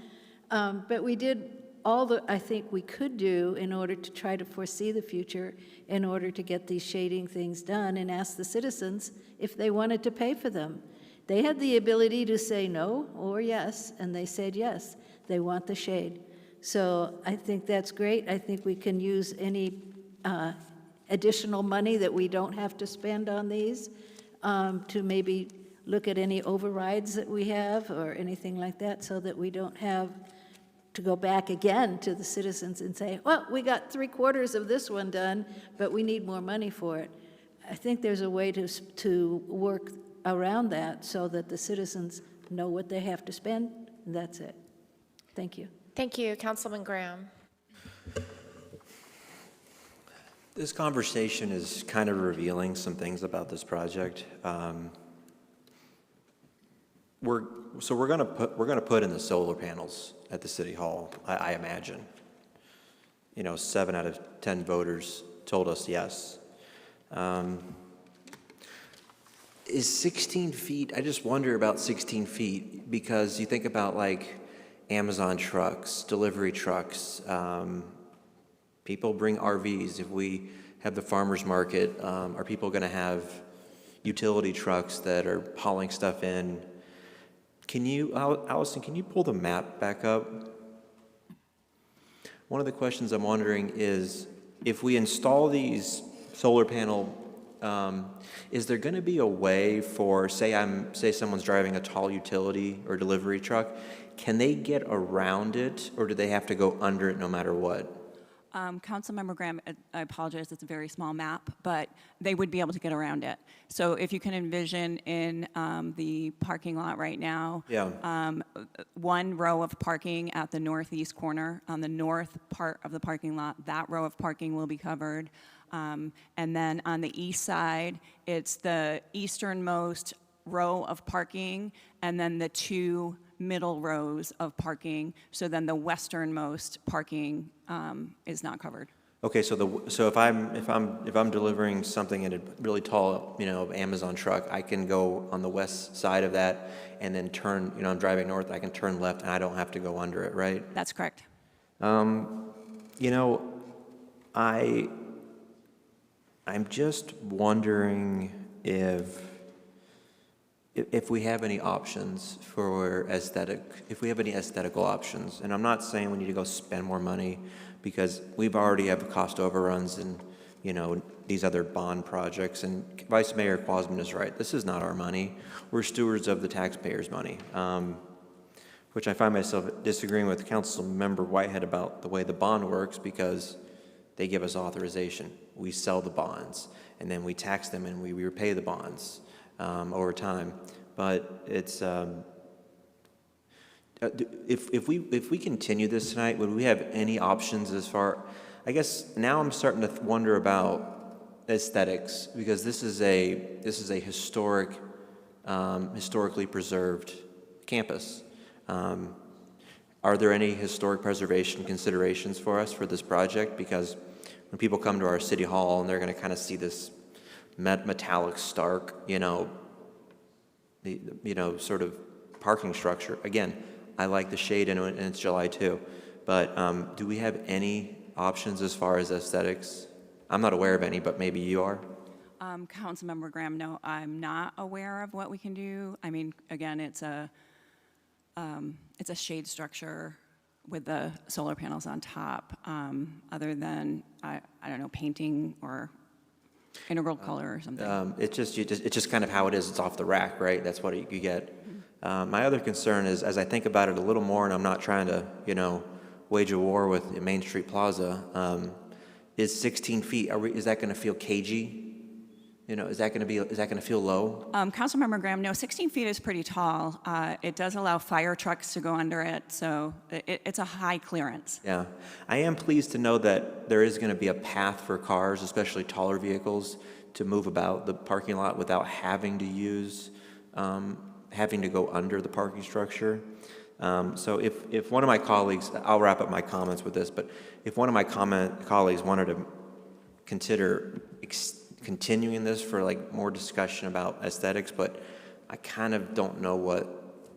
Speaker 9: But we did all that I think we could do in order to try to foresee the future, in order to get these shading things done, and ask the citizens if they wanted to pay for them. They had the ability to say no or yes, and they said yes, they want the shade. So I think that's great. I think we can use any additional money that we don't have to spend on these to maybe look at any overrides that we have or anything like that, so that we don't have to go back again to the citizens and say, well, we got 3/4 of this one done, but we need more money for it. I think there's a way to work around that so that the citizens know what they have to spend, and that's it. Thank you.
Speaker 1: Thank you. Councilman Graham.
Speaker 10: This conversation is kind of revealing some things about this project. We're gonna put in the solar panels at the city hall, I imagine. 7 out of 10 voters told us yes. Is 16 feet, I just wonder about 16 feet, because you think about like Amazon trucks, delivery trucks, people bring RVs. If we have the farmer's market, are people gonna have utility trucks that are hauling stuff in? Allison, can you pull the map back up? One of the questions I'm wondering is, if we install these solar panel, is there going to be a way for, say someone's driving a tall utility or delivery truck, can they get around it, or do they have to go under it no matter what?
Speaker 12: Councilmember Graham, I apologize, it's a very small map, but they would be able to get around it. So if you can envision in the parking lot right now, one row of parking at the northeast corner, on the north part of the parking lot, that row of parking will be covered. And then on the east side, it's the easternmost row of parking, and then the 2 middle rows of parking. So then the westernmost parking is not covered.
Speaker 10: Okay, so if I'm delivering something in a really tall, Amazon truck, I can go on the west side of that and then turn. I'm driving north, I can turn left, and I don't have to go under it, right?
Speaker 12: That's correct.
Speaker 10: I'm just wondering if we have any options for if we have any aesthetical options. And I'm not saying we need to go spend more money, because we've already have cost overruns and, these other bond projects. And Vice Mayor Quasman is right. This is not our money. We're stewards of the taxpayers' money, which I find myself disagreeing with Councilmember Whitehead about the way the bond works, because they give us authorization. We sell the bonds, and then we tax them, and we repay the bonds over time. But it's if we continue this tonight, would we have any options as far? I guess now I'm starting to wonder about aesthetics, because this is a historically preserved campus. Are there any historic preservation considerations for us for this project? Because when people come to our city hall and they're going to kind of see this metallic, stark, sort of parking structure. Again, I like the shade in it, and it's July too. But do we have any options as far as aesthetics? I'm not aware of any, but maybe you are.
Speaker 12: Councilmember Graham, no, I'm not aware of what we can do. I mean, again, it's a shade structure with the solar panels on top. Other than I don't know, painting or integral color or something.
Speaker 10: It's just kind of how it is. It's off the rack, right? That's what you get. My other concern is, as I think about it a little more, and I'm not trying to, wage a war with Main Street Plaza, is 16 feet. Is that going to feel cagey? Is that going to feel low?
Speaker 12: Councilmember Graham, no, 16 feet is pretty tall. It does allow fire trucks to go under it, so it's a high clearance.
Speaker 10: Yeah. I am pleased to know that there is going to be a path for cars, especially taller vehicles, to move about the parking lot without having to go under the parking structure. So if one of my colleagues, I'll wrap up my comments with this, but if one of my colleagues wanted to consider continuing this for like more discussion about aesthetics, but I kind of don't know what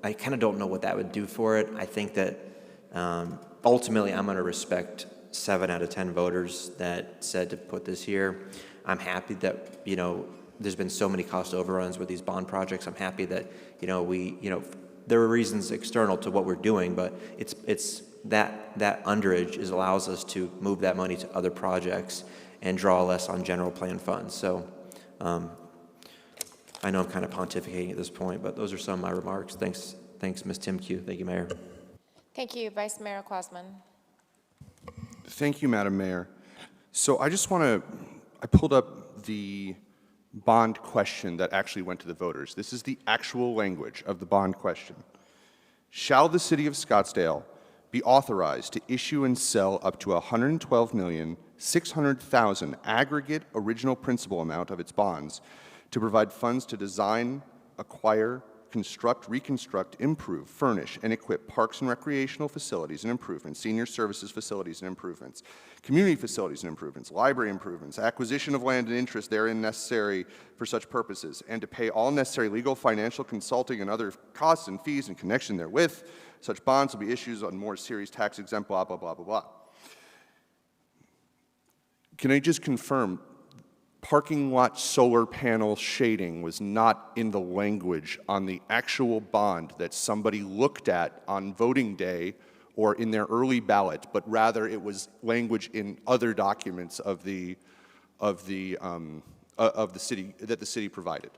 Speaker 10: that would do for it. I think that ultimately I'm going to respect 7 out of 10 voters that said to put this here. I'm happy that there's been so many cost overruns with these bond projects. I'm happy that there are reasons external to what we're doing, but it's that underage allows us to move that money to other projects and draw less on general plan funds. So I know I'm kind of pontificating at this point, but those are some of my remarks. Thanks, Ms. Timke. Thank you, Mayor.
Speaker 1: Thank you, Vice Mayor Quasman.
Speaker 13: Thank you, Madam Mayor. So I pulled up the bond question that actually went to the voters. This is the actual language of the bond question. Shall the City of Scottsdale be authorized to issue and sell up to $112,600,000 aggregate original principal amount of its bonds to provide funds to design, acquire, construct, reconstruct, improve, furnish, and equip parks and recreational facilities and improvements, senior services facilities and improvements, community facilities and improvements, library improvements, acquisition of land and interest therein necessary for such purposes, and to pay all necessary legal, financial, consulting, and other costs and fees in connection therewith. Such bonds will be issued on more serious tax-exempt, blah, blah, blah, blah, blah. Can I just confirm, parking lot solar panel shading was not in the language on the actual bond that somebody looked at on voting day or in their early ballot, but rather it was language in other documents of the city that the city provided?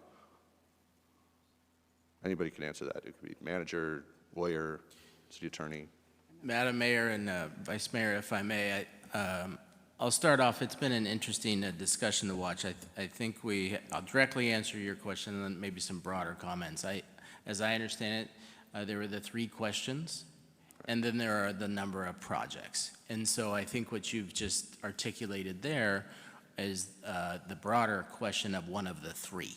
Speaker 13: Anybody can answer that. It could be manager, lawyer, city attorney.
Speaker 2: Madam Mayor and Vice Mayor, if I may, I'll start off. It's been an interesting discussion to watch. I think I'll directly answer your question and then maybe some broader comments. As I understand it, there were the 3 questions, and then there are the number of projects. And so I think what you've just articulated there is the broader question of one of the 3.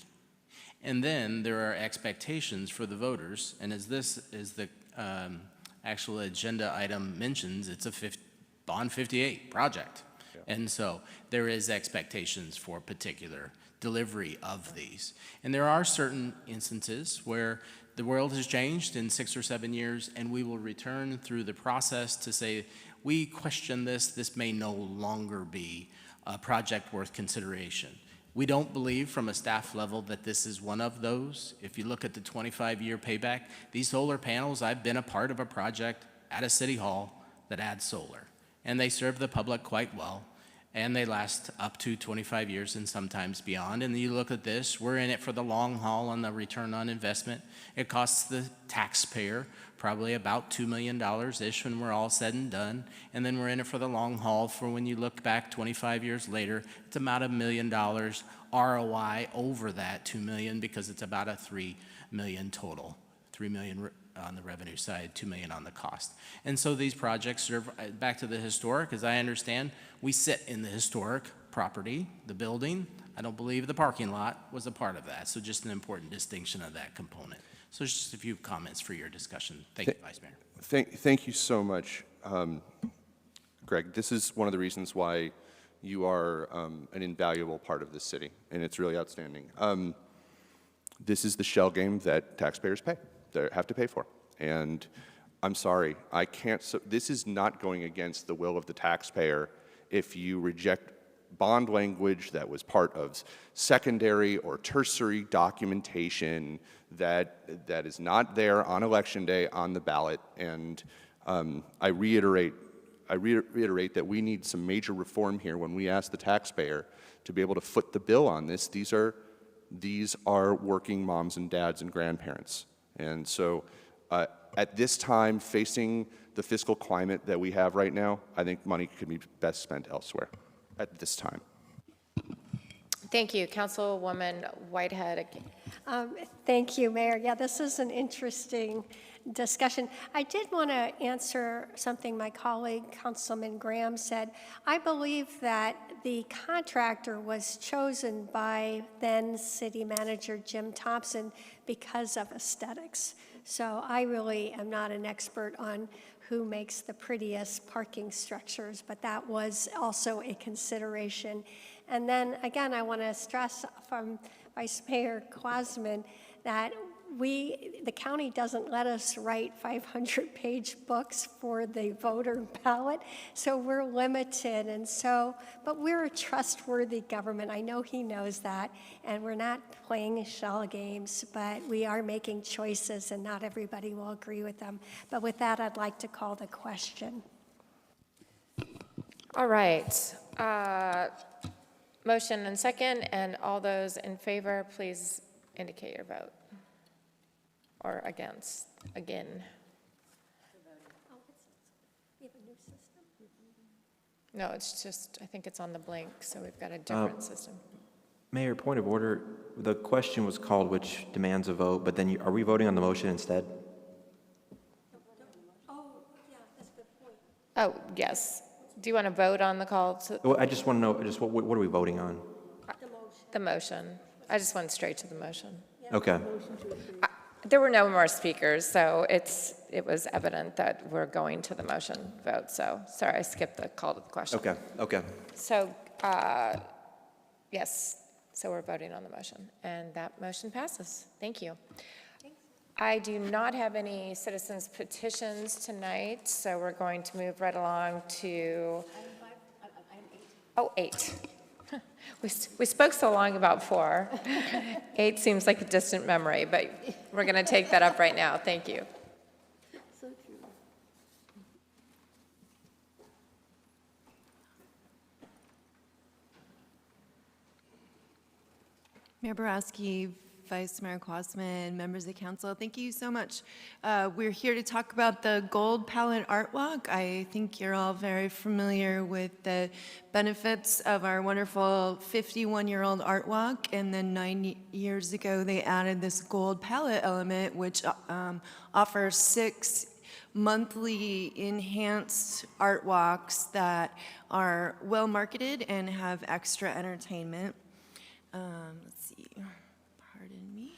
Speaker 2: And then there are expectations for the voters, and as this is the actual agenda item mentions, it's a Bond 58 project. And so there is expectations for particular delivery of these. And there are certain instances where the world has changed in 6 or 7 years, and we will return through the process to say, we question this may no longer be a project worth consideration. We don't believe from a staff level that this is one of those. If you look at the 25-year payback, these solar panels, I've been a part of a project at a city hall that adds solar, and they serve the public quite well. And they last up to 25 years and sometimes beyond. And you look at this, we're in it for the long haul on the return on investment. It costs the taxpayer probably about $2 million-ish when we're all said and done. And then we're in it for the long haul for when you look back 25 years later, it's about $1 million ROI over that $2 million because it's about a $3 million total. $3 million on the revenue side, $2 million on the cost. And so these projects serve, back to the historic, as I understand, we sit in the historic property, the building. I don't believe the parking lot was a part of that. So just an important distinction of that component. So just a few comments for your discussion. Thank you, Vice Mayor.
Speaker 13: Thank you so much, Greg. This is one of the reasons why you are an invaluable part of this city, and it's really outstanding. This is the shell game that taxpayers have to pay for. And I'm sorry, I can't, this is not going against the will of the taxpayer if you reject bond language that was part of secondary or tertiary documentation that is not there on election day on the ballot. And I reiterate that we need some major reform here when we ask the taxpayer to be able to foot the bill on this. These are working moms and dads and grandparents. And so at this time, facing the fiscal climate that we have right now, I think money could be best spent elsewhere at this time.
Speaker 1: Thank you. Councilwoman Whitehead.
Speaker 5: Thank you, Mayor. Yeah, this is an interesting discussion. I did want to answer something my colleague, Councilman Graham, said. I believe that the contractor was chosen by then City Manager Jim Thompson because of aesthetics. So I really am not an expert on who makes the prettiest parking structures, but that was also a consideration. And then again, I want to stress from Vice Mayor Quasman that the county doesn't let us write 500-page books for the voter ballot, so we're limited. And so, but we're a trustworthy government. I know he knows that, and we're not playing shell games, but we are making choices, and not everybody will agree with them. But with that, I'd like to call the question.
Speaker 1: All right. Motion and second, and all those in favor, please indicate your vote. Or against, again. No, it's just, I think it's on the blank, so we've got a different system.
Speaker 10: Mayor, point of order. The question was called which demands a vote, but then are we voting on the motion instead?
Speaker 5: Oh, yeah, that's good.
Speaker 1: Oh, yes. Do you want to vote on the call to
Speaker 10: Well, I just want to know, just what are we voting on?
Speaker 1: the motion? I just went straight to the motion.
Speaker 10: Okay.
Speaker 1: There were no more speakers, so it was evident that we're going to the motion vote. So, sorry, I skipped the call to the question.
Speaker 10: Okay, okay.
Speaker 1: So, yes, so we're voting on the motion, and that motion passes. Thank you. I do not have any citizens petitions tonight, so we're going to move right along to... Oh, 8. We spoke so long about 4. 8 seems like a distant memory, but we're going to take that up right now. Thank you.
Speaker 14: Mayor Borowski, Vice Mayor Quasman, members of council, thank you so much. We're here to talk about the Gold Palette Art Walk. I think you're all very familiar with the benefits of our wonderful 51-year-old art walk, and then 9 years ago they added this gold palette element, which offers 6 monthly enhanced art walks that are well marketed and have extra entertainment. Let's see, pardon me.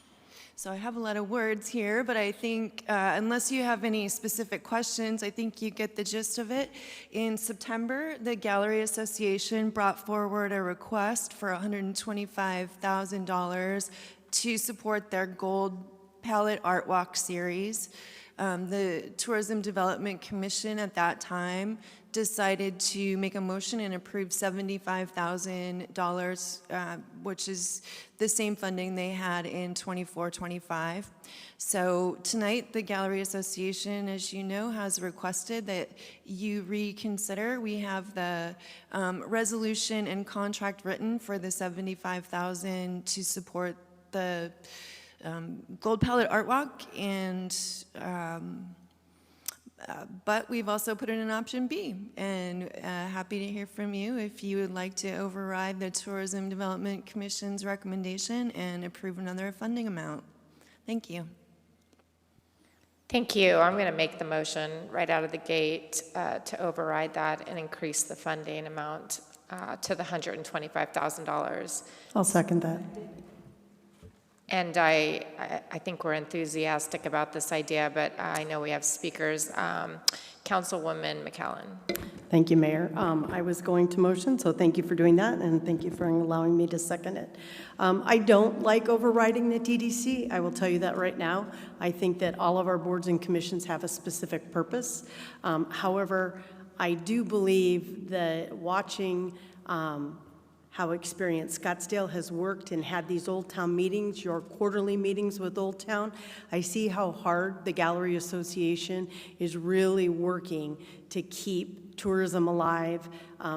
Speaker 14: So I have a lot of words here, but I think unless you have any specific questions, I think you get the gist of it. In September, the Gallery Association brought forward a request for $125,000 to support their Gold Palette Art Walk series. The Tourism Development Commission at that time decided to make a motion and approve $75,000, which is the same funding they had in 24-25. So tonight, the Gallery Association, as you know, has requested that you reconsider. We have the resolution and contract written for the $75,000 to support the Gold Palette Art Walk, and but we've also put in an option B, and happy to hear from you if you would like to override the Tourism Development Commission's recommendation and approve another funding amount. Thank you.
Speaker 1: Thank you. I'm going to make the motion right out of the gate to override that and increase the funding amount to the $125,000.
Speaker 8: I'll second that.
Speaker 1: And I think we're enthusiastic about this idea, but I know we have speakers. Councilwoman McCallum.
Speaker 8: Thank you, Mayor. I was going to motion, so thank you for doing that, and thank you for allowing me to second it. I don't like overriding the TDC. I will tell you that right now. I think that all of our boards and commissions have a specific purpose. However, I do believe that watching how experienced Scottsdale has worked and had these Old Town meetings, your quarterly meetings with Old Town. I see how hard the Gallery Association is really working to keep tourism alive,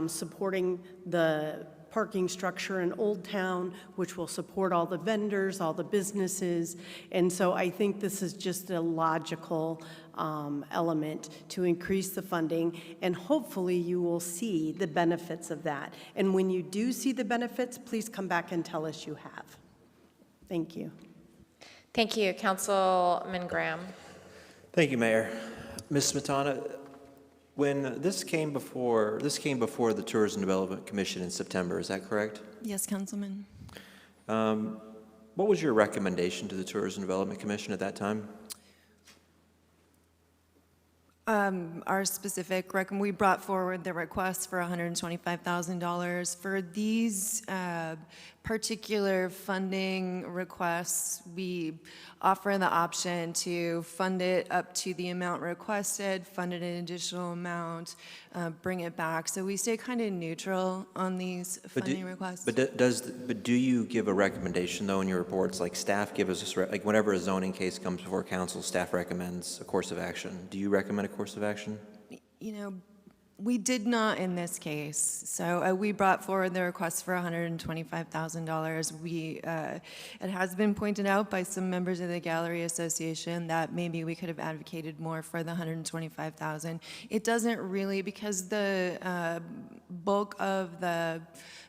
Speaker 8: supporting the parking structure in Old Town, which will support all the vendors, all the businesses. And so I think this is just a logical element to increase the funding, and hopefully you will see the benefits of that. And when you do see the benefits, please come back and tell us you have. Thank you.
Speaker 1: Thank you. Councilman Graham.
Speaker 10: Thank you, Mayor. Ms. Smetana, when this came before the Tourism Development Commission in September, is that correct?
Speaker 14: Yes, Councilman.
Speaker 10: What was your recommendation to the Tourism Development Commission at that time?
Speaker 14: Our specific we brought forward the request for $125,000. For these particular funding requests, we offer the option to fund it up to the amount requested, fund it an additional amount, bring it back. So we stay kind of neutral on these funding requests.
Speaker 10: But do you give a recommendation though in your reports? Like staff give us like whenever a zoning case comes before council, staff recommends a course of action. Do you recommend a course of action?
Speaker 14: You know, we did not in this case. So we brought forward the request for $125,000. It has been pointed out by some members of the Gallery Association that maybe we could have advocated more for the $125,000. It doesn't really, because the bulk of the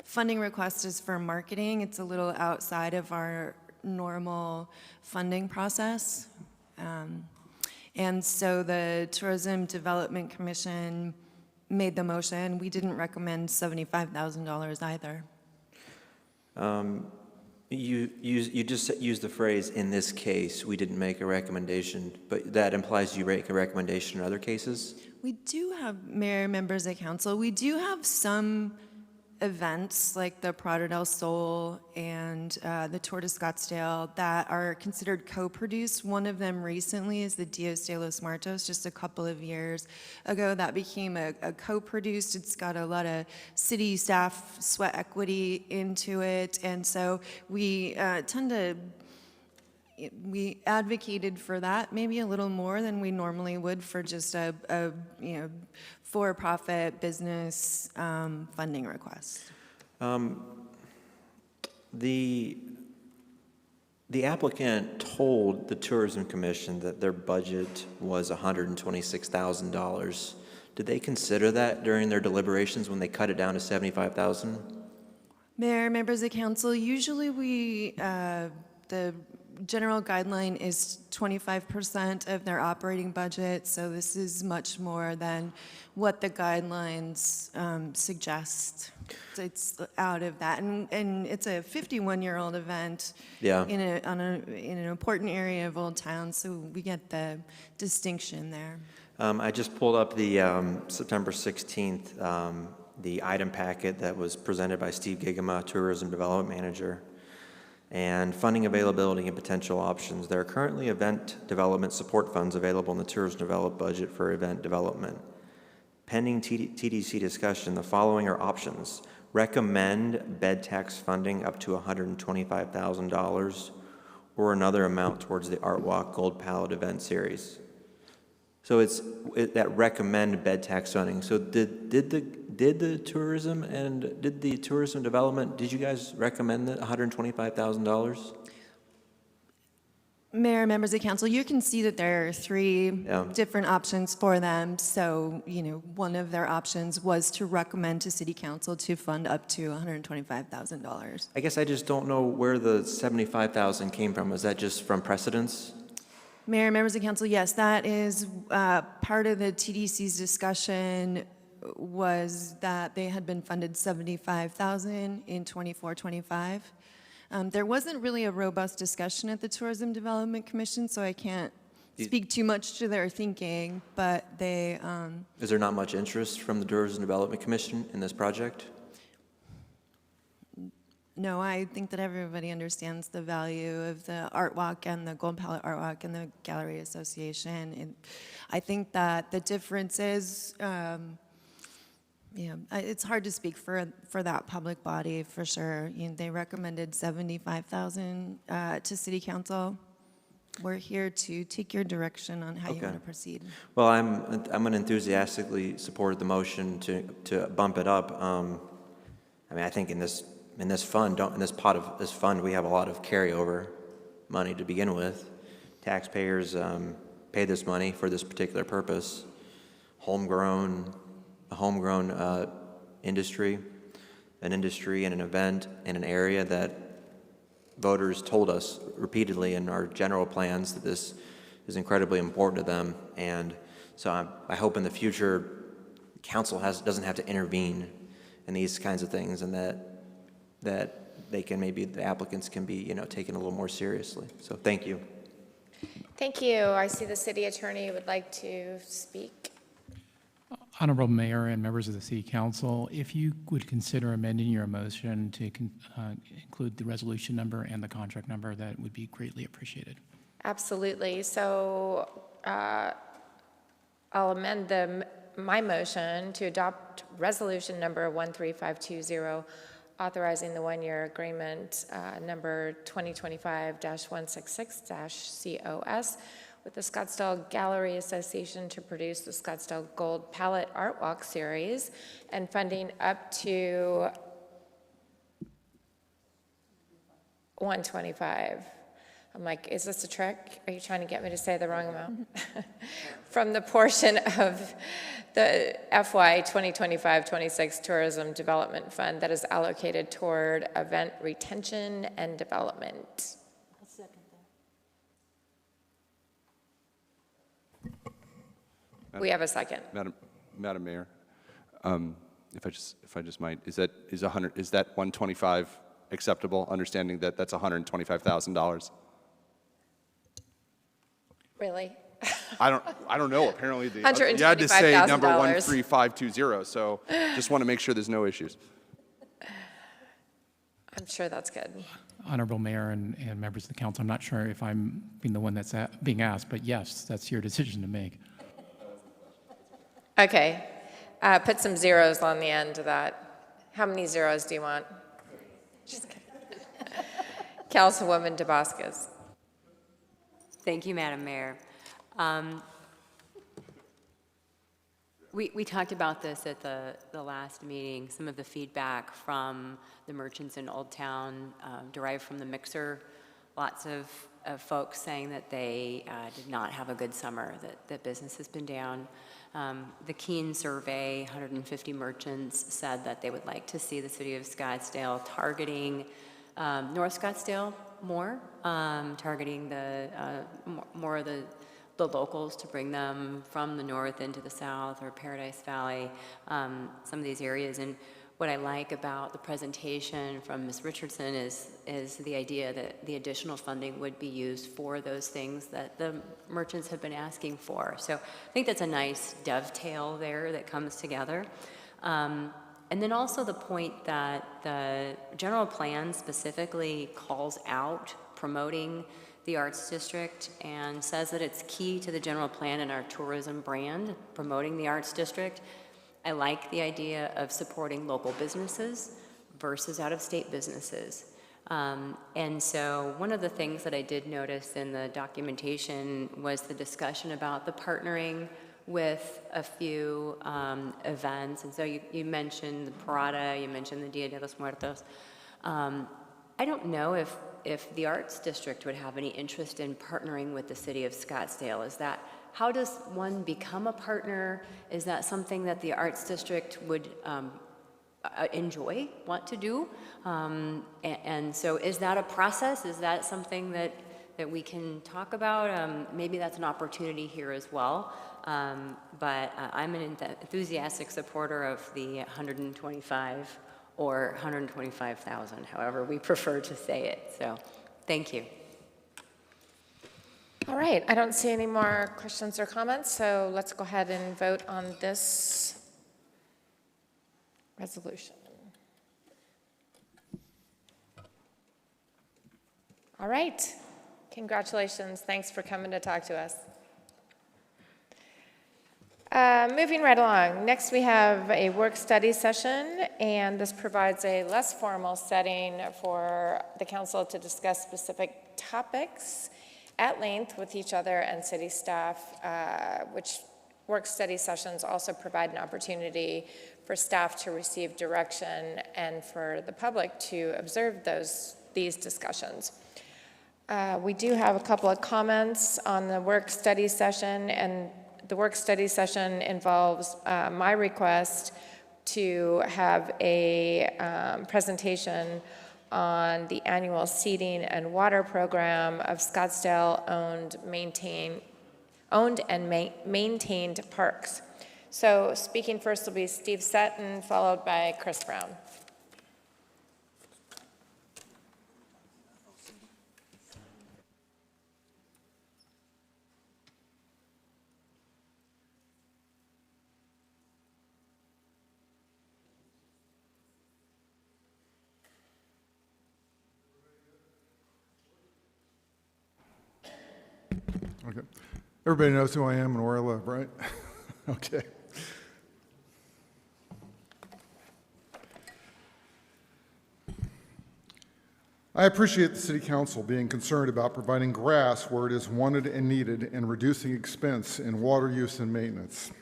Speaker 14: funding request is for marketing. It's a little outside of our normal funding process. And so the Tourism Development Commission made the motion. We didn't recommend $75,000 either.
Speaker 10: You just used the phrase, "in this case, we didn't make a recommendation," but that implies you make a recommendation in other cases?
Speaker 14: We do have, Mayor, members of council, we do have some events like the Prado del Sol and the Tour de Scottsdale that are considered co-produced. One of them recently is the Dios de los Muertos, just a couple of years ago. That became a co-produced. It's got a lot of city staff sweat equity into it. And so we we advocated for that maybe a little more than we normally would for just a for-profit business funding request.
Speaker 10: The applicant told the Tourism Commission that their budget was $126,000. Did they consider that during their deliberations when they cut it down to $75,000?
Speaker 14: Mayor, members of council, usually the general guideline is 25% of their operating budget, so this is much more than what the guidelines suggest. It's out of that, and it's a 51-year-old event in an important area of Old Town, so we get the distinction there.
Speaker 10: I just pulled up the September 16th, the item packet that was presented by Steve Gigama, Tourism Development Manager, and funding availability and potential options. There are currently event development support funds available in the Tourism Development budget for event development. Pending TDC discussion, the following are options. Recommend bed tax funding up to $125,000 or another amount towards the Art Walk Gold Palette event series. So it's that recommend bed tax funding. So did the tourism and did the tourism development, did you guys recommend that $125,000?
Speaker 14: Mayor, members of council, you can see that there are three different options for them. So, one of their options was to recommend to City Council to fund up to $125,000.
Speaker 10: I guess I just don't know where the $75,000 came from. Is that just from precedence?
Speaker 14: Mayor, members of council, yes, that is part of the TDC's discussion was that they had been funded $75,000 in 24-25. There wasn't really a robust discussion at the Tourism Development Commission, so I can't speak too much to their thinking, but they...
Speaker 10: Is there not much interest from the Tourism Development Commission in this project?
Speaker 14: No, I think that everybody understands the value of the Art Walk and the Gold Palette Art Walk and the Gallery Association. And I think that the difference is, it's hard to speak for that public body for sure. They recommended $75,000 to City Council. We're here to take your direction on how you want to proceed.
Speaker 10: Well, I'm going to enthusiastically support the motion to bump it up. I think in this fund, in this pot of this fund, we have a lot of carryover money to begin with. Taxpayers pay this money for this particular purpose. A homegrown industry, an industry and an event in an area that voters told us repeatedly in our general plans that this is incredibly important to them. And so I hope in the future, council doesn't have to intervene in these kinds of things, and that they can, maybe the applicants can be, taken a little more seriously. So thank you.
Speaker 1: Thank you. I see the city attorney would like to speak.
Speaker 16: Honorable Mayor and members of the City Council, if you would consider amending your motion to include the resolution number and the contract number, that would be greatly appreciated.
Speaker 1: Absolutely. So I'll amend my motion to adopt resolution number 13520, authorizing the one-year agreement number 2025-166-COS with the Scottsdale Gallery Association to produce the Scottsdale Gold Palette Art Walk series and funding up to $125,000. I'm like, is this a trick? Are you trying to get me to say the wrong amount? From the portion of the FY 2025-26 Tourism Development Fund that is allocated toward event retention and development.
Speaker 9: I'll second that.
Speaker 1: We have a second.
Speaker 13: Madam Mayor, If I just might, is that 125 acceptable? Understanding that that's $125,000.
Speaker 1: Really?
Speaker 13: I don't know. Apparently, you had to say number 13520. So just want to make sure there's no issues.
Speaker 1: I'm sure that's good.
Speaker 16: Honorable Mayor and members of the council, I'm not sure if I'm being the one that's being asked, but yes, that's your decision to make.
Speaker 1: Okay. Put some zeros on the end of that. How many zeros do you want? Just kidding. Councilwoman DeBoscos.
Speaker 11: Thank you, Madam Mayor. We talked about this at the last meeting, some of the feedback from the merchants in Old Town derived from the mixer. Lots of folks saying that they did not have a good summer, that business has been down. The Keene survey, 150 merchants said that they would like to see the city of Scottsdale targeting North Scottsdale more, targeting more of the locals to bring them from the north into the south or Paradise Valley, some of these areas. And what I like about the presentation from Ms. Richardson is the idea that the additional funding would be used for those things that the merchants have been asking for. So I think that's a nice dovetail there that comes together. And then also the point that the general plan specifically calls out promoting the Arts District and says that it's key to the general plan and our tourism brand, promoting the Arts District. I like the idea of supporting local businesses versus out-of-state businesses. And so one of the things that I did notice in the documentation was the discussion about the partnering with a few events. And so you mentioned the Parada, you mentioned the Dia de los Muertos. I don't know if the Arts District would have any interest in partnering with the city of Scottsdale. How does one become a partner? Is that something that the Arts District would want to do? And so is that a process? Is that something that we can talk about? Maybe that's an opportunity here as well. But I'm an enthusiastic supporter of the 125 or 125,000, however we prefer to say it. So thank you.
Speaker 1: All right, I don't see any more questions or comments, so let's go ahead and vote on this resolution. All right, congratulations. Thanks for coming to talk to us. Moving right along, next we have a work-study session, and this provides a less formal setting for the council to discuss specific topics at length with each other and city staff, which work-study sessions also provide an opportunity for staff to receive direction and for the public to observe these discussions. We do have a couple of comments on the work-study session, and the work-study session involves my request to have a presentation on the annual seeding and water program of Scottsdale-owned and maintained parks. So speaking first will be Steve Sutton, followed by Chris Brown.
Speaker 17: Okay. Everybody knows who I am and where I live, right? Okay. I appreciate the City Council being concerned about providing grass where it is wanted and needed and reducing expense in water use and maintenance.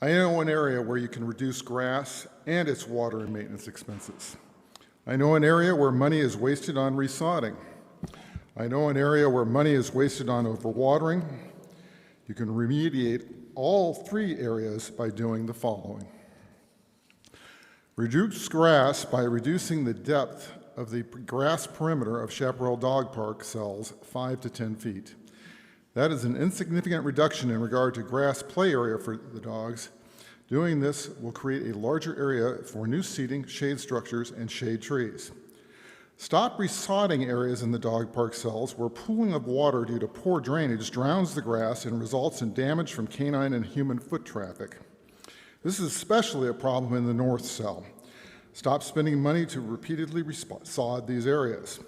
Speaker 17: I know an area where you can reduce grass and its water and maintenance expenses. I know an area where money is wasted on resodding. I know an area where money is wasted on overwatering. You can remediate all three areas by doing the following. Reduce grass by reducing the depth of the grass perimeter of Chaparral Dog Park cells 5 to 10 feet. That is an insignificant reduction in regard to grass play area for the dogs, Doing this will create a larger area for new seating, shade structures, and shade trees. Stop resodding areas in the dog park cells where pooling of water due to poor drainage drowns the grass and results in damage from canine and human foot traffic. This is especially a problem in the north cell. Stop spending money to repeatedly sod these areas.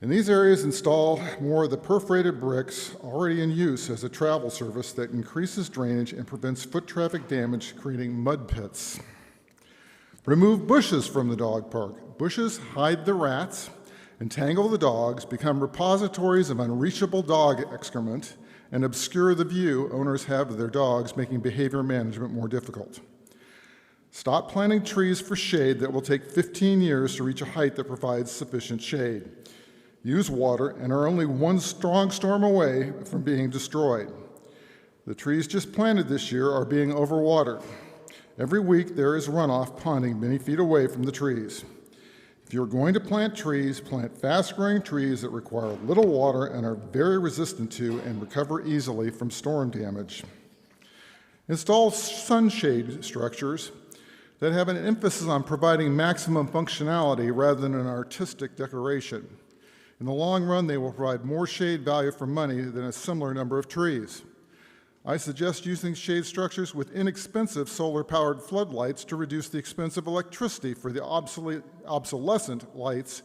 Speaker 17: In these areas, install more of the perforated bricks already in use as a travel surface that increases drainage and prevents foot traffic damage, creating mud pits. Remove bushes from the dog park. Bushes hide the rats, entangle the dogs, become repositories of unreachable dog excrement, and obscure the view owners have of their dogs, making behavior management more difficult. Stop planting trees for shade that will take 15 years to reach a height that provides sufficient shade. Use water and are only one strong storm away from being destroyed. The trees just planted this year are being overwatered. Every week there is runoff ponding many feet away from the trees. If you're going to plant trees, plant fast-growing trees that require little water and are very resistant to and recover easily from storm damage. Install sunshade structures that have an emphasis on providing maximum functionality rather than an artistic decoration. In the long run, they will provide more shade value for money than a similar number of trees. I suggest using shade structures with inexpensive solar-powered floodlights to reduce the expense of electricity for the obsolescent lights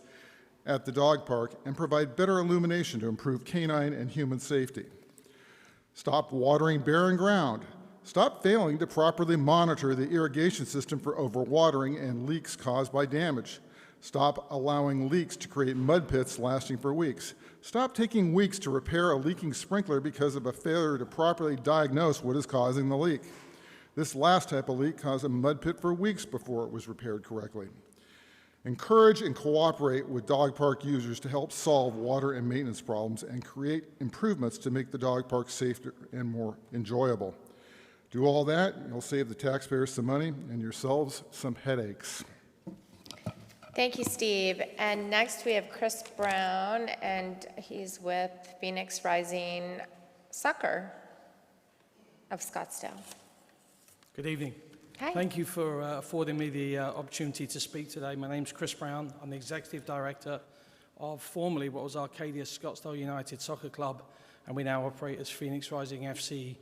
Speaker 17: at the dog park and provide better illumination to improve canine and human safety. Stop watering barren ground. Stop failing to properly monitor the irrigation system for overwatering and leaks caused by damage. Stop allowing leaks to create mud pits lasting for weeks. Stop taking weeks to repair a leaking sprinkler because of a failure to properly diagnose what is causing the leak. This last type of leak caused a mud pit for weeks before it was repaired correctly. Encourage and cooperate with dog park users to help solve water and maintenance problems and create improvements to make the dog park safer and more enjoyable. Do all that, you'll save the taxpayers some money and yourselves some headaches.
Speaker 1: Thank you, Steve. And next we have Chris Brown, and he's with Phoenix Rising Soccer of Scottsdale.
Speaker 15: Good evening.
Speaker 1: Hi.
Speaker 15: Thank you for affording me the opportunity to speak today. My name's Chris Brown. I'm the Executive Director of formerly what was Arcadia Scottsdale United Soccer Club, and we now operate as Phoenix Rising FC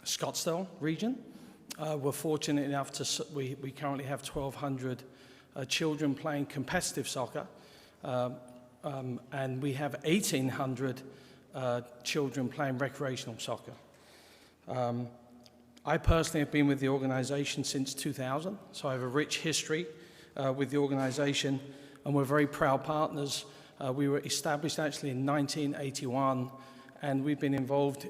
Speaker 15: Scottsdale region. We're fortunate enough to, we currently have 1,200 children playing competitive soccer, and we have 1,800 children playing recreational soccer. I personally have been with the organization since 2000, so I have a rich history with the organization, and we're very proud partners. We were established actually in 1981, and we've been involved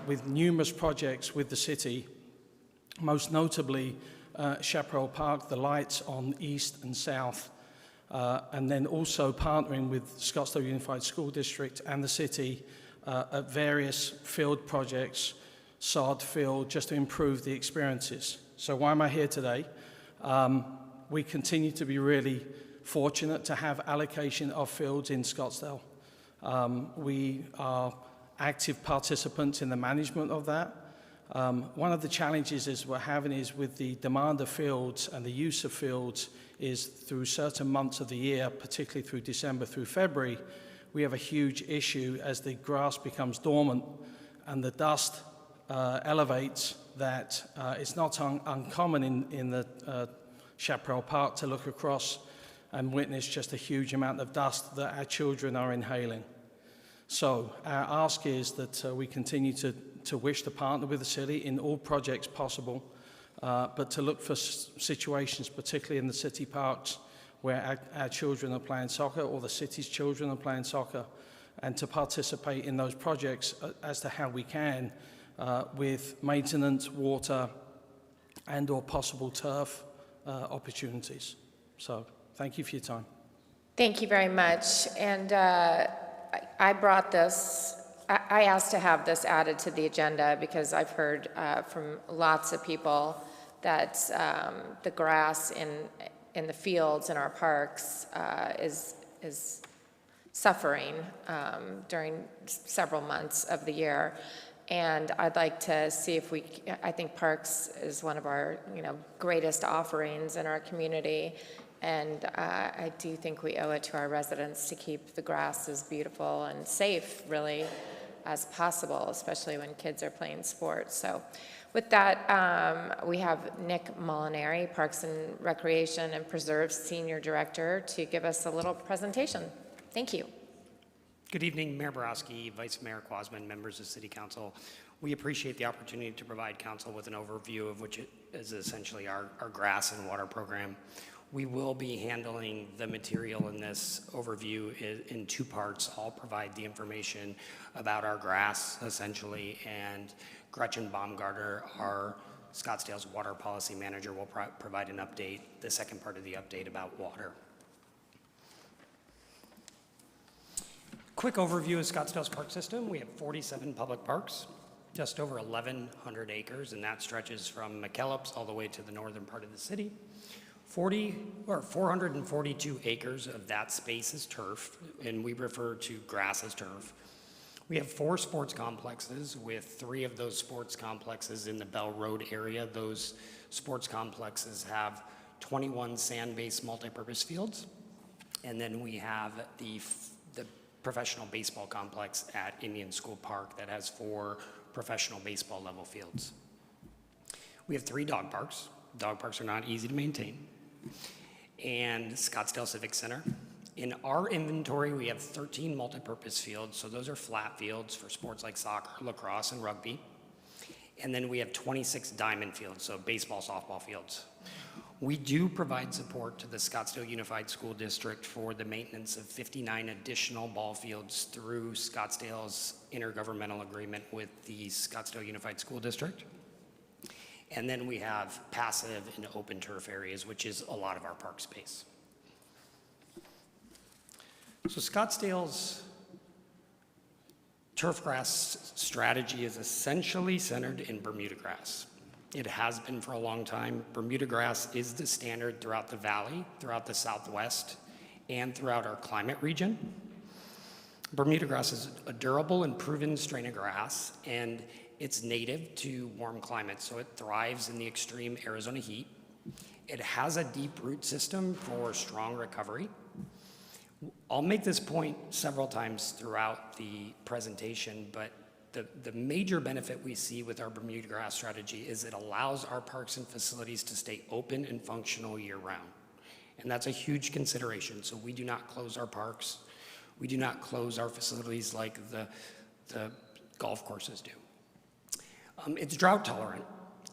Speaker 15: with numerous projects with the city, most notably Chaparral Park, the lights on east and south, and then also partnering with Scottsdale Unified School District and the city at various field projects, sod field, just to improve the experiences. So why am I here today? We continue to be really fortunate to have allocation of fields in Scottsdale. We are active participants in the management of that. One of the challenges we're having is with the demand of fields and the use of fields is through certain months of the year, particularly through December through February, we have a huge issue as the grass becomes dormant and the dust elevates that it's not uncommon in the Chaparral Park to look across and witness just a huge amount of dust that our children are inhaling. So our ask is that we continue to wish to partner with the city in all projects possible, but to look for situations, particularly in the city parks, where our children are playing soccer or the city's children are playing soccer, and to participate in those projects as to how we can with maintenance, water, and or possible turf opportunities. So thank you for your time.
Speaker 1: Thank you very much. And I brought this, I asked to have this added to the agenda because I've heard from lots of people that the grass in the fields in our parks is suffering during several months of the year. And I'd like to see if I think parks is one of our, greatest offerings in our community. And I do think we owe it to our residents to keep the grass as beautiful and safe, really, as possible, especially when kids are playing sports. So with that, we have Nick Molinari, Parks and Recreation and Preserves Senior Director, to give us a little presentation. Thank you.
Speaker 19: Good evening, Mayor Borowski, Vice Mayor Quasman, members of City Council. We appreciate the opportunity to provide council with an overview of which is essentially our grass and water program. We will be handling the material in this overview in two parts. I'll provide the information about our grass, essentially, and Gretchen Baumgartner, our Scottsdale's water policy manager, will provide an update, the second part of the update about water. Quick overview of Scottsdale's park system. We have 47 public parks, just over 1,100 acres, and that stretches from McKellips all the way to the northern part of the city. 442 acres of that space is turf, and we refer to grass as turf. We have 4 sports complexes, with 3 of those sports complexes in the Bell Road area. Those sports complexes have 21 sand-based multipurpose fields, and then we have the professional baseball complex at Indian School Park that has 4 professional baseball level fields. We have 3 dog parks. Dog parks are not easy to maintain. And Scottsdale Civic Center. In our inventory, we have 13 multipurpose fields, so those are flat fields for sports like soccer, lacrosse, and rugby. And then we have 26 diamond fields, so baseball, softball fields. We do provide support to the Scottsdale Unified School District for the maintenance of 59 additional ball fields through Scottsdale's intergovernmental agreement with the Scottsdale Unified School District. And then we have passive and open turf areas, which is a lot of our park space. So Scottsdale's turf grass strategy is essentially centered in Bermuda grass. It has been for a long time. Bermuda grass is the standard throughout the valley, throughout the Southwest, and throughout our climate region. Bermuda grass is a durable and proven strain of grass, and it's native to warm climates, so it thrives in the extreme Arizona heat. It has a deep root system for strong recovery. I'll make this point several times throughout the presentation, but the major benefit we see with our Bermuda grass strategy is it allows our parks and facilities to stay open and functional year-round. And that's a huge consideration. So we do not close our parks. We do not close our facilities like the golf courses do. It's drought tolerant,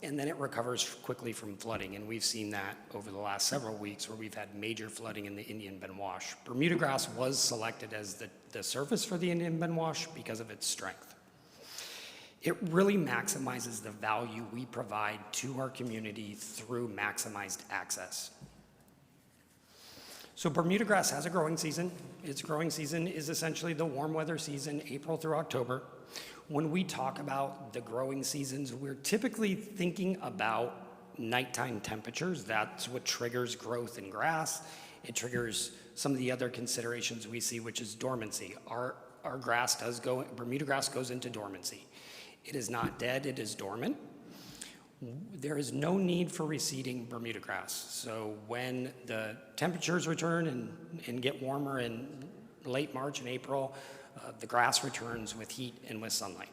Speaker 19: and then it recovers quickly from flooding. And we've seen that over the last several weeks where we've had major flooding in the Indian Bend Wash. Bermuda grass was selected as the surface for the Indian Bend Wash because of its strength. It really maximizes the value we provide to our community through maximized access. So Bermuda grass has a growing season. Its growing season is essentially the warm weather season, April through October. When we talk about the growing seasons, we're typically thinking about nighttime temperatures. That's what triggers growth in grass. It triggers some of the other considerations we see, which is dormancy. Our grass Bermuda grass goes into dormancy. It is not dead, it is dormant. There is no need for reseeding Bermuda grass. So when the temperatures return and get warmer in late March and April, the grass returns with heat and with sunlight.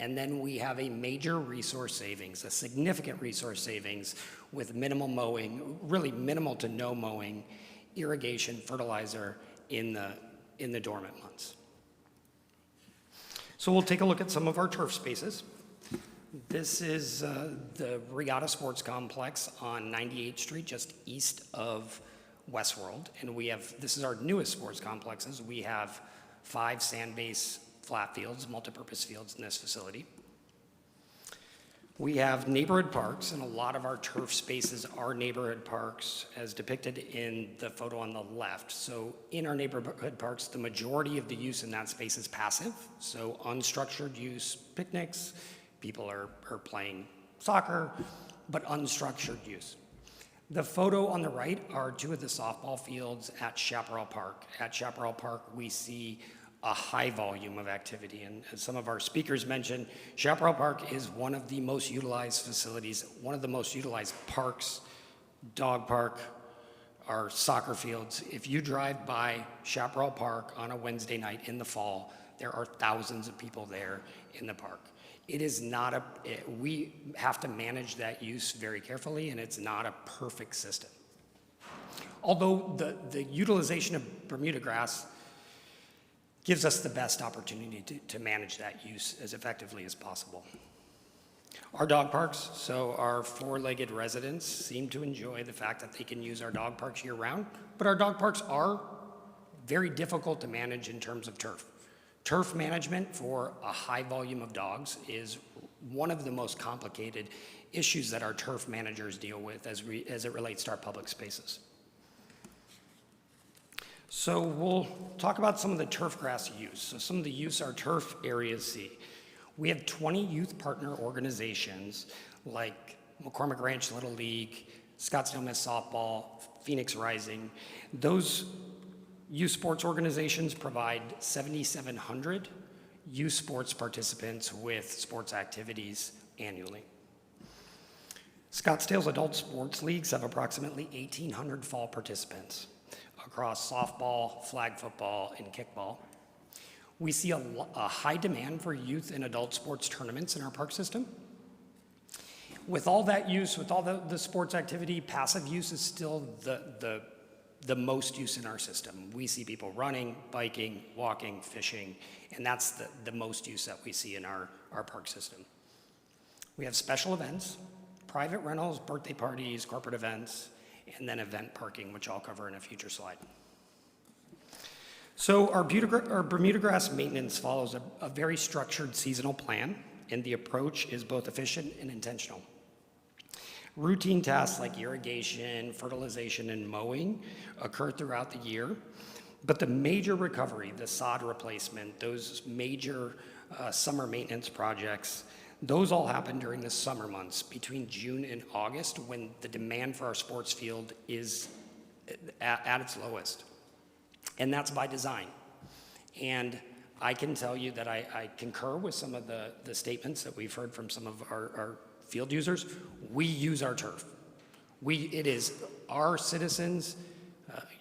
Speaker 19: And then we have a major resource savings, a significant resource savings with minimal mowing, really minimal to no mowing, irrigation, fertilizer in the dormant months. So we'll take a look at some of our turf spaces. This is the Regatta Sports Complex on 98th Street, just east of Westworld. And this is our newest sports complexes. We have 5 sand-based flat fields, multipurpose fields in this facility. We have neighborhood parks, and a lot of our turf spaces are neighborhood parks, as depicted in the photo on the left. So in our neighborhood parks, the majority of the use in that space is passive, so unstructured use, picnics, people are playing soccer, but unstructured use. The photo on the right are 2 of the softball fields at Chaparral Park. At Chaparral Park, we see a high volume of activity. And as some of our speakers mentioned, Chaparral Park is one of the most utilized facilities, one of the most utilized parks, dog park, our soccer fields. If you drive by Chaparral Park on a Wednesday night in the fall, there are thousands of people there in the park. It is not we have to manage that use very carefully, and it's not a perfect system. Although the utilization of Bermuda grass gives us the best opportunity to manage that use as effectively as possible. Our dog parks, so our four-legged residents seem to enjoy the fact that they can use our dog parks year-round, but our dog parks are very difficult to manage in terms of turf. Turf management for a high volume of dogs is one of the most complicated issues that our turf managers deal with as it relates to our public spaces. So we'll talk about some of the turf grass use. So some of the use our turf areas see. We have 20 youth partner organizations like McCormick Ranch Little League, Scottsdale Miss Softball, Phoenix Rising. Those youth sports organizations provide 7,700 youth sports participants with sports activities annually. Scottsdale's adult sports leagues have approximately 1,800 fall participants across softball, flag football, and kickball. We see a high demand for youth and adult sports tournaments in our park system. With all that use, with all the sports activity, passive use is still the most use in our system. We see people running, biking, walking, fishing, and that's the most use that we see in our park system. We have special events, private rentals, birthday parties, corporate events, and then event parking, which I'll cover in a future slide. So our Bermuda grass maintenance follows a very structured seasonal plan, and the approach is both efficient and intentional. Routine tasks like irrigation, fertilization, and mowing occur throughout the year, but the major recovery, the sod replacement, those major summer maintenance projects, those all happen during the summer months between June and August, when the demand for our sports field is at its lowest. And that's by design. And I can tell you that I concur with some of the statements that we've heard from some of our field users. We use our turf. It is our citizens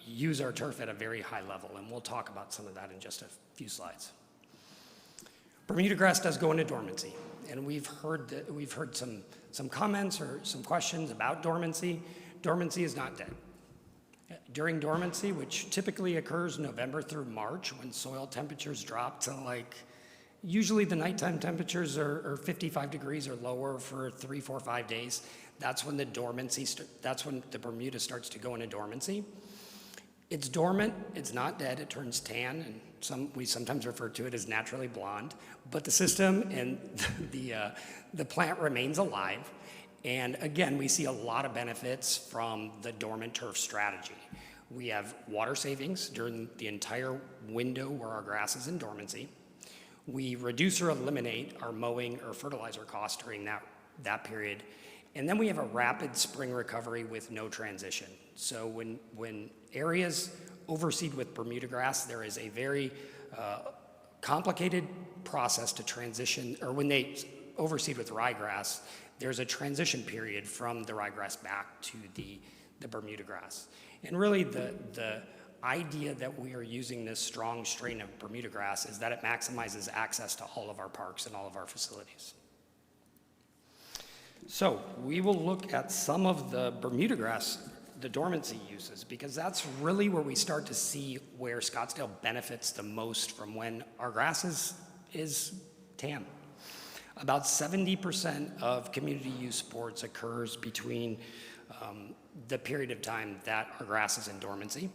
Speaker 19: use our turf at a very high level, and we'll talk about some of that in just a few slides. Bermuda grass does go into dormancy, and we've heard some comments or some questions about dormancy. Dormancy is not dead. During dormancy, which typically occurs November through March, when soil temperatures drop to usually the nighttime temperatures are 55 degrees or lower for 3, 4, 5 days. That's when that's when the Bermuda starts to go into dormancy. It's dormant, it's not dead, it turns tan, and we sometimes refer to it as naturally blonde, but the system and the plant remains alive. And again, we see a lot of benefits from the dormant turf strategy. We have water savings during the entire window where our grass is in dormancy. We reduce or eliminate our mowing or fertilizer costs during that period. And then we have a rapid spring recovery with no transition. So when areas overseed with Bermuda grass, there is a very complicated process to transition, or when they overseed with ryegrass, there's a transition period from the ryegrass back to the Bermuda grass. And really the idea that we are using this strong strain of Bermuda grass is that it maximizes access to all of our parks and all of our facilities. So we will look at some of the Bermuda grass, the dormancy uses, because that's really where we start to see where Scottsdale benefits the most from when our grass is tan. About 70% of community use sports occurs between the period of time that our grass is in dormancy.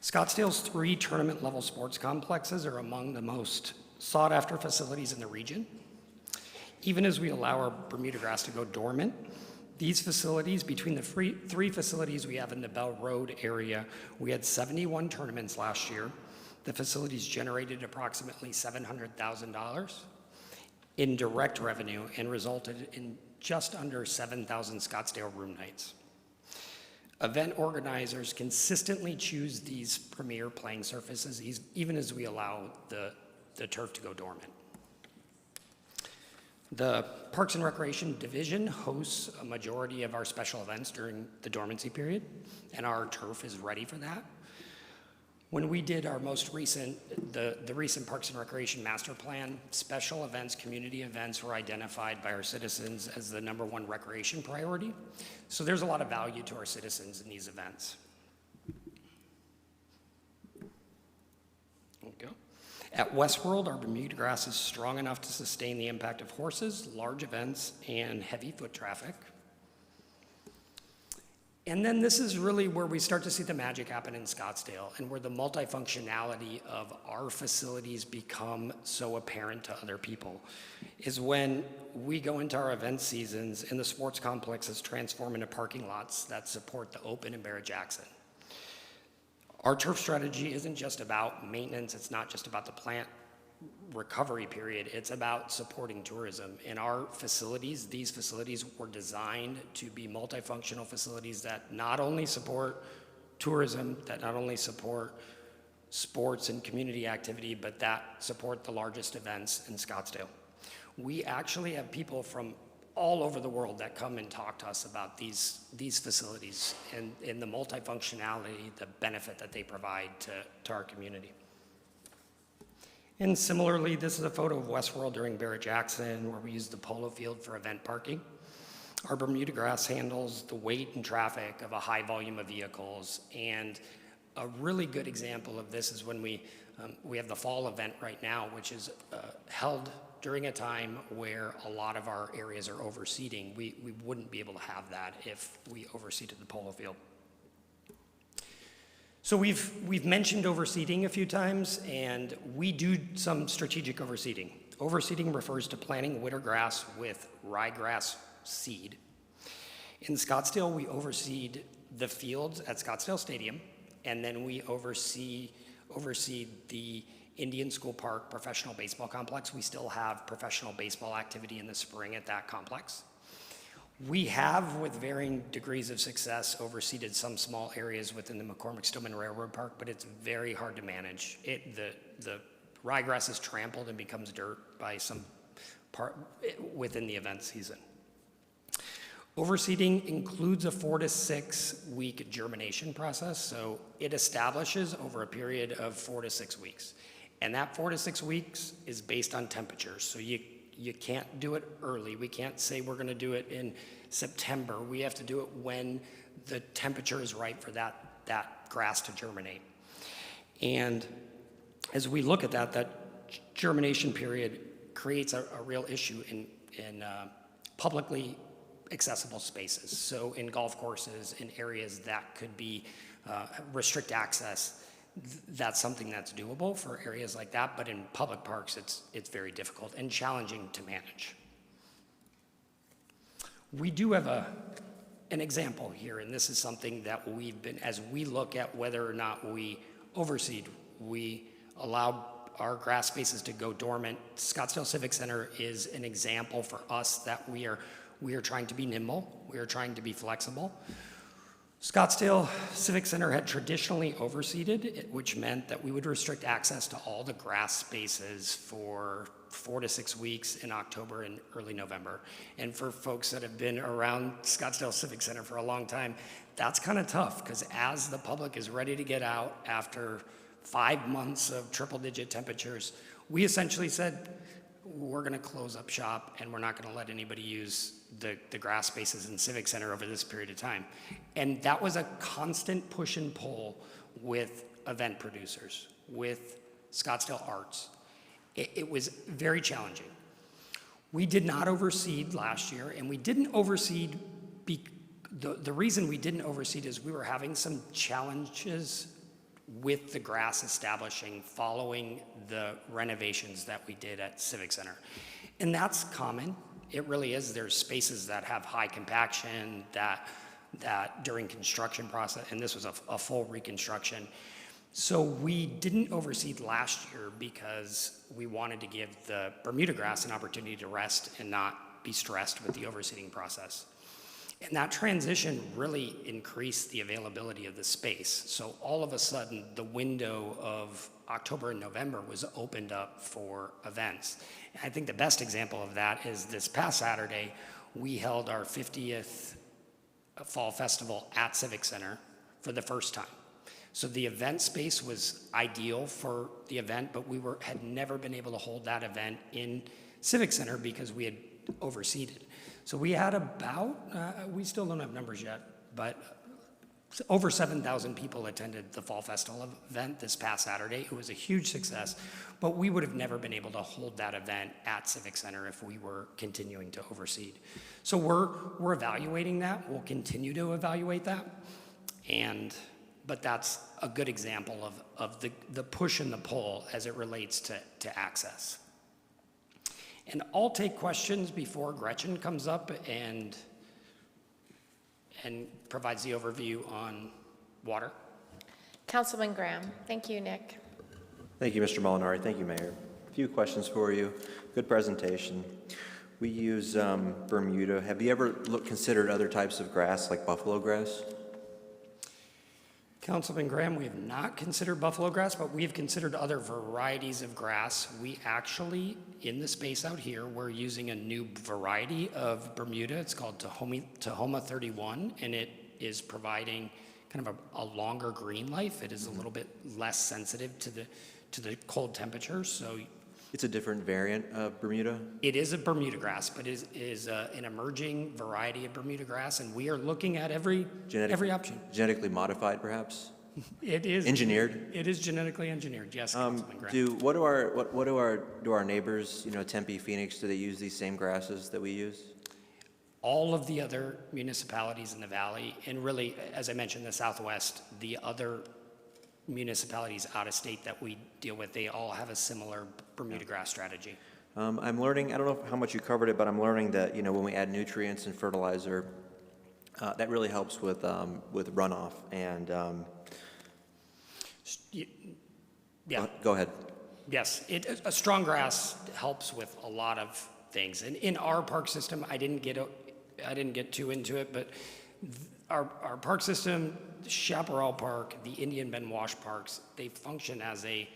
Speaker 19: Scottsdale's 3 tournament-level sports complexes are among the most sought-after facilities in the region. Even as we allow our Bermuda grass to go dormant, these facilities, between the 3 facilities we have in the Bell Road area, we had 71 tournaments last year. The facilities generated approximately $700,000 in direct revenue and resulted in just under 7,000 Scottsdale room nights. Event organizers consistently choose these premier playing surfaces, even as we allow the turf to go dormant. The Parks and Recreation Division hosts a majority of our special events during the dormancy period, and our turf is ready for that. When we did our most recent, the recent Parks and Recreation Master Plan, special events, community events were identified by our citizens as the #1 recreation priority. So there's a lot of value to our citizens in these events. There we go. At Westworld, our Bermuda grass is strong enough to sustain the impact of horses, large events, and heavy foot traffic. And then this is really where we start to see the magic happen in Scottsdale, and where the multifunctionality of our facilities become so apparent to other people, is when we go into our event seasons and the sports complexes transform into parking lots that support the Open and Barrett-Jackson. Our turf strategy isn't just about maintenance, it's not just about the plant recovery period, it's about supporting tourism. In our facilities, these facilities were designed to be multifunctional facilities that not only support tourism, that not only support sports and community activity, but that support the largest events in Scottsdale. We actually have people from all over the world that come and talk to us about these facilities and the multifunctionality, the benefit that they provide to our community. And similarly, this is a photo of Westworld during Barrett-Jackson, where we used the polo field for event parking. Our Bermuda grass handles the weight and traffic of a high volume of vehicles. And a really good example of this is when we have the fall event right now, which is held during a time where a lot of our areas are overseeding. We wouldn't be able to have that if we overseeded the polo field. So we've mentioned overseeding a few times, and we do some strategic overseeding. Overseeding refers to planting winter grass with ryegrass seed. In Scottsdale, we overseed the fields at Scottsdale Stadium, and then we overseed the Indian School Park professional baseball complex. We still have professional baseball activity in the spring at that complex. We have, with varying degrees of success, overseeded some small areas within the McCormick-Stillman Railroad Park, but it's very hard to manage. The ryegrass is trampled and becomes dirt by some part within the event season. Overseeding includes a 4 to 6 week germination process, so it establishes over a period of 4 to 6 weeks. And that 4 to 6 weeks is based on temperatures, so you can't do it early. We can't say we're gonna do it in September. We have to do it when the temperature is right for that grass to germinate. And as we look at that germination period creates a real issue in publicly accessible spaces. So in golf courses, in areas that could be restrict access, that's something that's doable for areas like that, but in public parks, it's very difficult and challenging to manage. We do have an example here, and this is something that as we look at whether or not we overseed, we allow our grass spaces to go dormant. Scottsdale Civic Center is an example for us that we are trying to be nimble, we are trying to be flexible. Scottsdale Civic Center had traditionally overseeded, which meant that we would restrict access to all the grass spaces for 4 to 6 weeks in October and early November. And for folks that have been around Scottsdale Civic Center for a long time, that's kind of tough, because as the public is ready to get out after 5 months of triple-digit temperatures, we essentially said, we're going to close up shop and we're not going to let anybody use the grass spaces in Civic Center over this period of time. And that was a constant push and pull with event producers, with Scottsdale Arts. It was very challenging. We did not overseed last year, and we didn't overseed. The reason we didn't overseed is we were having some challenges with the grass establishing following the renovations that we did at Civic Center. And that's common. It really is. There's spaces that have high compaction that during construction process, and this was a full reconstruction. So we didn't overseed last year because we wanted to give the Bermuda grass an opportunity to rest and not be stressed with the overseeding process. And that transition really increased the availability of the space. So all of a sudden, the window of October and November was opened up for events. And I think the best example of that is this past Saturday, we held our 50th Fall Festival at Civic Center for the first time. So the event space was ideal for the event, but we had never been able to hold that event in Civic Center because we had overseated. So we had about, we still don't have numbers yet, but over 7,000 people attended the Fall Festival event this past Saturday. It was a huge success, but we would have never been able to hold that event at Civic Center if we were continuing to overseed. So we're evaluating that. We'll continue to evaluate that. But that's a good example of the push and the pull as it relates to access. And I'll take questions before Gretchen comes up and provides the overview on water.
Speaker 1: Councilman Graham. Thank you, Nick.
Speaker 10: Thank you, Mr. Molinari. Thank you, Mayor. A few questions for you. Good presentation. We use Bermuda. Have you ever considered other types of grass like buffalo grass?
Speaker 19: Councilman Graham, we have not considered buffalo grass, but we have considered other varieties of grass. We actually, in the space out here, we're using a new variety of Bermuda. It's called Tahoma 31, and it is providing kind of a longer green life. It is a little bit less sensitive to the cold temperatures. So
Speaker 10: it's a different variant of Bermuda?
Speaker 19: It is a Bermuda grass, but it is an emerging variety of Bermuda grass, and we are looking at every option.
Speaker 10: Genetically modified, perhaps?
Speaker 19: It is
Speaker 10: engineered.
Speaker 19: It is genetically engineered. Yes, Councilman Graham.
Speaker 10: Do our neighbors, Tempe, Phoenix, do they use these same grasses that we use?
Speaker 19: All of the other municipalities in the valley, and really, as I mentioned, the Southwest, the other municipalities out of state that we deal with, they all have a similar Bermuda grass strategy.
Speaker 10: I'm learning, I don't know how much you covered it, but I'm learning that, when we add nutrients and fertilizer, that really helps with runoff. And
Speaker 19: yeah.
Speaker 10: Go ahead.
Speaker 19: Yes, a strong grass helps with a lot of things. And in our park system, I didn't get too into it, but our park system, Chaparral Park, the Indian Bend Wash Parks, they function as a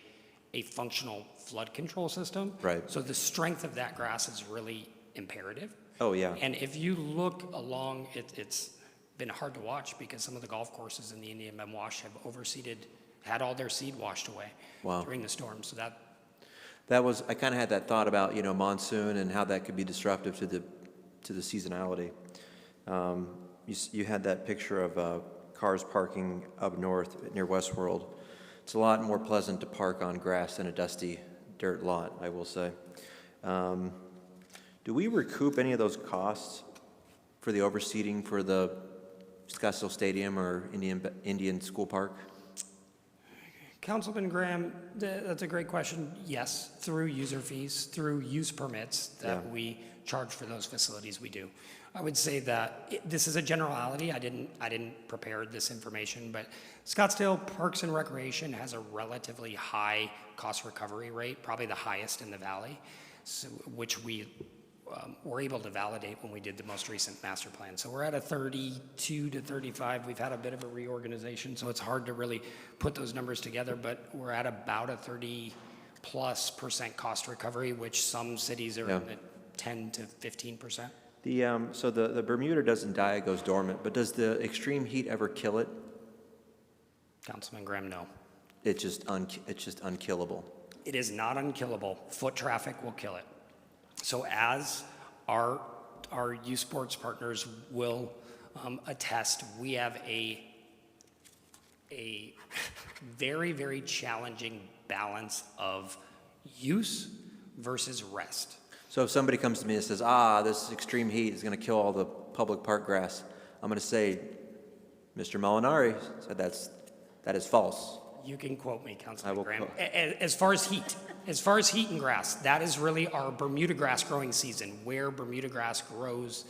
Speaker 19: functional flood control system.
Speaker 10: Right.
Speaker 19: So the strength of that grass is really imperative.
Speaker 10: Oh, yeah.
Speaker 19: And if you look along, it's been hard to watch because some of the golf courses in the Indian Bend Wash have overseeded, had all their seed washed away during the storm. So
Speaker 10: that was, I kind of had that thought about, monsoon and how that could be disruptive to the seasonality. You had that picture of cars parking up north near Westworld. It's a lot more pleasant to park on grass than a dusty dirt lot, I will say. Do we recoup any of those costs for the overseeding for the Scottsdale Stadium or Indian School Park?
Speaker 19: Councilman Graham, that's a great question. Yes, through user fees, through use permits that we charge for those facilities, we do. I would say that this is a generality. I didn't prepare this information, but Scottsdale Parks and Recreation has a relatively high cost recovery rate, probably the highest in the valley, which we were able to validate when we did the most recent master plan. So we're at a 32 to 35. We've had a bit of a reorganization, so it's hard to really put those numbers together, but we're at about a 30+% cost recovery, which some cities are in the 10 to 15%.
Speaker 10: So the Bermuda doesn't die, it goes dormant, but does the extreme heat ever kill it?
Speaker 19: Councilman Graham, no.
Speaker 10: It's just unkillable.
Speaker 19: It is not unkillable. Foot traffic will kill it. So as our youth sports partners will attest, we have a very, very challenging balance of use versus rest.
Speaker 10: So if somebody comes to me and says, this extreme heat is going to kill all the public park grass, I'm going to say, Mr. Molinari said that is false.
Speaker 19: You can quote me, Councilman Graham. As far as heat and grass, that is really our Bermuda grass growing season, where Bermuda grass grows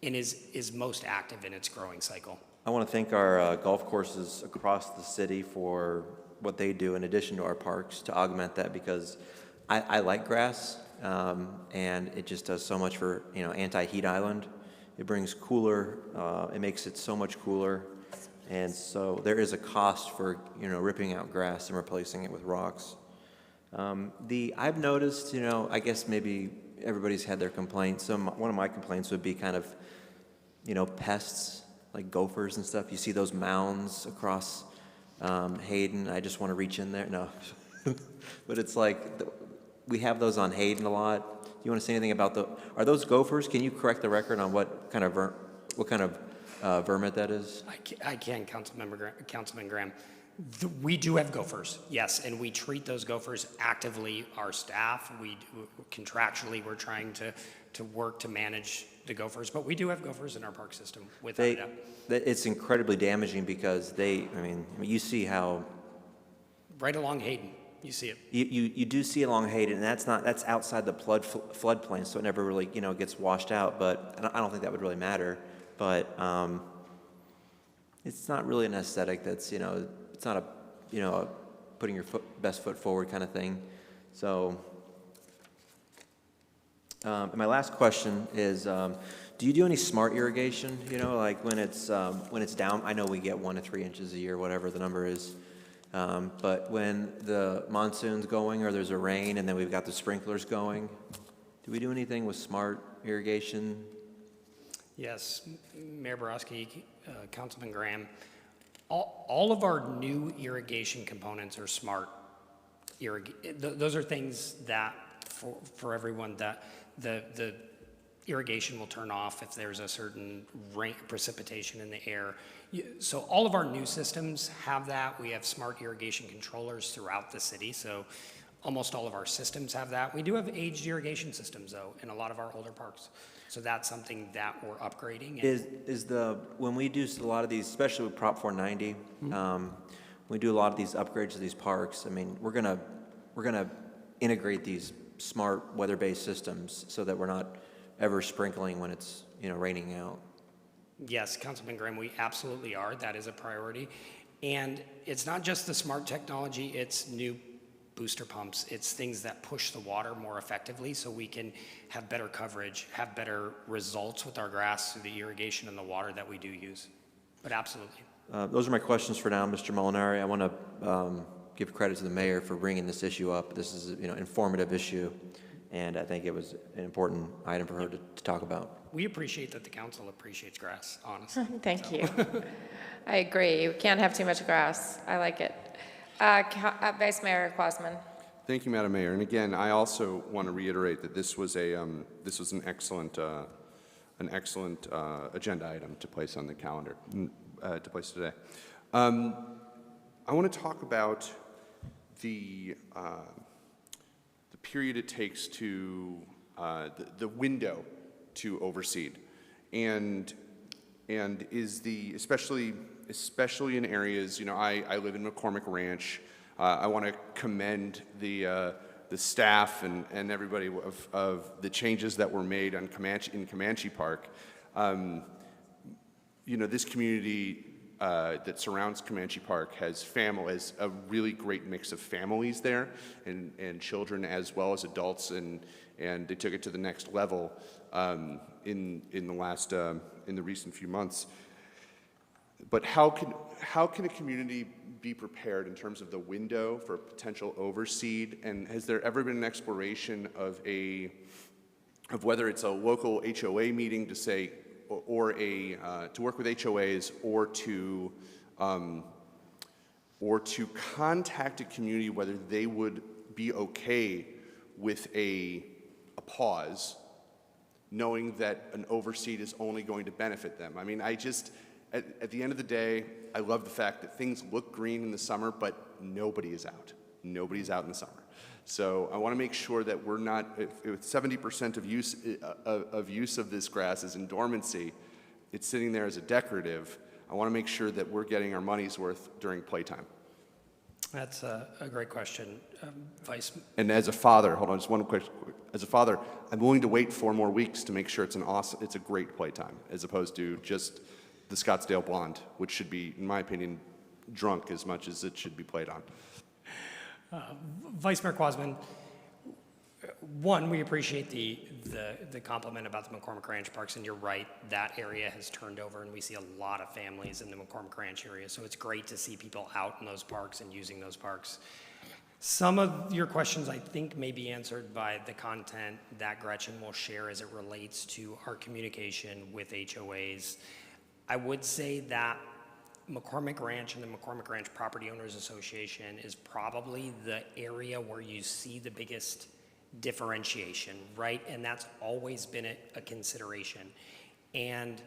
Speaker 19: and is most active in its growing cycle.
Speaker 10: I want to thank our golf courses across the city for what they do in addition to our parks to augment that, because I like grass, and it just does so much for, anti-heat island. It brings cooler, it makes it so much cooler. And so there is a cost for, ripping out grass and replacing it with rocks. I've noticed, I guess maybe everybody's had their complaints. One of my complaints would be kind of, pests like gophers and stuff. You see those mounds across Hayden. I just want to reach in there. No, but it's like we have those on Hayden a lot. Do you want to say anything about are those gophers? Can you correct the record on what kind of vermin that is?
Speaker 19: I can, Councilman Graham. We do have gophers, yes, and we treat those gophers actively. Our staff, contractually, we're trying to work to manage the gophers, but we do have gophers in our park system, without a doubt.
Speaker 10: It's incredibly damaging because you see how.
Speaker 19: Right along Hayden, you see it.
Speaker 10: You do see along Hayden, and that's outside the floodplain, so it never really gets washed out. But I don't think that would really matter. But it's not really an aesthetic that's it's not a putting your best foot forward kind of thing. So and my last question is, do you do any smart irrigation? Like when it's down. I know we get 1 to 3 inches a year, whatever the number is. But when the monsoon's going or there's a rain and then we've got the sprinklers going, do we do anything with smart irrigation?
Speaker 19: Yes, Mayor Borowski, Councilman Graham, all of our new irrigation components are smart. Those are things that, for everyone, that the irrigation will turn off if there's a certain precipitation in the air. So all of our new systems have that. We have smart irrigation controllers throughout the city, so almost all of our systems have that. We do have aged irrigation systems, though, in a lot of our older parks. So that's something that we're upgrading.
Speaker 10: When we do a lot of these, especially with Prop 490, we do a lot of these upgrades to these parks. We're gonna integrate these smart weather-based systems so that we're not ever sprinkling when it's raining out.
Speaker 19: Yes, Councilman Graham, we absolutely are. That is a priority. And it's not just the smart technology, it's new booster pumps. It's things that push the water more effectively so we can have better coverage, have better results with our grass through the irrigation and the water that we do use. But absolutely.
Speaker 10: Those are my questions for now, Mr. Molinari. I want to give credit to the mayor for bringing this issue up. This is an informative issue, and I think it was an important item for her to talk about.
Speaker 19: We appreciate that the council appreciates grass, honestly.
Speaker 1: Thank you. I agree. We can't have too much grass. I like it. Vice Mayor Quasman.
Speaker 13: Thank you, Madam Mayor. And again, I also want to reiterate that this was an excellent agenda item to place on the calendar, to place today. I want to talk about the period it takes to the window to overseed, and is especially in areas, I live in McCormick Ranch. I want to commend the staff and everybody of the changes that were made in Comanche Park. This community that surrounds Comanche Park has a really great mix of families there, and children as well as adults, and they took it to the next level in the recent few months. But how can a community be prepared in terms of the window for potential overseed? And has there ever been an exploration of whether it's a local HOA meeting to say, or to work with HOAs, or to contact a community whether they would be okay with a pause, knowing that an overseed is only going to benefit them? At the end of the day, I love the fact that things look green in the summer, but nobody is out. Nobody's out in the summer. So I want to make sure that we're not, if 70% of use of this grass is in dormancy, it's sitting there as a decorative. I want to make sure that we're getting our money's worth during playtime.
Speaker 19: That's a great question, Vice.
Speaker 13: And as a father, hold on, just one quick. As a father, I'm willing to wait 4 more weeks to make sure it's a great playtime, as opposed to just the Scottsdale Blonde, which should be, in my opinion, drunk as much as it should be played on.
Speaker 19: Vice Mayor Quasman, One, we appreciate the compliment about the McCormick Ranch Parks, and you're right, that area has turned over, and we see a lot of families in the McCormick Ranch area, so it's great to see people out in those parks and using those parks. Some of your questions, I think, may be answered by the content that Gretchen will share as it relates to our communication with HOAs. I would say that McCormick Ranch and the McCormick Ranch Property Owners Association is probably the area where you see the biggest differentiation, right? And that's always been a consideration. And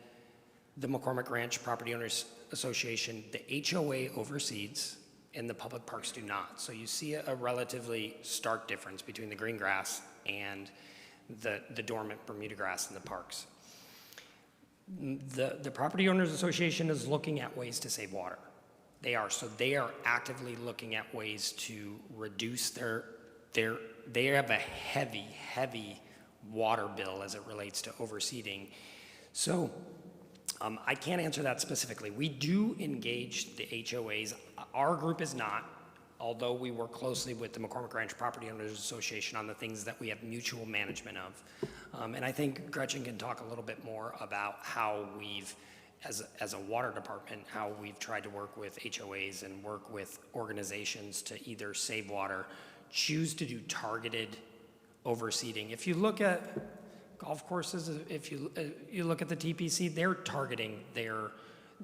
Speaker 19: the McCormick Ranch Property Owners Association, the HOA oversees and the public parks do not. So you see a relatively stark difference between the green grass and the dormant Bermuda grass in the parks. The Property Owners Association is looking at ways to save water. They are actively looking at ways to reduce they have a heavy water bill as it relates to overseeding. So I can't answer that specifically. We do engage the HOAs. Our group is not, although we work closely with the McCormick Ranch Property Owners Association on the things that we have mutual management of. And I think Gretchen can talk a little bit more about how we've, as a water department, how we've tried to work with HOAs and work with organizations to either save water, choose to do targeted overseeding. If you look at golf courses, if you look at the TPC, they're targeting their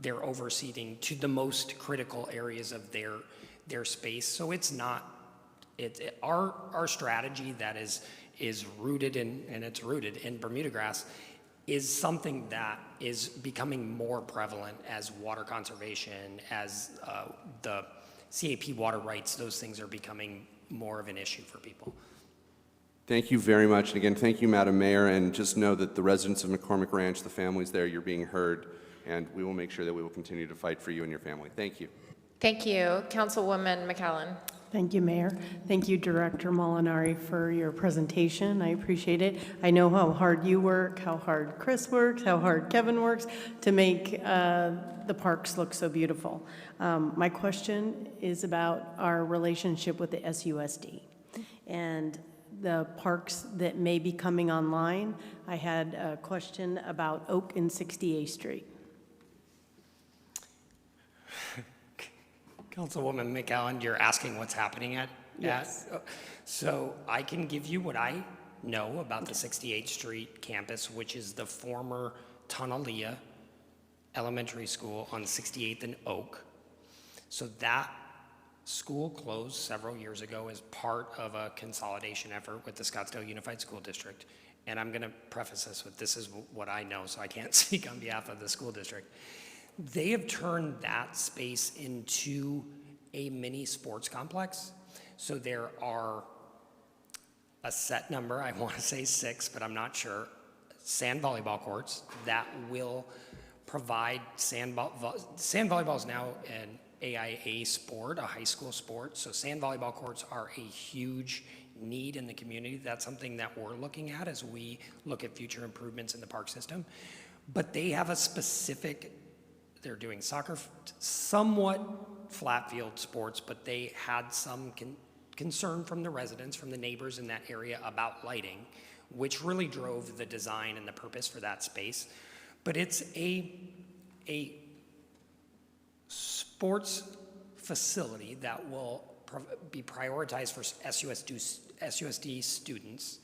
Speaker 19: overseeding to the most critical areas of their space. So it's not, our strategy that is rooted in, and it's rooted in Bermuda grass, is something that is becoming more prevalent as water conservation, as the CAP water rights, those things are becoming more of an issue for people.
Speaker 13: Thank you very much. And again, thank you, Madam Mayor. And just know that the residents of McCormick Ranch, the families there, you're being heard. And we will make sure that we will continue to fight for you and your family. Thank you.
Speaker 1: Thank you. Councilwoman McCallum.
Speaker 8: Thank you, Mayor. Thank you, Director Molinari, for your presentation. I appreciate it. I know how hard you work, how hard Chris works, how hard Kevin works to make the parks look so beautiful. My question is about our relationship with the SUSD and the parks that may be coming online. I had a question about Oak and 68th Street.
Speaker 19: Councilwoman McAllen, you're asking what's happening at?
Speaker 8: Yes.
Speaker 19: So I can give you what I know about the 68th Street campus, which is the former Tunalia Elementary School on 68th and Oak. So that school closed several years ago as part of a consolidation effort with the Scottsdale Unified School District. And I'm going to preface this with, this is what I know, so I can't speak on behalf of the school district. They have turned that space into a mini sports complex. So there are a set number, I want to say 6, but I'm not sure, sand volleyball courts that will provide sand volleyball is now an AIA sport, a high school sport. So sand volleyball courts are a huge need in the community. That's something that we're looking at as we look at future improvements in the park system. But they have a specific, they're doing soccer, somewhat flat field sports, but they had some concern from the residents, from the neighbors in that area about lighting, which really drove the design and the purpose for that space. But it's a sports facility that will be prioritized for SUSD students.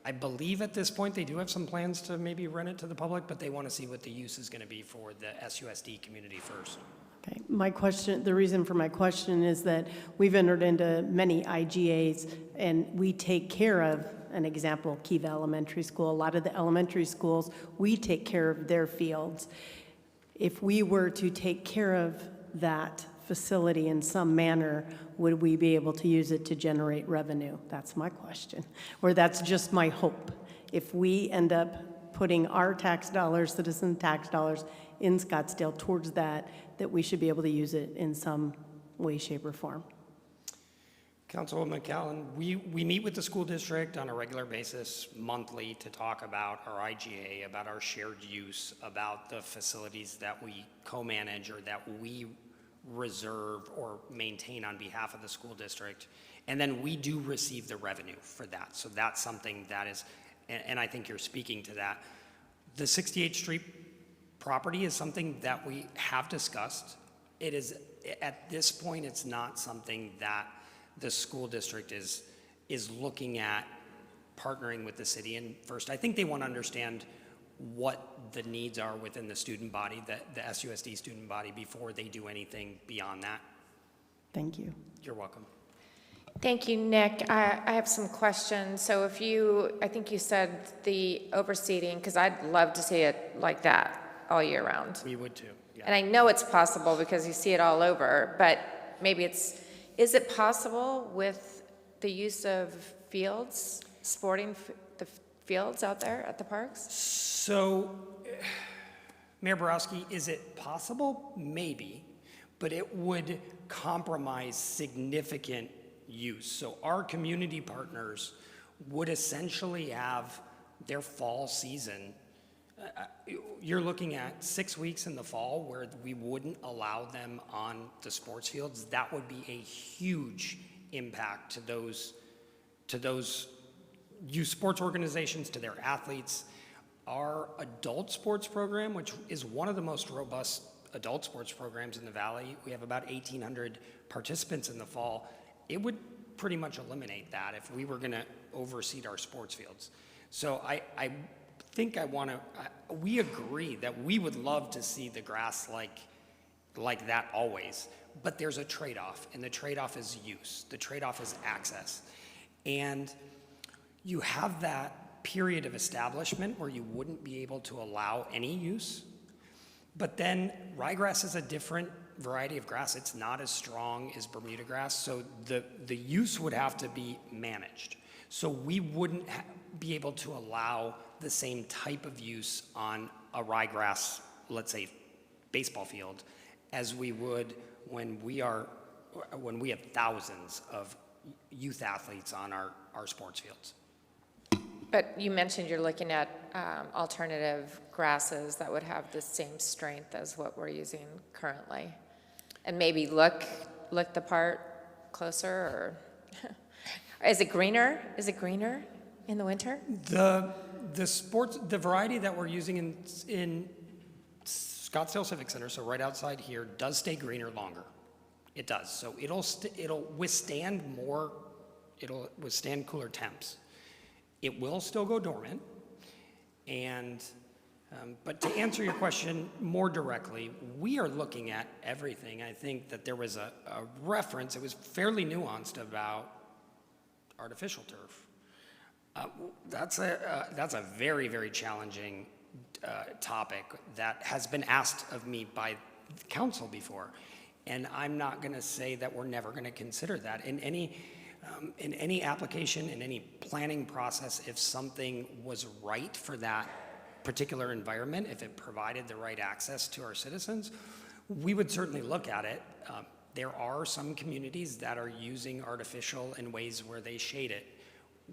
Speaker 19: I believe at this point they do have some plans to maybe rent it to the public, but they want to see what the use is going to be for the SUSD community first.
Speaker 8: Okay, my question, the reason for my question is that we've entered into many IGAs and we take care of, an example, Kiva Elementary School, a lot of the elementary schools, we take care of their fields. If we were to take care of that facility in some manner, would we be able to use it to generate revenue? That's my question, or that's just my hope. If we end up putting our tax dollars, citizen tax dollars, in Scottsdale towards that we should be able to use it in some way, shape, or form.
Speaker 19: Councilwoman McAllen, we meet with the school district on a regular basis, monthly, to talk about our IGA, about our shared use, about the facilities that we co-manage or that we reserve or maintain on behalf of the school district. And then we do receive the revenue for that. So that's something that is, and I think you're speaking to that. The 68th Street property is something that we have discussed. It is, at this point, it's not something that the school district is looking at partnering with the city. And first, I think they want to understand what the needs are within the student body, the SUSD student body, before they do anything beyond that.
Speaker 8: Thank you.
Speaker 19: You're welcome.
Speaker 1: Thank you, Nick. I have some questions. So if you, I think you said the overseeding, because I'd love to see it like that all year round.
Speaker 19: We would too, yeah.
Speaker 1: And I know it's possible because you see it all over, but maybe is it possible with the use of fields, the fields out there at the parks?
Speaker 19: So, Mayor Borowski, is it possible? Maybe, but it would compromise significant use. So our community partners would essentially have their fall season. You're looking at 6 weeks in the fall where we wouldn't allow them on the sports fields. That would be a huge impact to those youth sports organizations, to their athletes. Our adult sports program, which is one of the most robust adult sports programs in the Valley, we have about 1,800 participants in the fall. It would pretty much eliminate that if we were going to oversee our sports fields. So I think we agree that we would love to see the grass like that always, but there's a trade-off, and the trade-off is use. The trade-off is access. And you have that period of establishment where you wouldn't be able to allow any use, but then ryegrass is a different variety of grass. It's not as strong as Bermuda grass, so the use would have to be managed. So we wouldn't be able to allow the same type of use on a ryegrass, let's say, baseball field, as we would when we have thousands of youth athletes on our sports fields.
Speaker 1: But you mentioned you're looking at alternative grasses that would have the same strength as what we're using currently. And maybe look the part closer, or is it greener? Is it greener in the winter?
Speaker 19: The variety that we're using in Scottsdale Civic Center, so right outside here, does stay greener longer. It does. So it'll withstand cooler temps. It will still go dormant, and but to answer your question more directly, we are looking at everything. I think that there was a reference, it was fairly nuanced, about artificial turf. That's a very, very challenging topic that has been asked of me by the council before, and I'm not going to say that we're never going to consider that. In any application, in any planning process, if something was right for that particular environment, if it provided the right access to our citizens, we would certainly look at it. There are some communities that are using artificial in ways where they shade it,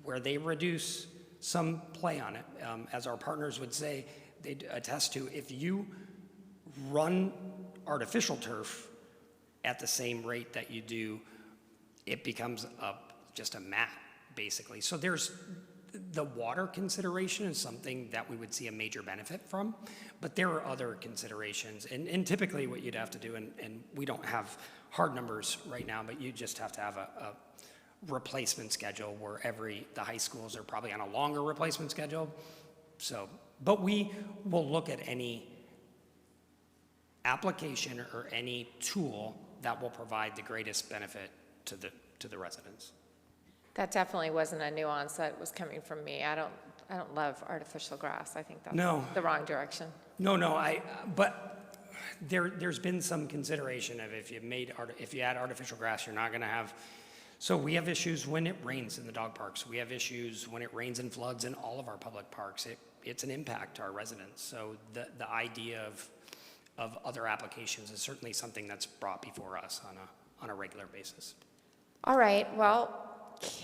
Speaker 19: where they reduce some play on it. As our partners would say, they'd attest to, if you run artificial turf at the same rate that you do, it becomes just a mat, basically. So there's the water consideration is something that we would see a major benefit from, but there are other considerations. And typically what you'd have to do, and we don't have hard numbers right now, but you just have to have a replacement schedule where the high schools are probably on a longer replacement schedule. So, but we will look at any application or any tool that will provide the greatest benefit to the residents.
Speaker 1: That definitely wasn't a nuance that was coming from me. I don't love artificial grass. I think that's the wrong direction.
Speaker 19: No, but there's been some consideration of if you add artificial grass, you're not going to have. So we have issues when it rains in the dog parks. We have issues when it rains and floods in all of our public parks. It's an impact to our residents. So the idea of other applications is certainly something that's brought before us on a regular basis.
Speaker 1: All right, well,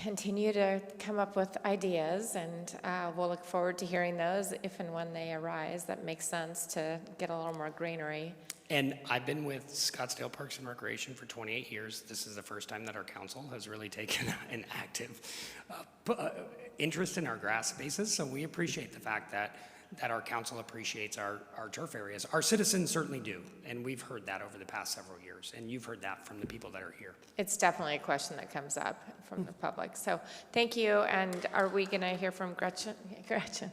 Speaker 1: continue to come up with ideas, and we'll look forward to hearing those if and when they arise. That makes sense to get a little more greenery
Speaker 19: And I've been with Scottsdale Parks and Recreation for 28 years. This is the first time that our council has really taken an active interest in our grass spaces. So we appreciate the fact that our council appreciates our turf areas. Our citizens certainly do, and we've heard that over the past several years, and you've heard that from the people that are here.
Speaker 1: It's definitely a question that comes up from the public. So thank you, and are we going to hear from Gretchen? Gretchen.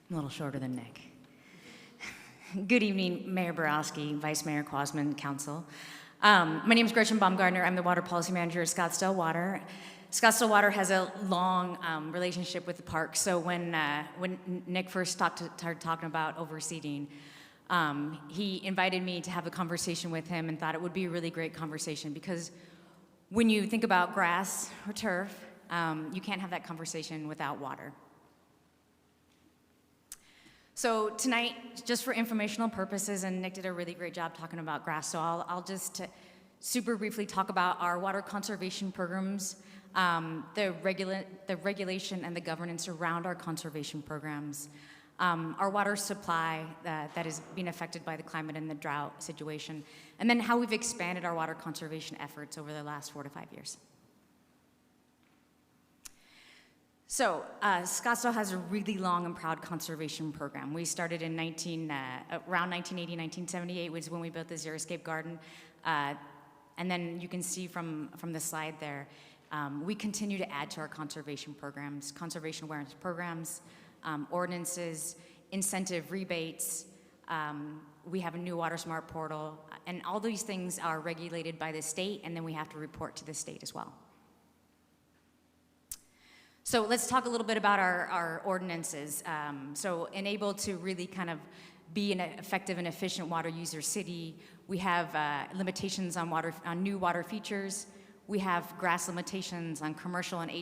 Speaker 20: I'm a little shorter than Nick. Good evening, Mayor Borowski, Vice Mayor Quasman, Council. My name is Gretchen Baumgartner. I'm the Water Policy Manager at Scottsdale Water. Scottsdale Water has a long relationship with the park. So when Nick first started talking about overseeding, he invited me to have a conversation with him and thought it would be a really great conversation because when you think about grass or turf, you can't have that conversation without water. So tonight, just for informational purposes, and Nick did a really great job talking about grass, so I'll just super briefly talk about our water conservation programs, the regulation and the governance around our conservation programs, our water supply that is being affected by the climate and the drought situation, and then how we've expanded our water conservation efforts over the last 4 to 5 years. So Scottsdale has a really long and proud conservation program. We started in around 1980, 1978 was when we built the Xeriscape Garden. And then you can see from the slide there, we continue to add to our conservation programs, conservation awareness programs, ordinances, incentive rebates. We have a new Water Smart portal, and all these things are regulated by the state, and then we have to report to the state as well. So let's talk a little bit about our ordinances. So enabled to really kind of be an effective and efficient water user city, we have limitations on new water features. We have grass limitations on commercial and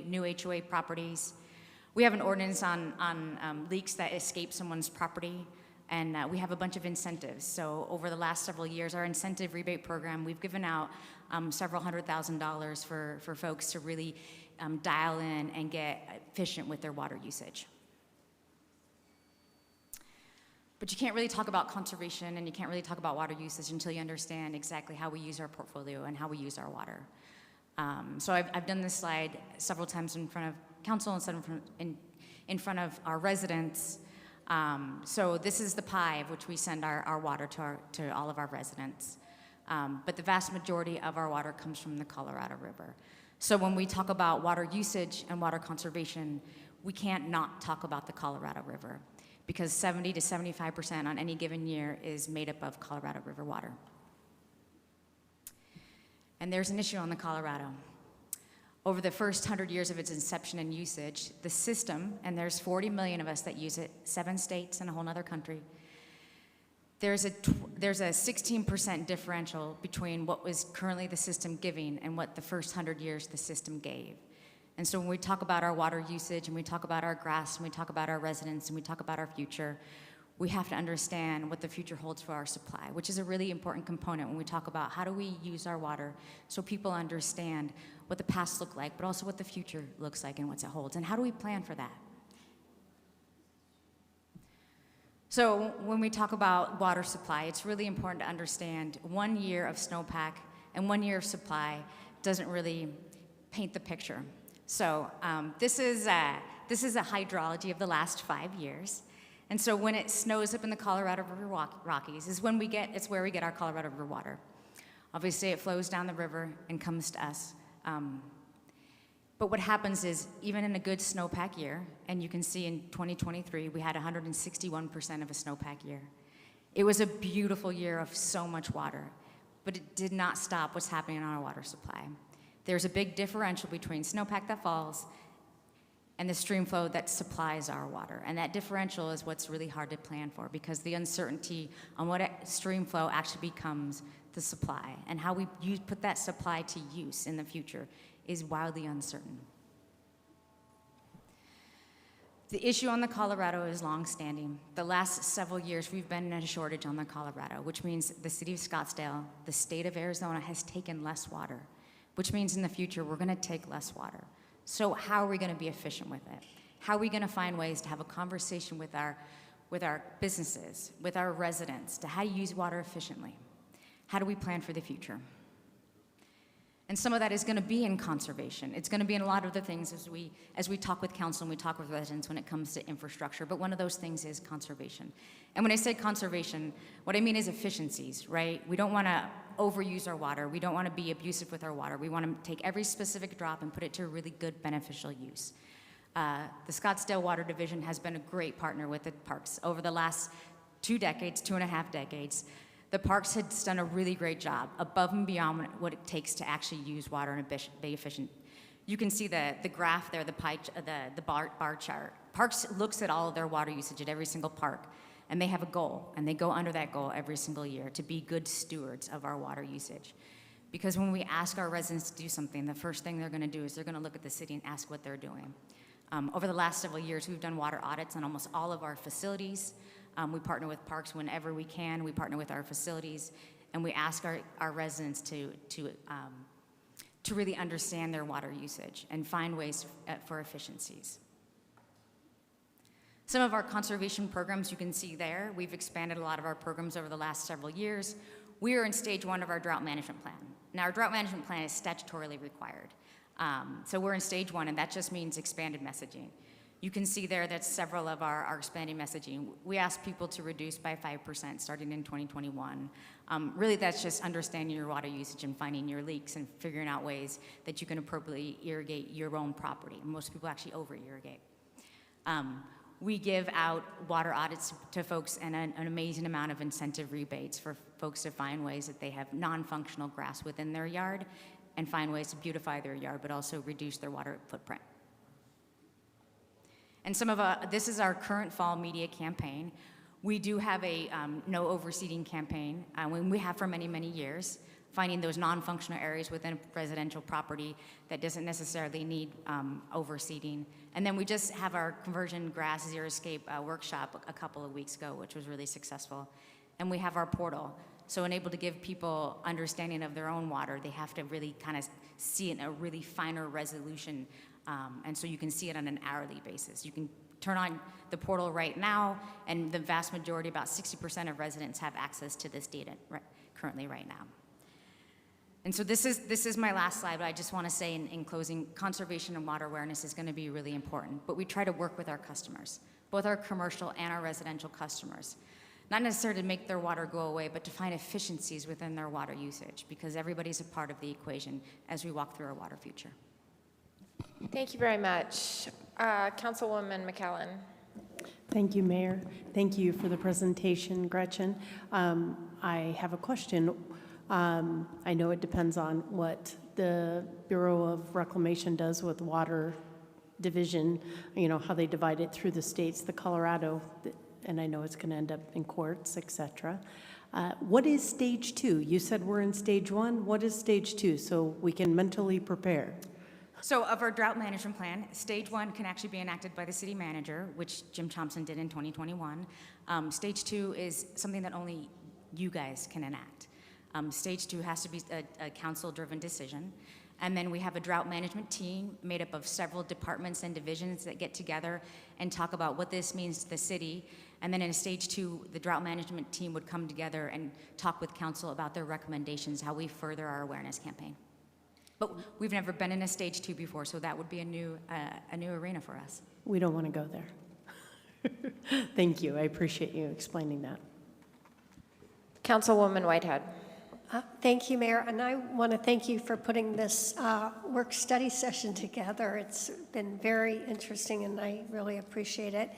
Speaker 20: new HOA properties. We have an ordinance on leaks that escape someone's property, and we have a bunch of incentives. So over the last several years, our incentive rebate program, we've given out several $100,000 for folks to really dial in and get efficient with their water usage. But you can't really talk about conservation and you can't really talk about water usage until you understand exactly how we use our portfolio and how we use our water. So I've done this slide several times in front of council and in front of our residents. So this is the pie of which we send our water to all of our residents. But the vast majority of our water comes from the Colorado River. So when we talk about water usage and water conservation, we can't not talk about the Colorado River because 70 to 75% on any given year is made up of Colorado River water. And there's an issue on the Colorado. Over the first 100 years of its inception and usage, the system, and there's 40 million of us that use it, 7 states and a whole other country, there's a 16% differential between what was currently the system giving and what the first 100 years the system gave. And so when we talk about our water usage and we talk about our grass and we talk about our residents and we talk about our future, we have to understand what the future holds for our supply, which is a really important component when we talk about how do we use our water so people understand what the past looked like, but also what the future looks like and what it holds, and how do we plan for that? So when we talk about water supply, it's really important to understand 1 year of snowpack and 1 year of supply doesn't really paint the picture. So this is a hydrology of the last 5 years. And so when it snows up in the Colorado River Rockies it's where we get our Colorado River water. Obviously it flows down the river and comes to us. But what happens is, even in a good snowpack year, and you can see in 2023, we had 161% of a snowpack year. It was a beautiful year of so much water, but it did not stop what's happening on our water supply. There's a big differential between snowpack that falls and the stream flow that supplies our water. And that differential is what's really hard to plan for because the uncertainty on what stream flow actually becomes the supply and how we put that supply to use in the future is wildly uncertain. The issue on the Colorado is longstanding. The last several years, we've been in a shortage on the Colorado, which means the city of Scottsdale, the state of Arizona has taken less water, which means in the future we're going to take less water. So how are we going to be efficient with it? How are we going to find ways to have a conversation with our businesses, with our residents, to how to use water efficiently? How do we plan for the future? And some of that is going to be in conservation. It's going to be in a lot of the things as we talk with council and we talk with residents when it comes to infrastructure. But one of those things is conservation. And when I say conservation, what I mean is efficiencies, right? We don't want to overuse our water. We don't want to be abusive with our water. We want to take every specific drop and put it to a really good, beneficial use. The Scottsdale Water Division has been a great partner with the parks over the last 2.5 decades. The parks has done a really great job, above and beyond what it takes to actually use water and be efficient. You can see the graph there, the bar chart. Parks looks at all of their water usage at every single park, and they have a goal, and they go under that goal every single year to be good stewards of our water usage. Because when we ask our residents to do something, the first thing they're going to do is they're going to look at the city and ask what they're doing. Over the last several years, we've done water audits on almost all of our facilities. We partner with parks whenever we can. We partner with our facilities, and we ask our residents to really understand their water usage and find ways for efficiencies. Some of our conservation programs you can see there. We've expanded a lot of our programs over the last several years. We are in stage 1 of our drought management plan. Now, our drought management plan is statutorily required. So we're in stage 1, and that just means expanded messaging. You can see there that several of our expanding messaging, we ask people to reduce by 5% starting in 2021. Really, that's just understanding your water usage and finding your leaks and figuring out ways that you can appropriately irrigate your own property. Most people actually over-irrigate. We give out water audits to folks and an amazing amount of incentive rebates for folks to find ways that they have non-functional grass within their yard and find ways to beautify their yard, but also reduce their water footprint. And this is our current fall media campaign. We do have a no overseeding campaign, we have for many, many years, finding those non-functional areas within residential property that doesn't necessarily need overseeding. And then we just have our conversion grass xeriscape workshop a couple of weeks ago, which was really successful. And we have our portal. So able to give people understanding of their own water, they have to really kind of see it in a really finer resolution. And so you can see it on an hourly basis. You can turn on the portal right now, and the vast majority, about 60% of residents have access to this data currently right now. And so this is my last slide, but I just want to say in closing, conservation and water awareness is going to be really important, but we try to work with our customers, both our commercial and our residential customers. Not necessarily to make their water go away, but to find efficiencies within their water usage, because everybody's a part of the equation as we walk through our water future.
Speaker 1: Thank you very much. Councilwoman McCallum.
Speaker 8: Thank you, Mayor. Thank you for the presentation, Gretchen. I have a question. I know it depends on what the Bureau of Reclamation does with water division, how they divide it through the states, the Colorado, and I know it's going to end up in courts, et cetera. What is stage 2? You said we're in stage 1. What is stage 2 so we can mentally prepare?
Speaker 20: So of our drought management plan, stage 1 can actually be enacted by the city manager, which Jim Thompson did in 2021. Stage 2 is something that only you guys can enact. Stage 2 has to be a council-driven decision. And then we have a drought management team made up of several departments and divisions that get together and talk about what this means to the city. And then in stage 2, the drought management team would come together and talk with council about their recommendations, how we further our awareness campaign. But we've never been in a stage 2 before, so that would be a new arena for us.
Speaker 8: We don't want to go there. Thank you. I appreciate you explaining that.
Speaker 1: Councilwoman Whitehead.
Speaker 5: Thank you, Mayor, and I want to thank you for putting this work study session together. It's been very interesting, and I really appreciate it.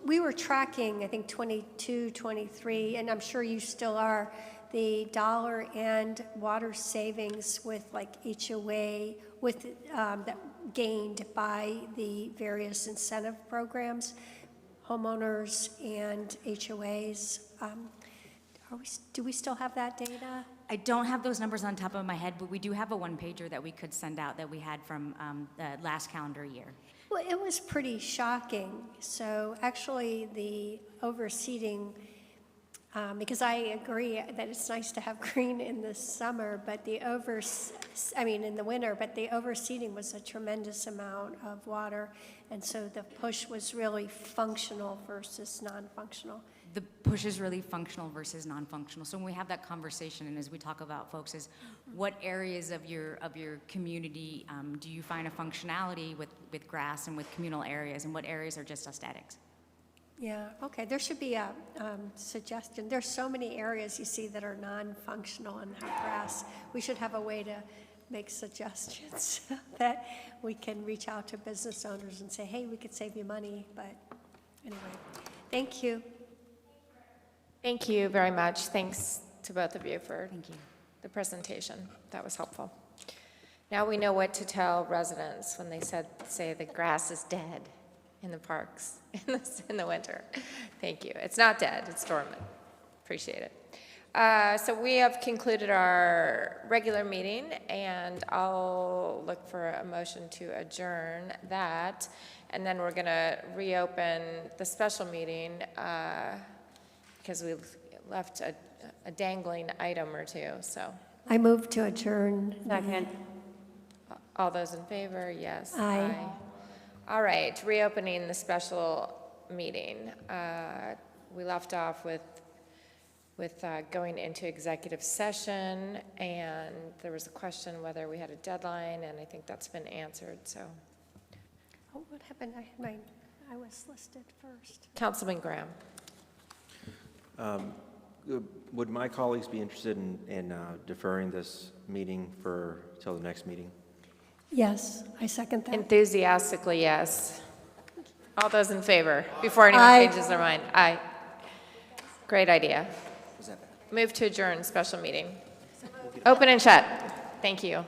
Speaker 5: We were tracking, I think, 22, 23, and I'm sure you still are, the dollar and water savings with like HOA that gained by the various incentive programs, homeowners and HOAs. Do we still have that data?
Speaker 20: I don't have those numbers on top of my head, but we do have a one-pager that we could send out that we had from the last calendar year.
Speaker 5: Well, it was pretty shocking. So actually the overseeding Because I agree that it's nice to have green in the summer, but in the winter, but the overseeding was a tremendous amount of water, and so the push was really functional versus non-functional.
Speaker 20: The push is really functional versus non-functional. So when we have that conversation, and as we talk about folks, is what areas of your community do you find a functionality with grass and with communal areas, and what areas are just aesthetics?
Speaker 5: Yeah, okay, there should be a suggestion. There's so many areas you see that are non-functional and have grass. We should have a way to make suggestions that we can reach out to business owners and say, hey, we could save you money, but anyway, thank you.
Speaker 1: Thank you very much. Thanks to both of you for the presentation. That was helpful. Now we know what to tell residents when they say the grass is dead in the parks in the winter. Thank you. It's not dead, it's dormant. Appreciate it. So we have concluded our regular meeting, and I'll look for a motion to adjourn that, and then we're gonna reopen the special meeting because we've left a dangling item or two, so.
Speaker 5: I move to adjourn.
Speaker 1: Second. All those in favor, yes.
Speaker 5: Aye.
Speaker 1: All right, reopening the special meeting. We left off with going into executive session, and there was a question whether we had a deadline, and I think that's been answered, so.
Speaker 5: Oh, what happened? I was listed first.
Speaker 1: Councilman Graham.
Speaker 10: Would my colleagues be interested in deferring this meeting till the next meeting?
Speaker 5: Yes, I second that.
Speaker 1: Enthusiastically, yes. All those in favor, before anyone
Speaker 5: Aye.
Speaker 1: changes their mind? Aye. Great idea.
Speaker 10: Was that bad?
Speaker 1: Move to adjourn special meeting. Open and shut. Thank you.